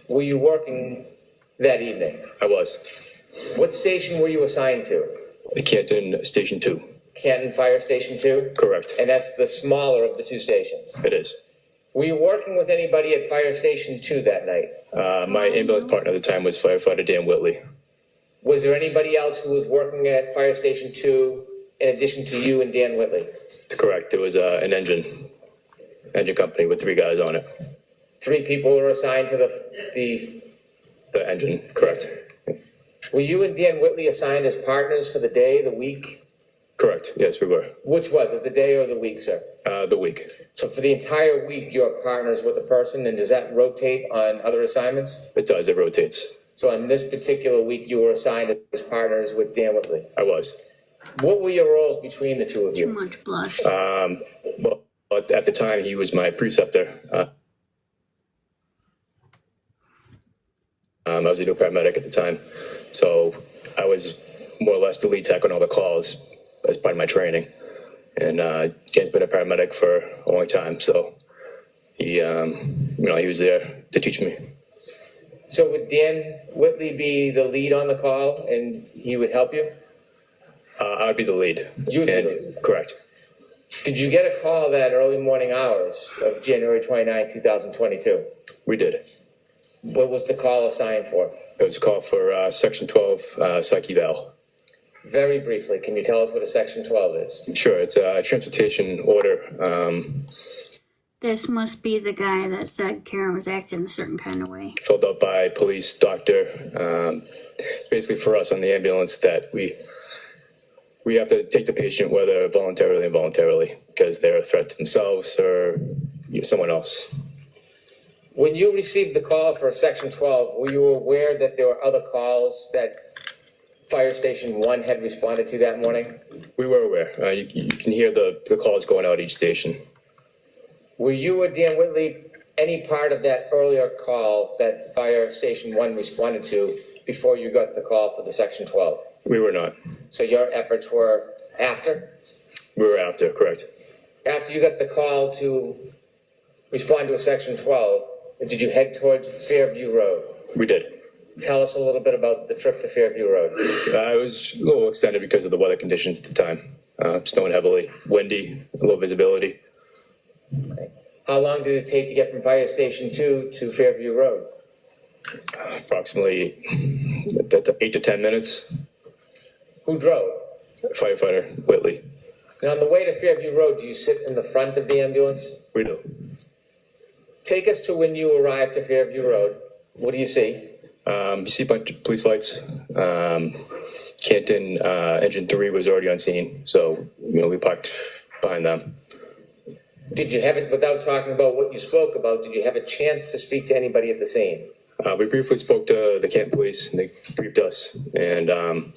Were you working that evening? I was. What station were you assigned to? The Canton Station 2. Canton Fire Station 2? Correct. And that's the smaller of the 2 stations? It is. Were you working with anybody at Fire Station 2 that night? My ambulance partner at the time was firefighter Dan Whitley. Was there anybody else who was working at Fire Station 2 in addition to you and Dan Whitley? Correct. There was an engine company with 3 guys on it. 3 people were assigned to the engine, correct. Were you and Dan Whitley assigned as partners for the day, the week? Correct. Yes, we were. Which was it, the day or the week, sir? The week. So for the entire week, you're partners with a person, and does that rotate on other assignments? It does. It rotates. So on this particular week, you were assigned as partners with Dan Whitley? I was. What were your roles between the 2 of you? Too much blood. Well, at the time, he was my preceptor. I was a new paramedic at the time, so I was more or less the lead tech on all the calls as part of my training. And Dan's been a paramedic for a long time, so he was there to teach me. So would Dan Whitley be the lead on the call, and he would help you? I would be the lead. You would be the lead? Correct. Did you get a call that early morning hours of January 29, 2022? We did. What was the call assigned for? It was a call for Section 12 psych eval. Very briefly, can you tell us what a section 12 is? Sure, it's a transportation order. This must be the guy that said Karen was acting a certain kind of way. Filled out by police, doctor. Basically for us on the ambulance that we have to take the patient whether voluntarily or involuntarily because they're a threat to themselves or someone else. When you received the call for section 12, were you aware that there were other calls that Fire Station 1 had responded to that morning? We were aware. You can hear the calls going out each station. Were you or Dan Whitley any part of that earlier call that Fire Station 1 responded to before you got the call for the section 12? We were not. So your efforts were after? We were after, correct. After you got the call to respond to a section 12, did you head towards Fairview Road? We did. Tell us a little bit about the trip to Fairview Road. It was a little extended because of the weather conditions at the time. Snowing heavily, windy, low visibility. Okay. How long did it take to get from Fire Station 2 to Fairview Road? Approximately 8 to 10 minutes. Who drove? Firefighter Whitley. And on the way to Fairview Road, do you sit in the front of the ambulance? We do. Take us to when you arrived to Fairview Road. What do you see? You see a bunch of police lights. Canton engine 3 was already on scene, so we parked behind them. Did you have it, without talking about what you spoke about, did you have a chance to speak to anybody at the scene? We briefly spoke to the Canton police, and they briefed us and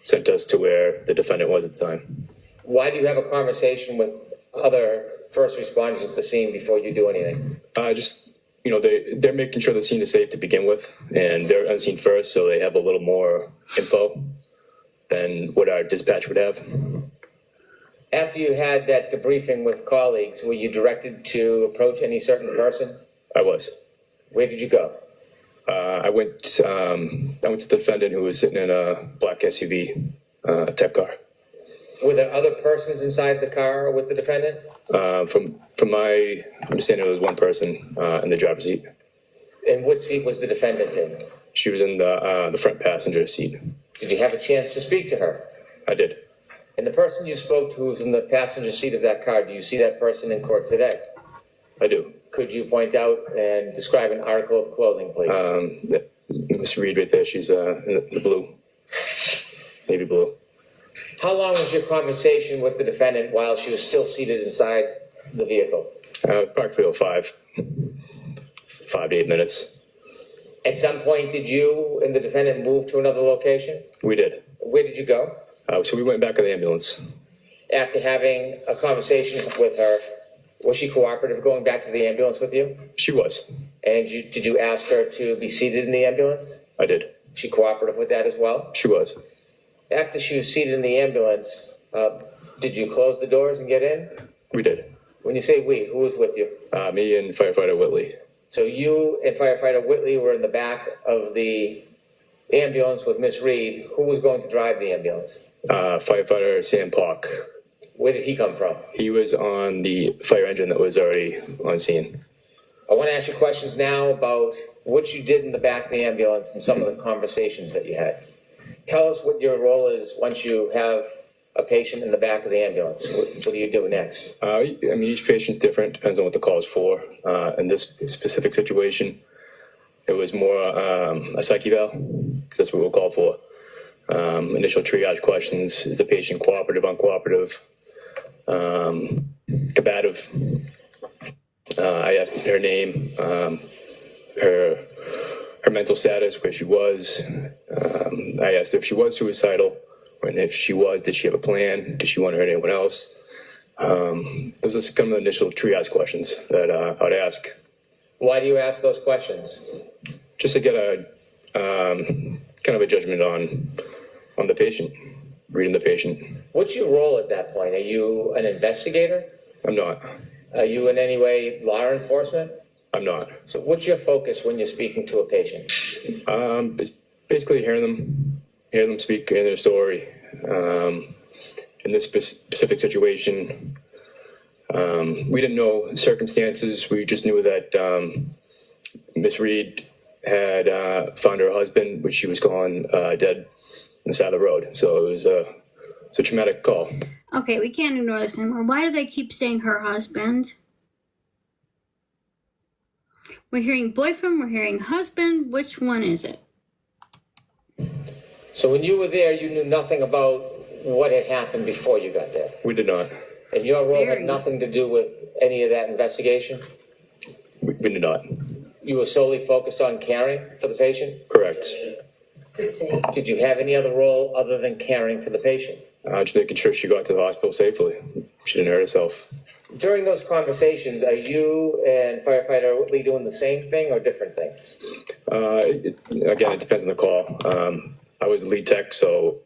sent us to where the defendant was at the time. Why do you have a conversation with other first responders at the scene before you do anything? They're making sure the scene is safe to begin with, and they're on scene first, so they have a little more info than what our dispatch would have. After you had that debriefing with colleagues, were you directed to approach any certain person? I was. Where did you go? I went to the defendant who was sitting in a black SUV tech car. Were there other persons inside the car with the defendant? From my understanding, there was one person in the driver's seat. And what seat was the defendant in? She was in the front passenger seat. Did you have a chance to speak to her? I did. And the person you spoke to who was in the passenger seat of that car, do you see that person in court today? I do. Could you point out and describe an article of clothing, please? Miss Reed right there, she's in the blue, navy blue. How long was your conversation with the defendant while she was still seated inside the vehicle? Approximately 5 to 8 minutes. At some point, did you and the defendant move to another location? We did. Where did you go? So we went back in the ambulance. After having a conversation with her, was she cooperative going back to the ambulance with you? She was. And did you ask her to be seated in the ambulance? I did. She cooperative with that as well? She was. After she was seated in the ambulance, did you close the doors and get in? We did. When you say we, who was with you? Me and Firefighter Whitley. So you and Firefighter Whitley were in the back of the ambulance with Miss Reed. Who was going to drive the ambulance? Firefighter Sam Park. Where did he come from? He was on the fire engine that was already on scene. I want to ask you questions now about what you did in the back of the ambulance and some of the conversations that you had. Tell us what your role is once you have a patient in the back of the ambulance. What do you do next? Each patient's different, depends on what the call is for. In this specific situation, it was more a psych eval, because that's what we'll call for. Initial triage questions: is the patient cooperative, uncooperative, combative? I asked her name, her mental status, where she was. I asked if she was suicidal, and if she was, did she have a plan? Did she want to hurt anyone else? Those are some of the initial triage questions that I would ask. Why do you ask those questions? Just to get a kind of a judgment on the patient, reading the patient. What's your role at that point? Are you an investigator? I'm not. Are you in any way law enforcement? I'm not. So what's your focus when you're speaking to a patient? It's basically hearing them speak, hearing their story. In this specific situation, we didn't know circumstances. We just knew that Miss Reed had found her husband, which she was calling dead, the side of the road. So it's a traumatic call. Okay, we can't ignore this anymore. Why do they keep saying her husband? We're hearing boyfriend, we're hearing husband. Which one is it? So when you were there, you knew nothing about what had happened before you got there? We did not. And your role had Very. nothing to do with any of that investigation? We did not. You were solely focused on caring for the patient? Correct. Sustained. Did you have any other role other than caring for the patient? Just making sure she got to the hospital safely. She didn't hurt herself. During those conversations, are you and firefighter Whitley doing the same thing or different things? Again, it depends on the call. I was the lead tech, so,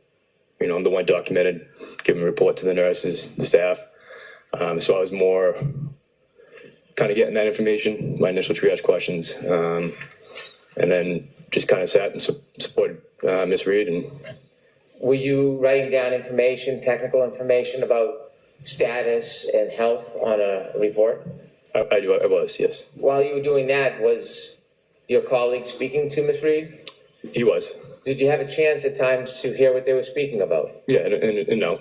I'm the one documented, giving a report to the nurses, the staff. So I was more kind of getting that information, my initial triage questions, and then just kind of sat and supported Miss Reed. And Were you writing down information, technical information about status and health on a report? I was, yes. While you were doing that, was your colleague speaking to Miss Reed? He was. Did you have a chance at times to hear what they were speaking about? Yeah, and no,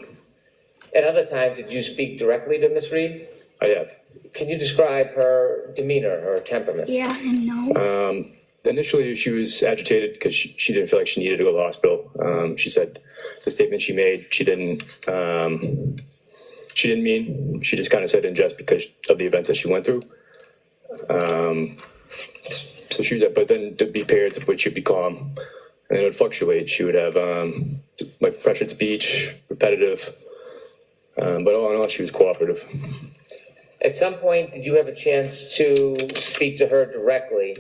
At other times, did you speak directly to Miss Reed? I have. Can you describe her demeanor, her temperament? Yeah and no. Initially, she was agitated because she didn't feel like she needed to go to the hospital. She said the statement she made, she didn't mean. She just kind of said in jest because of the events that she went through. But then there'd be periods of which she'd be calm, and it would fluctuate. She would have like pressured speech, repetitive, but all in all, she was cooperative. At some point, did you have a chance to speak to her directly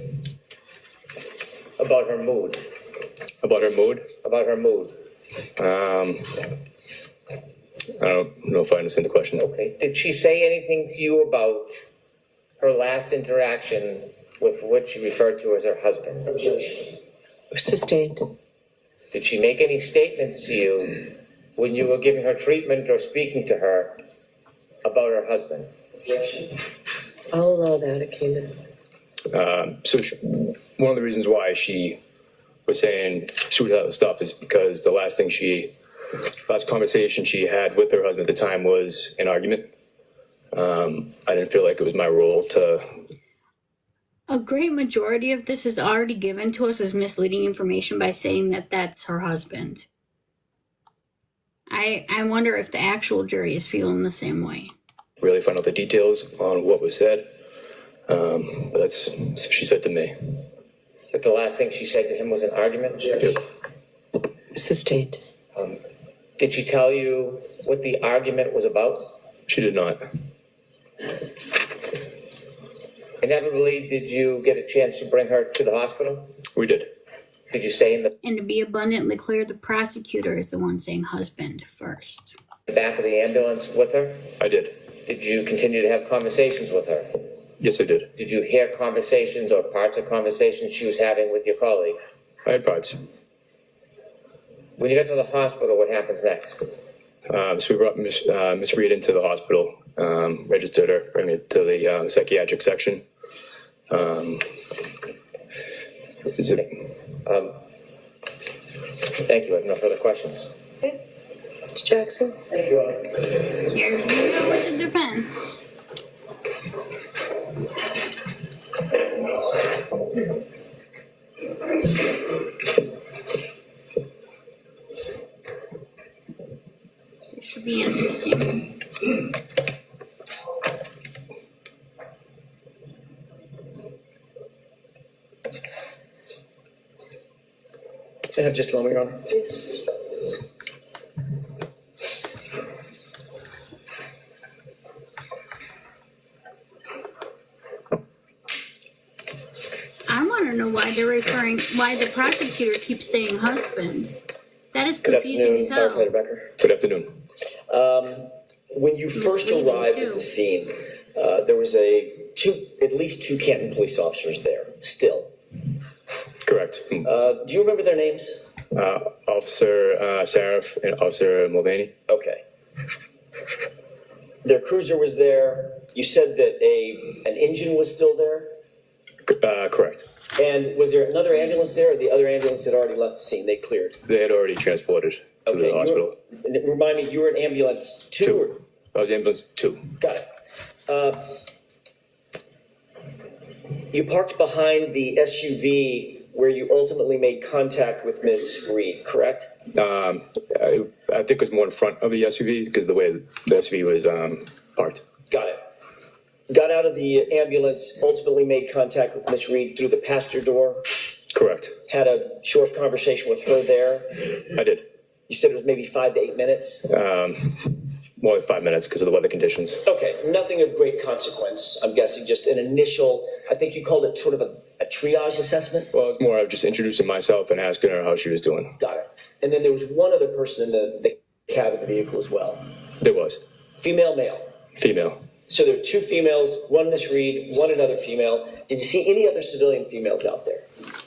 about her mood? About her mood? About her mood. I don't know if I understand the question. Okay. Did she say anything to you about her last interaction with what she referred to as her husband? Objection. Sustained. Did she make any statements to you when you were giving her treatment or speaking to her about her husband? Objection. I'll allow that, Akina. One of the reasons why she was saying suicidal stuff is because the last conversation she had with her husband at the time was an argument. I didn't feel like it was my role to. A great majority of this is already given to us as misleading information by saying that that's her husband. I wonder if the actual jury is feeling the same way. Really find out the details on what was said. But that's what she said to me. That the last thing she said to him was an argument? Yep. Sustained. Did she tell you what the argument was about? She did not. Inevitably, did you get a chance to bring her to the hospital? We did. Did you stay in the And to be abundantly clear, the prosecutor is the one saying husband first. back of the ambulance with her? I did. Did you continue to have conversations with her? Yes, I did. Did you hear conversations or parts of conversations she was having with your colleague? I had parts. When you got to the hospital, what happens next? So we brought Miss Reed into the hospital, registered her, bring her to the psychiatric section. Thank you. I have no further questions. Mr. Jackson? Thank you. Here's we go with the defense. It should be interesting. Can I have just a moment, Your Honor? Yes. I want to know why why the prosecutor keeps saying husband. That is Good confusing afternoon, as hell. Firefighter Becker. Good afternoon. When you first Misleading, arrived too. at the scene, there was at least two Canton police officers there, still. Correct. Do you remember their names? Officer Saraf and Officer Mulvaney. Okay. Their cruiser was there. You said that an engine was still there? Correct. And was there another ambulance there, or the other ambulance had already left the scene, they cleared? They had already transported to Okay, the you were- hospital. and remind me, you were in ambulance two? I was ambulance 2. Got it. You parked behind the SUV where you ultimately made contact with Ms. Reed, correct? I think it was more in front of the SUV because the way the SUV was parked. Got it. Got out of the ambulance, ultimately made contact with Ms. Reed through the passenger door, Correct. had a short conversation with her there. I did. You said it was maybe 5 to 8 minutes? More than 5 minutes because of the weather conditions. Okay, nothing of great consequence. I'm guessing just an initial, I think you called it sort of a triage assessment? Well, it was more of just introducing myself and asking her how she was doing. Got it. And then there was one other person in the cab of the vehicle as well. There was. Female, male. Female. So there were 2 females, one Miss Reed, one another female. Did you see any other civilian females out there?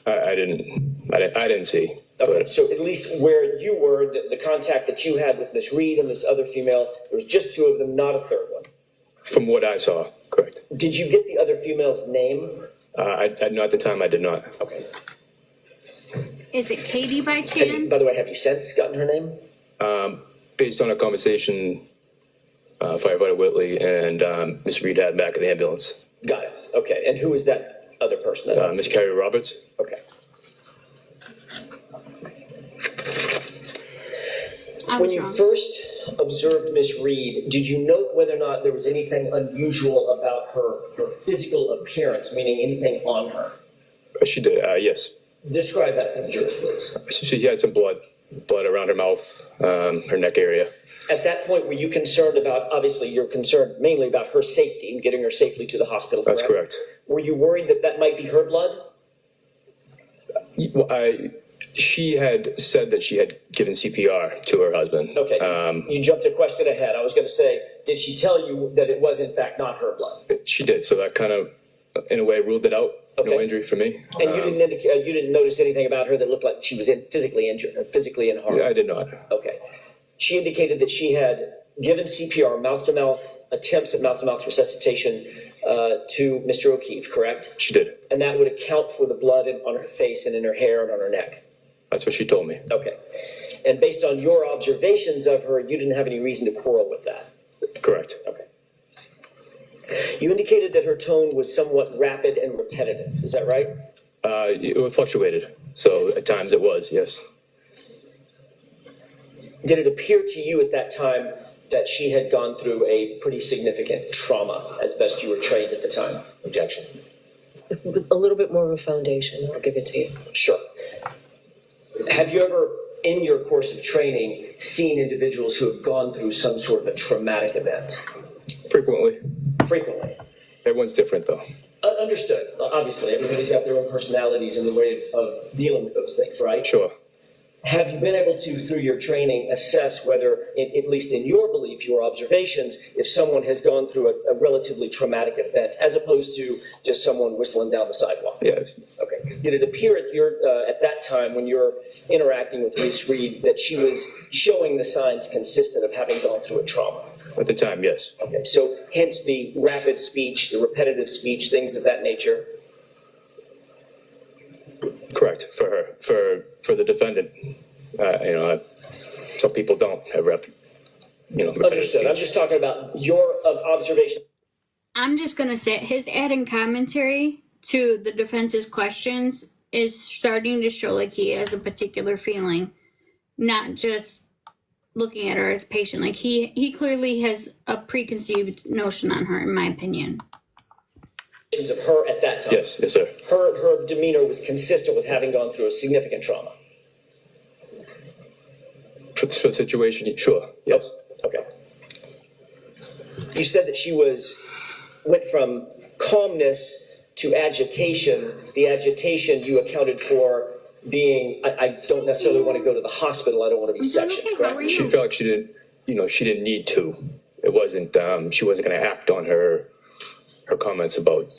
I didn't see. Okay, so at least where you were, the contact that you had with Miss Reed and this other female, there was just 2 of them, not a third one. From what I saw, correct. Did you get the other female's name? No, at the time I did not. Okay. Is it Katie by By chance? the way, have you since gotten her name? Based on a conversation Firefighter Whitley and Miss Reed had back in the ambulance. Got it. Okay, and who is that other person? Miss Carrie Roberts. Okay. When you first observed Miss Reed, did you note whether or not there was anything unusual about her physical appearance, meaning anything on her? She did, yes. Describe that for the jurors, please. She had some blood around her mouth, her neck area. At that point, were you concerned about, obviously you're concerned mainly about her safety and getting her safely to the hospital, correct? That's correct. Were you worried that that might be her blood? She had said that she had given CPR to her husband. Okay, you jumped a question ahead. I was going to say, did she tell you that it was in fact not her blood? She did, so that kind of, in a way, ruled it out. Okay. No injury for me. And you didn't indicate, you didn't notice anything about her that looked like she was physically injured or physically in harm? Yeah, I did not. Okay. She indicated that she had given CPR, mouth-to-mouth, attempts at mouth-to-mouth resuscitation to Mr. O'Keefe, correct? She did. And that would account for the blood on her face and in her hair and on her neck? That's what she told me. Okay. And based on your observations of her, you didn't have any reason to quarrel with that? Correct. Okay. You indicated that her tone was somewhat rapid and repetitive, is that right? It fluctuated, so at times it was, yes. Did it appear to you at that time that she had gone through a pretty significant trauma, as best you were trained at the time? Objection. A little bit more of a foundation, I'll give it to you. Sure. Have you ever, in your course of training, seen individuals who have gone through some sort of a traumatic event? Frequently. Frequently. Everyone's different, though. Understood. Obviously, everybody's got their own personalities and the way of dealing with those things, right? Sure. Have you been able to, through your training, assess whether, at least in your belief, your observations, if someone has gone through a relatively traumatic event, as opposed to just someone whistling down the sidewalk? Yes. Okay. Did it appear at that time when you're interacting with Miss Reed that she was showing the signs consistent of having gone through a trauma? At the time, yes. Okay. So hence the rapid speech, the repetitive speech, things of that nature? Correct, for her. For the defendant, some people don't have Understood. I'm just talking about your observation. I'm just going to say his adding commentary to the defense's questions is starting to show like he has a particular feeling, not just looking at her as a patient. Like he clearly has a preconceived notion on her, in my opinion. Of her at that time. Yes, sir. Her demeanor was consistent with having gone through a significant trauma. For the situation, sure, yes. Okay. You said that she went from calmness to agitation. The agitation you accounted for being, I don't necessarily want to go to the hospital. I don't want to be sectioned, correct? She felt like she didn't need to. It wasn't, she wasn't going to act on her comments about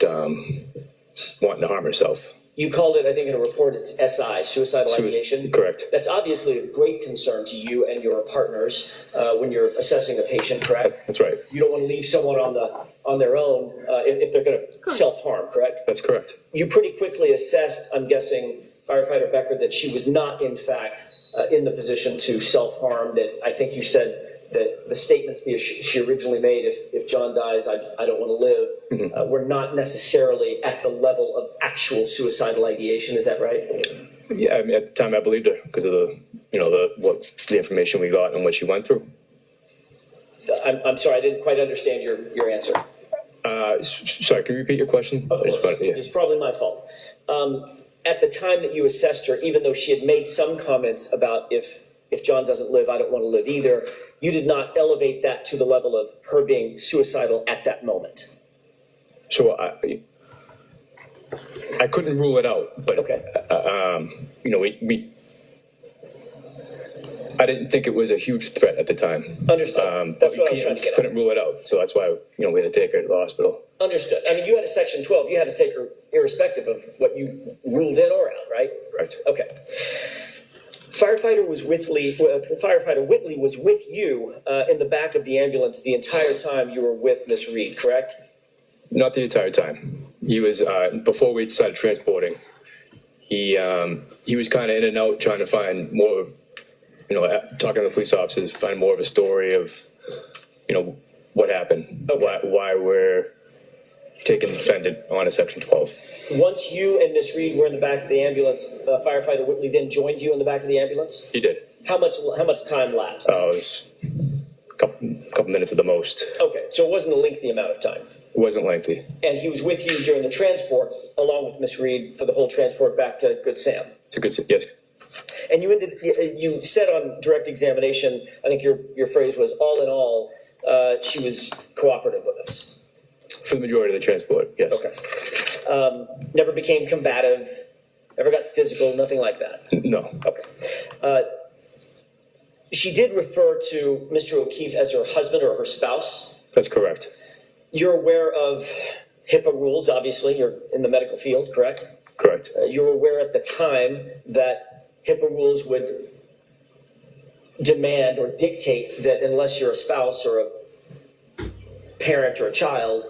wanting to harm herself. You called it, I think in a report, it's SI, suicidal ideation. Correct. That's obviously of great concern to you and your partners when you're assessing a patient, correct? That's right. You don't want to leave someone on their own if they're going to self-harm, correct? That's correct. You pretty quickly assessed, I'm guessing, firefighter Becker, that she was not in fact in the position to self-harm, that I think you said that the statements that she originally made, if John dies, I don't want to live, were not necessarily at the level of actual suicidal ideation. Is that right? Yeah, I mean, at the time I believed her because of the information we got and what she went through. I'm sorry, I didn't quite understand your answer. Sorry, can you repeat your question? Of course. It's probably my fault. At the time that you assessed her, even though she had made some comments about if John doesn't live, I don't want to live either, you did not elevate that to the level of her being suicidal at that moment. So I couldn't rule it out, but I didn't think it was a huge threat at the time. Understood. That's what I was trying to get at. Couldn't rule it out, so that's why we had to take her to the hospital. Understood. I mean, you had a Section 12. You had to take her irrespective of what you ruled in or out, right? Right. Okay. Firefighter Whitley was with you in the back of the ambulance the entire time you were with Miss Reed, correct? Not the entire time. He was before we decided transporting. He was kind of in and out, trying to find more of, talking to the police officers, find more of a story of, what happened, why we're taking defendant on a Section 12. Once you and Miss Reed were in the back of the ambulance, Firefighter Whitley then joined you in the back of the ambulance? He did. How much time lapsed? It was a couple minutes at the most. Okay, so it wasn't a lengthy amount of time. It wasn't lengthy. And he was with you during the transport, along with Miss Reed, for the whole transport back to Good Sam? Yes. And you said on direct examination, I think your phrase was, all in all, she was cooperative with us. For the majority of the transport, yes. Okay. Never became combative, never got physical, nothing like that? No. Okay. She did refer to Mr. O'Keefe as her husband or her spouse? That's correct. You're aware of HIPAA rules, obviously, you're in the medical field, correct? Correct. You were aware at the time that HIPAA rules would demand or dictate that unless you're a spouse or a parent or a child,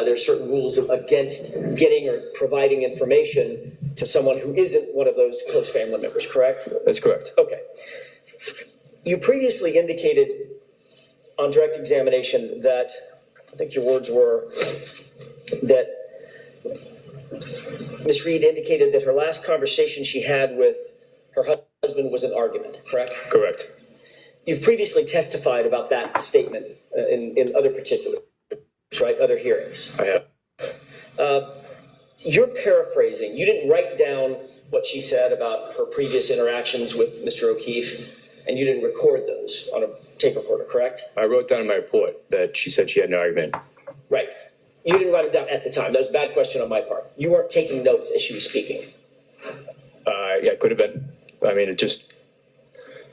there's certain rules against getting or providing information to someone who isn't one of those close family members, correct? That's correct. Okay. You previously indicated on direct examination that, I think your words were, that Ms. Reed indicated that her last conversation she had with her husband was an argument, correct? Correct. You've previously testified about that statement in other particulars, right? Other hearings. I have. You're paraphrasing. You didn't write down what she said about her previous interactions with Mr. O'Keefe, and you didn't record those on a tape recorder, correct? I wrote down in my report that she said she had an argument. Right. You didn't write it down at the time. That was a bad question on my part. You weren't taking notes as she was speaking. Yeah, it could have been. I mean, it's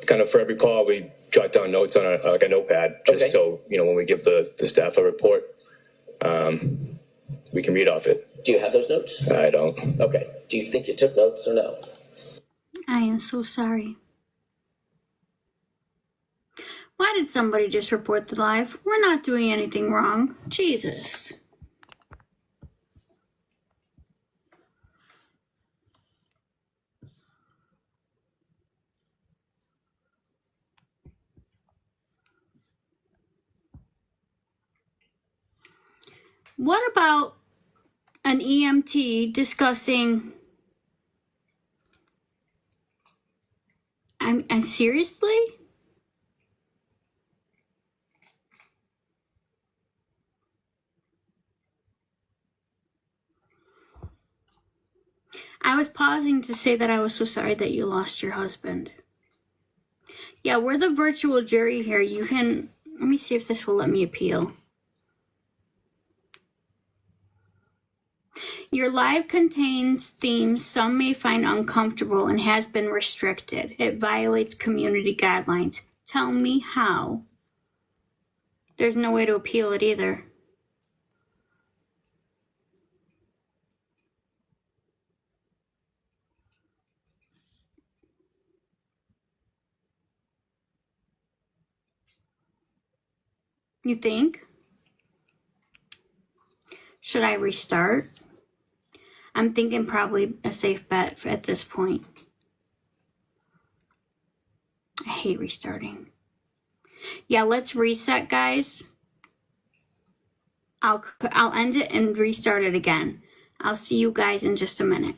kind of for every call, we jot down notes on a notepad, just so, when we give the staff a report, we can read off it. Do you have those notes? I don't. Okay. Do you think you took notes or no? I am so sorry. Why did somebody just report the live? We're not doing anything wrong. Jesus. What about an EMT discussing... And seriously? I was pausing to say that I was so sorry that you lost your husband. Yeah, we're the virtual jury here. You can... Let me see if this will let me appeal. Your live contains themes some may find uncomfortable and has been restricted. It violates community guidelines. Tell me how. There's no way to appeal it either. You think? Should I restart? I'm thinking probably a safe bet at this point. I hate restarting. Yeah, let's reset, guys. I'll end it and restart it again. I'll see you guys in just a minute.